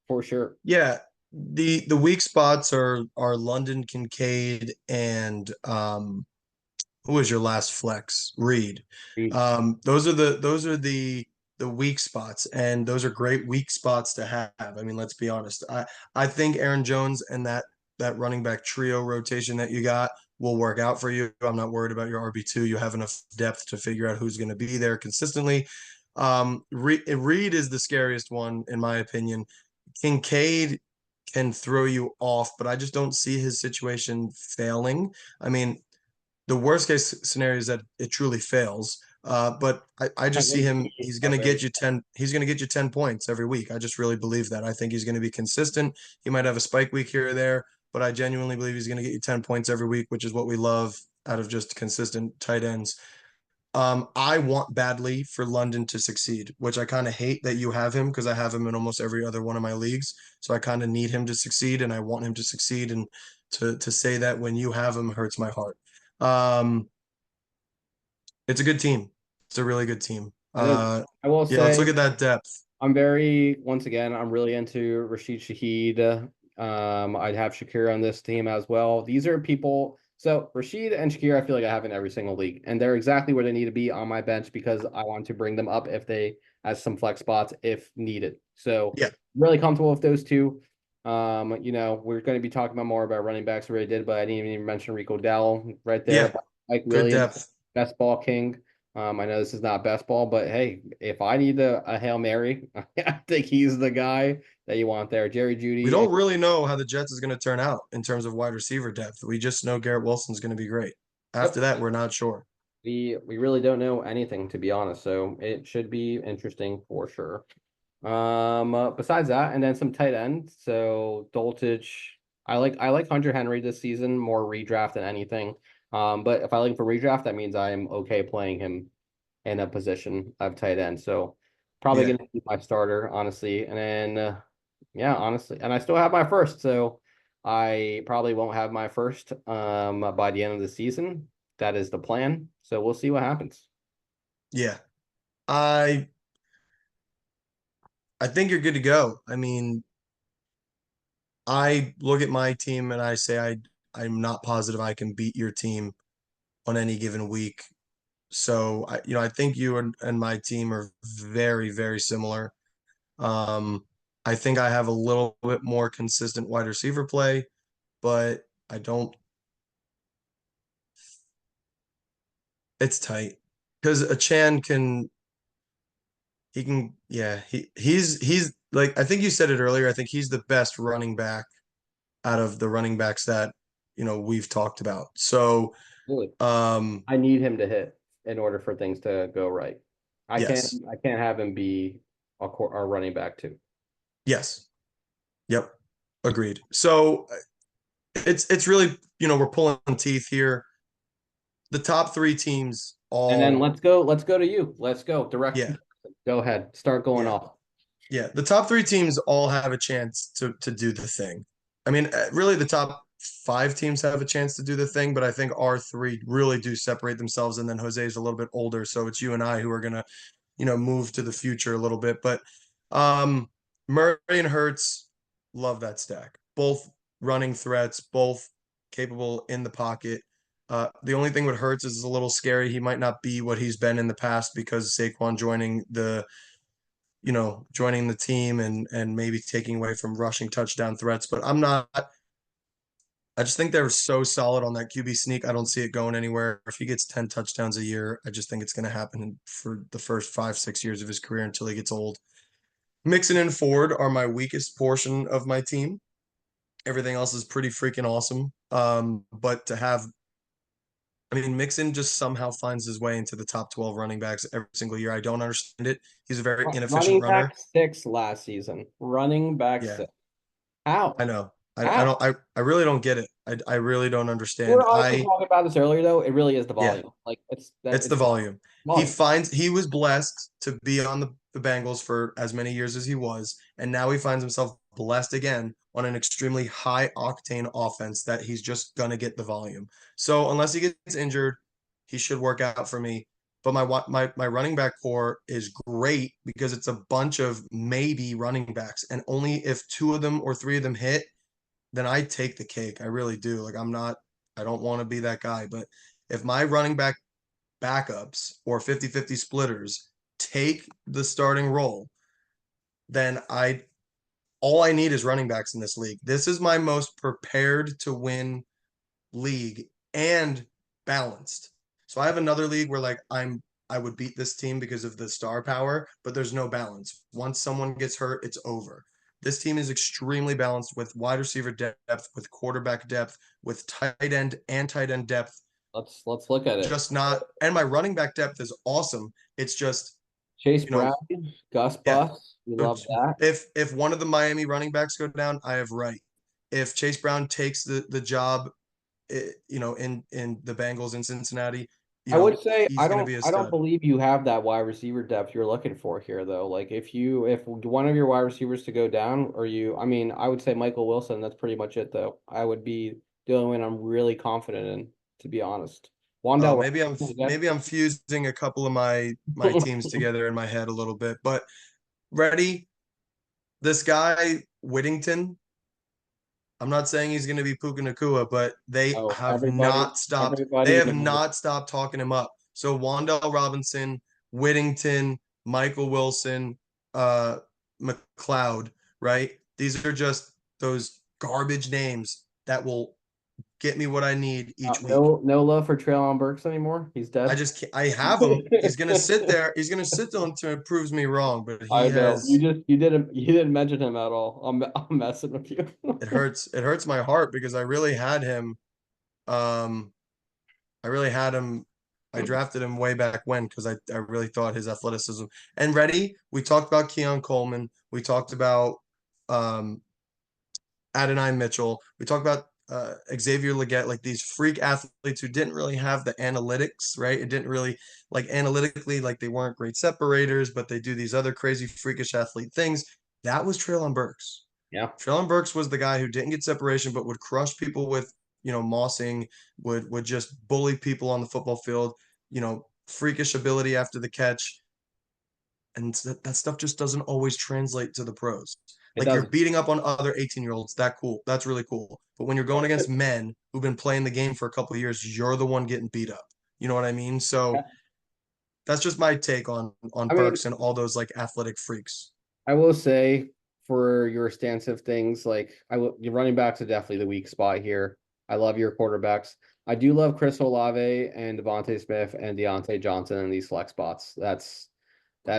for sure. Yeah. The weak spots are London Kincaid and who was your last flex? Reed. Reed. Those are the weak spots, and those are great weak spots to have. I mean, let's be honest. I think Aaron Jones and that running back trio rotation that you got will work out for you. I'm not worried about your RB2. You have enough depth to figure out who's going to be there consistently. Reed is the scariest one in my opinion. Kincaid can throw you off, but I just don't see his situation failing. I mean, the worst case scenario is that it truly fails. But I just see him. He's going to get you 10. He's going to get you 10 points every week. I just really believe that. I think he's going to be consistent. He might have a spike week here or there, but I genuinely believe he's going to get you 10 points every week, which is what we love out of just consistent tight ends. I want badly for London to succeed, which I kind of hate that you have him because I have him in almost every other one of my leagues. So I kind of need him to succeed, and I want him to succeed. And to say that when you have him hurts my heart. Um, it's a good team. It's a really good team. It is. I will Yeah, let's look say at that depth. I'm very, once again, I'm really into Rashid Shaheed. I'd have Shakir on this team as well. These are people. So Rashid and Shakir, I feel like I have in every single league, and they're exactly where they need to be on my bench because I want to bring them up if they as some flex spots if needed. So Yeah, really comfortable with those two. We're going to be talking about more about running backs. We already did, but I didn't even mention Rico Dowell right yeah, there. Mike good Williams, depth. best ball king. I know this is not best ball, but hey, if I need a Hail Mary, I think he's the guy that you want there. Jerry We Judy, and don't really know how the Jets is going to turn out in terms of wide receiver depth. We just know Garrett Wilson's going to be great. After yep, that, we're not sure. we really don't know anything to be honest, so it should be interesting for sure. Besides that, and then some tight end. So Doltich, I like Hunter Henry this season more redraft than anything. But if I like him for redraft, that means I'm okay playing him in a position of tight end. So probably Yeah, gonna keep my starter, honestly. And then yeah, honestly. And I still have my first, so I probably won't have my first by the end of the season. That is the plan. So we'll see what happens. yeah. I I think you're good to go. I mean, I look at my team and I say I'm not positive I can beat your team on any given week. So I think you and my team are very, very similar. I think I have a little bit more consistent wide receiver play, but I don't. It's tight because a Chan can he can yeah he's like I think you said it earlier. I think he's the best running back out of the running backs that we've talked about. So Really. um I need him to hit in order for things to go right. I can't yes, I can't have him be a running back too. yes, yep, agreed. So it's really we're pulling teeth here. The top three teams And then all let's go to you. Let's go. Direct yeah, comparison. Go ahead. Start going yeah. off. Yeah, the top three teams all have a chance to do the thing. I mean, really, the top five teams have a chance to do the thing, but I think our three really do separate themselves. And then Jose's a little bit older, so it's you and I who are gonna, move to the future a little bit. But Murray and Hurts, love that stack. Both running threats, both capable in the pocket. The only thing with Hurts is a little scary. He might not be what he's been in the past because Saquon joining the team and maybe taking away from rushing touchdown threats. But I'm not. I just think they're so solid on that QB sneak. I don't see it going anywhere. If he gets 10 touchdowns a year, I just think it's going to happen for the first 5, 6 years of his career until he gets old. Mixon and Ford are my weakest portion of my team. Everything else is pretty freaking awesome. But to have, I mean, Mixon just somehow finds his way into the top 12 running backs every single year. I don't understand it. He's a very inefficient Running back runner. six last season. Running back Yeah, six. How? I know. I How? don't I really don't get it. I really don't We were understand. honestly talking about this earlier, though. It really is the Yeah, volume. Like it's that it's the it's volume. volume. He was blessed to be on the Bengals for as many years as he was, and now he finds himself blessed again on an extremely high octane offense that he's just gonna get the volume. So unless he gets injured, he should work out for me. But my running back core is great because it's a bunch of maybe running backs, and only if two of them or three of them hit, then I take the cake. I really do. Like I don't want to be that guy, but if my running back backups or 50-50 splitters take the starting role, then I all I need is running backs in this league. This is my most prepared to win league and balanced. So I have another league where I would beat this team because of the star power, but there's no balance. Once someone gets hurt, it's over. This team is extremely balanced with wide receiver depth, with quarterback depth, with tight end and tight end depth. Let's look at it. Just not, and my running back depth is awesome. It's just, Chase you know, Brown, Gus yeah. Bus. We love that. If one of the Miami running backs go down, I have right. If Chase Brown takes the job, in the Bengals in Cincinnati, I would say he's going to be a I don't stud. believe you have that wide receiver depth you're looking for here though. Like if one of your wide receivers to go down or I mean, I would say Michael Wilson, that's pretty much it though. I would be the only one I'm really confident in, to be honest. Oh, Wandell maybe I'm fusing a couple of my teams together in my head a little bit, but ready? This guy Whittington. I'm not saying he's going to be Puka Nakua, but they Oh, have not stopped. They everybody have knows. not stopped talking him up. So Wandell Robinson, Whittington, Michael Wilson, McLeod, right? These are just those garbage names that will get me what I need each week. No love for Traylon Burks anymore. He's I dead. just can't, I have him. He's gonna sit there. He's gonna sit there until it proves me wrong. But he I know. has. You didn't mention him at all. I'm messing with you. It hurts. It hurts my heart because I really had him. Um, I really had him. I drafted him way back when because I really thought his athleticism and ready. We talked about Keon Coleman. We talked about um Adonai Mitchell. We talked about Xavier Legette, like these freak athletes who didn't really have the analytics, right? It didn't really like analytically, like they weren't great separators, but they do these other crazy freakish athlete things. That was Traylon Burks. Yeah, Traylon Burks was the guy who didn't get separation, but would crush people with, mossing, would just bully people on the football field, freakish ability after the catch. And that stuff just doesn't always translate to the pros. it Like you're doesn't. beating up on other 18-year-olds, that cool. That's really cool. But when you're going against men who've been playing the game for a couple of years, you're the one getting beat up. You know what I mean? So that's just my take on I mean, Burks and all those like athletic freaks. I will say for your stance of things, like your running backs are definitely the weak spot here. I love your quarterbacks. I do love Chris Olave and Devontae Smith and Deontay Johnson in these flex spots. That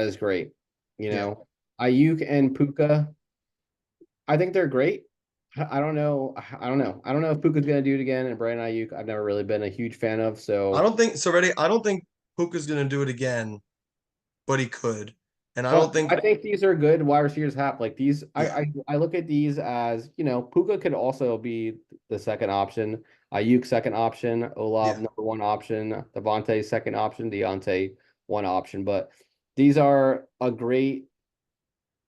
is great. You Yeah. know, Ayuk and Puka, I think they're great. I don't know. I don't know. I don't know if Puka's gonna do it again. And Brandon Ayuk, I've never really been a huge fan of. I So, don't think so ready. I don't think Puka's gonna do it again, but he could. And I don't well, think I think these are good wide receivers have like these. yeah, I look at these as Puka could also be the second option. Ayuk second option. Olav yeah. number one option. Devontae second option. Deontay one option. But these are a great.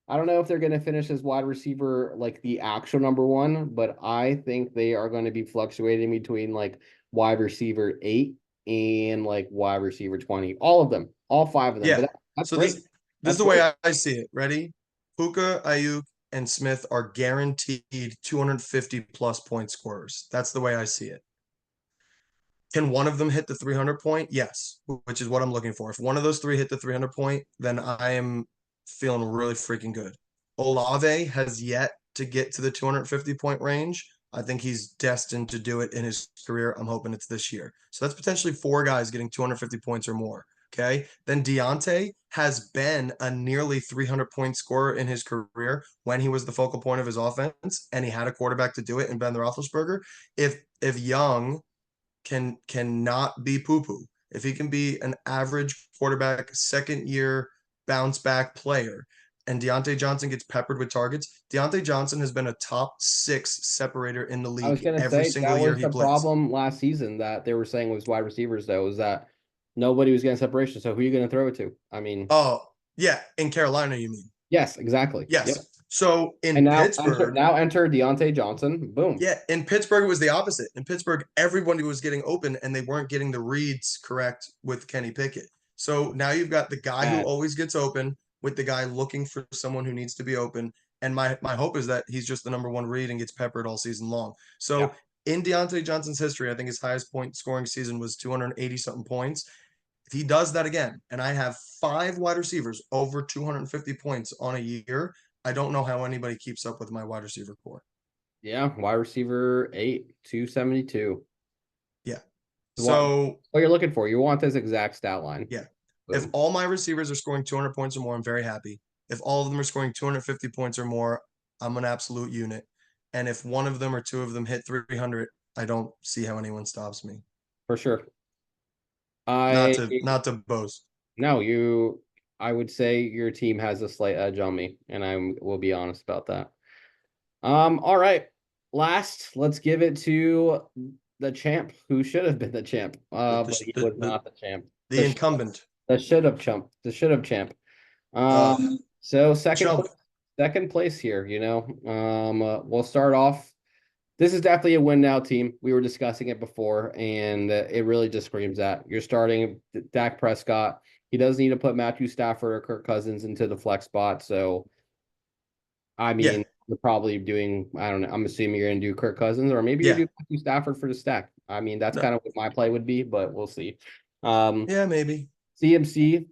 I don't know if they're going to finish as wide receiver like the actual number one, but I think they are going to be fluctuating between like wide receiver 8 and like wide receiver 20. All of them, all five of them. But Yeah. that's So great. this is That's the way great. I see it. Ready? Puka, Ayuk, and Smith are guaranteed 250 plus point scorers. That's the way I see it. Can one of them hit the 300 point? Yes, which is what I'm looking for. If one of those three hit the 300 point, then I am feeling really freaking good. Olave has yet to get to the 250 point range. I think he's destined to do it in his career. I'm hoping it's this year. So that's potentially four guys getting 250 points or more. Okay. Then Deontay has been a nearly 300 point scorer in his career when he was the focal point of his offense and he had a quarterback to do it in Ben Roethlisberger. If Young cannot be poo poo. If he can be an average quarterback, second year bounce back player, and Deontay Johnson gets peppered with targets, Deontay Johnson has been a top 6 separator in the I was league going to every say single that year was he the plays. problem last season that they were saying was wide receivers, though, was that nobody was getting separation. So who are you going to throw it to? I mean, Oh, yeah, in Carolina, you mean? yes, exactly. Yep. Yes. So And in Pittsburgh, now enter Deontay Johnson. Boom. yeah, in Pittsburgh it was the opposite. In Pittsburgh, everybody was getting open and they weren't getting the reads correct with Kenny Pickett. So now you've got the guy who Bad. always gets open with the guy looking for someone who needs to be open. And my hope is that he's just the number one read and gets peppered all season long. Yeah. So in Deontay Johnson's history, I think his highest point scoring season was 280 something points. If he does that again, and I have 5 wide receivers over 250 points on a year, I don't know how anybody keeps up with my wide receiver core. Yeah. Wide receiver 8, 272. Yeah. What So what you're looking for. You want this exact stat line. yeah. If Boom. all my receivers are scoring 200 points or more, I'm very happy. If all of them are scoring 250 points or more, I'm an absolute unit. And if one of them or two of them hit 300, I don't see how anyone stops me. For sure. Not I to not to boast. no, I would say your team has a slight edge on me, and I will be honest about that. All right. Last, let's give it to the champ who should have been the champ. The But he the was the, not the champ. the incumbent. The should have champ. The should have champ. Uh So chump. second place here, we'll start off. This is definitely a win now team. We were discussing it before, and it really just screams that you're starting Dak Prescott. He does need to put Matthew Stafford or Kirk Cousins into the flex spot. So, I Yeah, mean, you're probably doing, I don't know, I'm assuming you're going to do Kirk Cousins or maybe you yeah, do Matthew Stafford for the stack. I mean, that's no, kind of what my play would be, but we'll see. Um, yeah, maybe. CMC,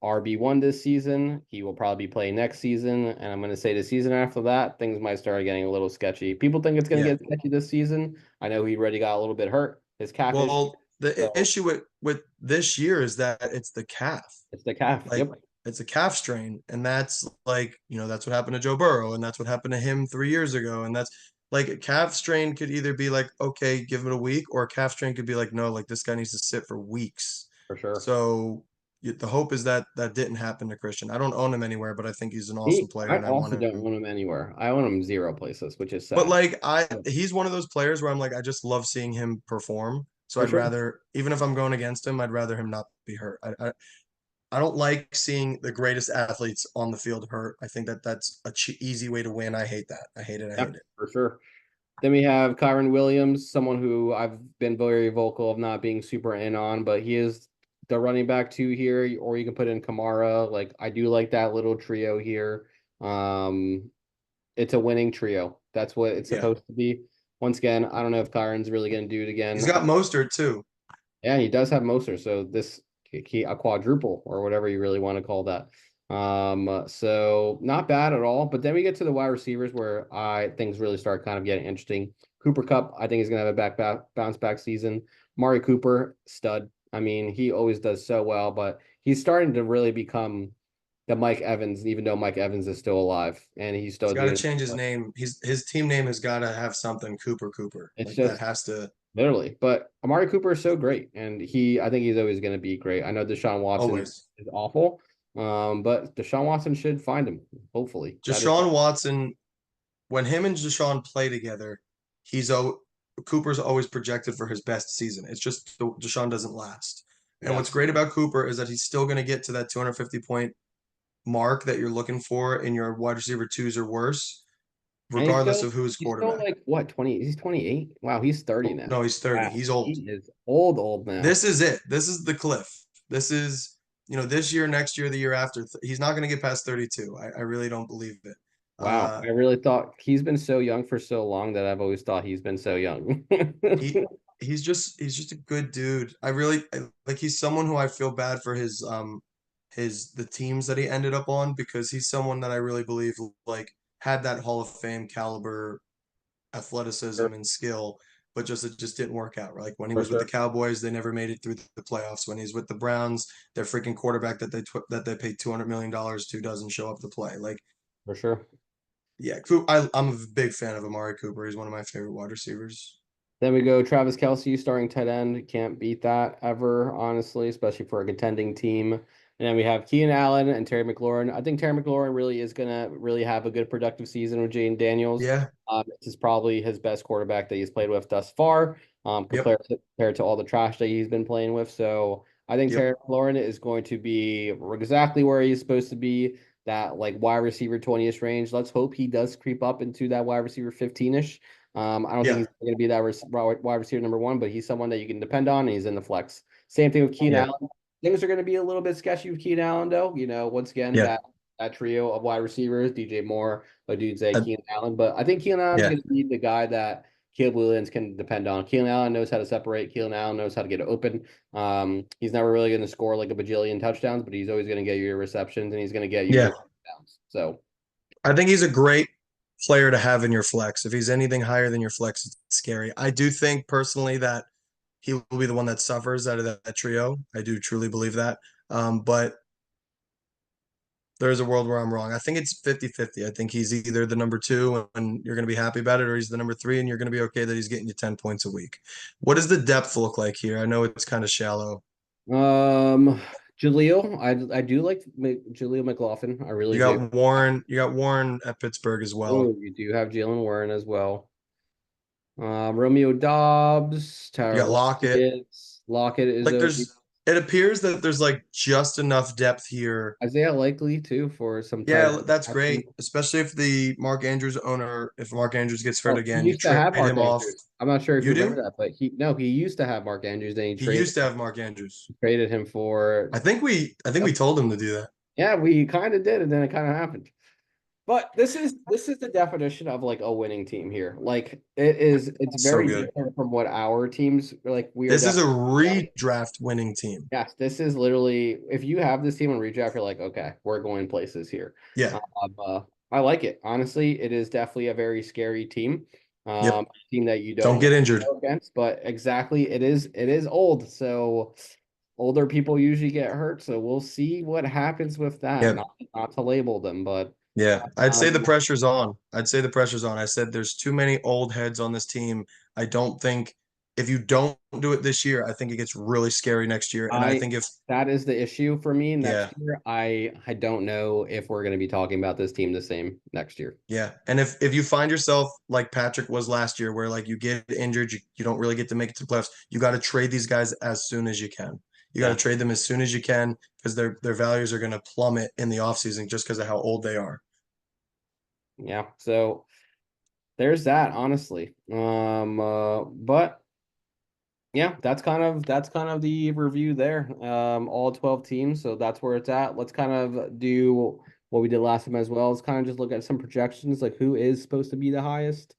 RB1 this season. He will probably be playing next season. And I'm going to say the season after that, things might start getting a little sketchy. People think it's going to Yeah. get sketchy this season. I know he already got a little bit hurt, his calf issue. Well, the So issue with this year is that it's the calf. it's the calf. Like Yep. it's a calf strain, and that's like, that's what happened to Joe Burrow, and that's what happened to him 3 years ago, and that's like a calf strain could either be like, okay, give it a week, or a calf strain could be like, no, like this guy needs to sit for weeks. For sure. So the hope is that that didn't happen to Christian. I don't own him anywhere, but I think he's an awesome player, I and I want also don't him. own him anywhere. I own him zero places, which is But sad. like he's one of those players where I'm like, I just love seeing him perform. So For I'd sure. rather, even if I'm going against him, I'd rather him not be hurt. I don't like seeing the greatest athletes on the field hurt. I think that that's a easy way to win. I hate that. I hate it. I Yeah, hate it. for sure. Then we have Kyron Williams, someone who I've been very vocal of not being super in on, but he is the running back two here, or you can put in Kamara. Like I do like that little trio here. Um, it's a winning trio. That's what it's Yeah. supposed to be. Once again, I don't know if Kyron's really going to do it He's again. got Mostert too. Yeah, he does have Moser, so this a quadruple or whatever you really want to call that. So not bad at all. But then we get to the wide receivers where I things really start kind of getting interesting. Cooper Cup, I think he's gonna have a bounce back season. Mari Cooper, stud. I mean, he always does so well, but he's starting to really become the Mike Evans, even though Mike Evans is still alive and he's He's still got to doing. change his name. His team name has got to have something Cooper Cooper. It's Like that just has to literally, but Amari Cooper is so great, and I think he's always going to be great. I know Deshaun Watson always. is awful, but Deshaun Watson should find him. Hopefully, that is Deshaun Watson, when him and Deshaun play together, he's Cooper's always projected for his best season. It's just Deshaun doesn't last. And what's yes, great about Cooper is that he's still going to get to that 250 point mark that you're looking for in your wide receiver twos or worse, and regardless of who's he's still quarterback. like what 20? He's 28. Wow, he's 30 now. No, he's 30. Wow, He's he old. is old now. This is it. This is the cliff. This is, this year, next year, the year after. He's not going to get past 32. I really don't believe it. Wow, Uh, I really thought he's been so young for so long that I've always thought he's been so young. he he's just a good dude. Like he's someone who I feel bad for the teams that he ended up on because he's someone that I really believe like had that Hall of Fame caliber athleticism For and skill, but just it just didn't work out. Like when he for was with the sure, Cowboys, they never made it through the playoffs. When he's with the Browns, their freaking quarterback that they paid $200 million to doesn't show up to play. Like, for sure. yeah, I'm a big fan of Amari Cooper. He's one of my favorite wide receivers. Then we go Travis Kelce, starting tight end. Can't beat that ever, honestly, especially for a contending team. And then we have Keenan Allen and Terry McLaurin. I think Terry McLaurin really is gonna really have a good productive season with Jaden Daniels. Yeah. This is probably his best quarterback that he's played with thus far, Yep. compared to all the trash that he's been playing with. So I think Yep. Terry McLaurin is going to be exactly where he's supposed to be, that like wide receiver 20-ish range. Let's hope he does creep up into that wide receiver 15-ish. I don't think Yeah. he's going to be that wide receiver number one, but he's someone that you can depend on, and he's in the flex. Same thing with Keenan Yeah. Allen. Things are going to be a little bit sketchy with Keenan Allen, though. Once again, Yeah. that trio of wide receivers, DJ Moore, but dude say I, Keenan Allen. But I think Keenan Allen's yeah. going to be the guy that Caleb Williams can depend on. Keenan Allen knows how to separate. Keenan Allen knows how to get it open. He's never really going to score like a bajillion touchdowns, but he's always going to get you your receptions and he's going to get you Yeah. your touchdowns. So I think he's a great player to have in your flex. If he's anything higher than your flex, it's scary. I do think personally that he will be the one that suffers out of that trio. I do truly believe that. But there's a world where I'm wrong. I think it's 50-50. I think he's either the number two and you're going to be happy about it, or he's the number three and you're going to be okay that he's getting you 10 points a week. What does the depth look like here? I know it's kind of shallow. Um, Jaleel, I do like Jaleel McLaughlin. I really do. You got Warren at Pittsburgh as well. Oh, you do have Jalen Warren as well. Romeo Dobbs, You Tyler got Lockett. Lockett. Lockett is Like OG. it appears that there's like just enough depth here. Isaiah Likely too for some tight Yeah, end that's action. great, especially if the Mark Andrews owner, if Mark Andrews gets hurt Well, he again, you used to trade have Mark him off. Andrews. I'm not sure if You you remember do? that, but he used to have Mark Andrews, then he He traded used to have Mark Andrews. traded him for. I think we told him to do that. Yeah, we kind of did, and then it kind of happened. But this is the definition of like a winning team here. Like it's So very good. different from what our teams like. We are This is a definitely redraft winning team. yes. This is literally if you have this team on redraft, you're like, okay, we're going places here. Yeah. Um, uh, I like it. Honestly, it is definitely a very scary team. Yep. Team that you Don't don't get want to injured. go against, but exactly it is old. So older people usually get hurt. So we'll see what happens with that. Yep. Not to label them, but Yeah. I'd say the um, pressure's on. I'd say the pressure's on. I said there's too many old heads on this team. I don't think if you don't do it this year, I think it gets really scary next year. And I I think if that is the issue for me yeah, next year. I don't know if we're going to be talking about this team the same next year. yeah. And if you find yourself like Patrick was last year, where like you get injured, you don't really get to make it to the playoffs, you got to trade these guys as soon as you can. You got to Yeah. trade them as soon as you can because their values are going to plummet in the offseason just because of how old they are. Yeah. So there's that, honestly. But yeah, that's kind of the review there. All 12 teams, so that's where it's at. Let's kind of do what we did last time as well. Let's kind of just look at some projections, like who is supposed to be the highest.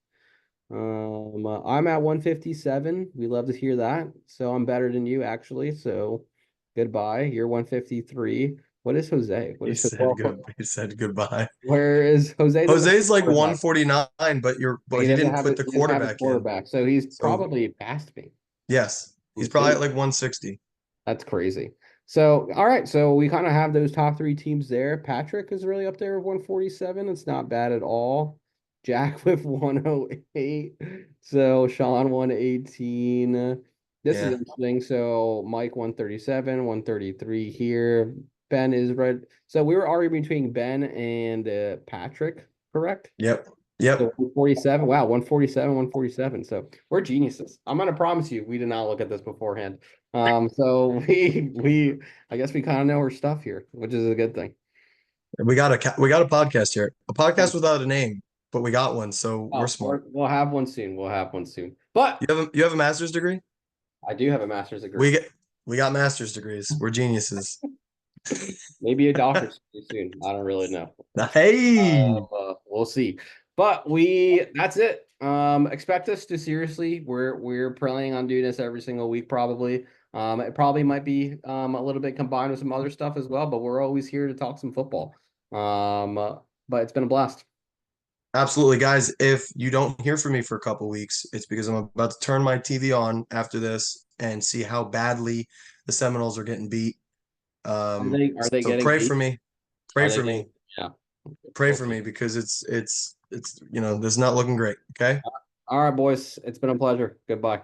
I'm at 157. We love to hear that. So I'm better than you actually. So goodbye. You're 153. What is Jose? What He is said well, good. He said goodbye. where is Jose doesn't have Jose's a like quarterback. 149, but you're but He he doesn't didn't have put it. the He doesn't have his quarterback in. quarterback. So he's So probably past me. yes, he's Let's probably at see. like 160. That's crazy. So, all right. So we kind of have those top three teams there. Patrick is really up there with 147. It's not bad at all. Jack with 108. So Sean 118. This is Yeah. interesting. So Mike 137, 133 here. Ben is red. So we were arguing between Ben and Patrick, correct? Yep. So Yep. 147. Wow, 147, 147. So we're geniuses. I'm gonna promise you, we did not look at this beforehand. So we I guess we kind of know our stuff here, which is a good thing. We got a podcast here. A podcast without a name, but we got one, so we're Oh, smart. we'll have one soon. We'll have one soon. But You have a master's degree? I do have a master's degree. We get we got master's degrees. We're geniuses. Maybe a doctor's degree soon. I don't really know. Hey. We'll see. But we that's it. Expect us to seriously. We're planning on doing this every single week, probably. It probably might be a little bit combined with some other stuff as well, but we're always here to talk some football. But it's been a blast. Absolutely, guys. If you don't hear from me for a couple weeks, it's because I'm about to turn my TV on after this and see how badly the Seminoles are getting beat. Are they So getting pray for beat? me. Are Pray they for getting me. yeah. Pray We'll for me see. because it's this is not looking great. Okay. All right, boys. It's been a pleasure. Goodbye.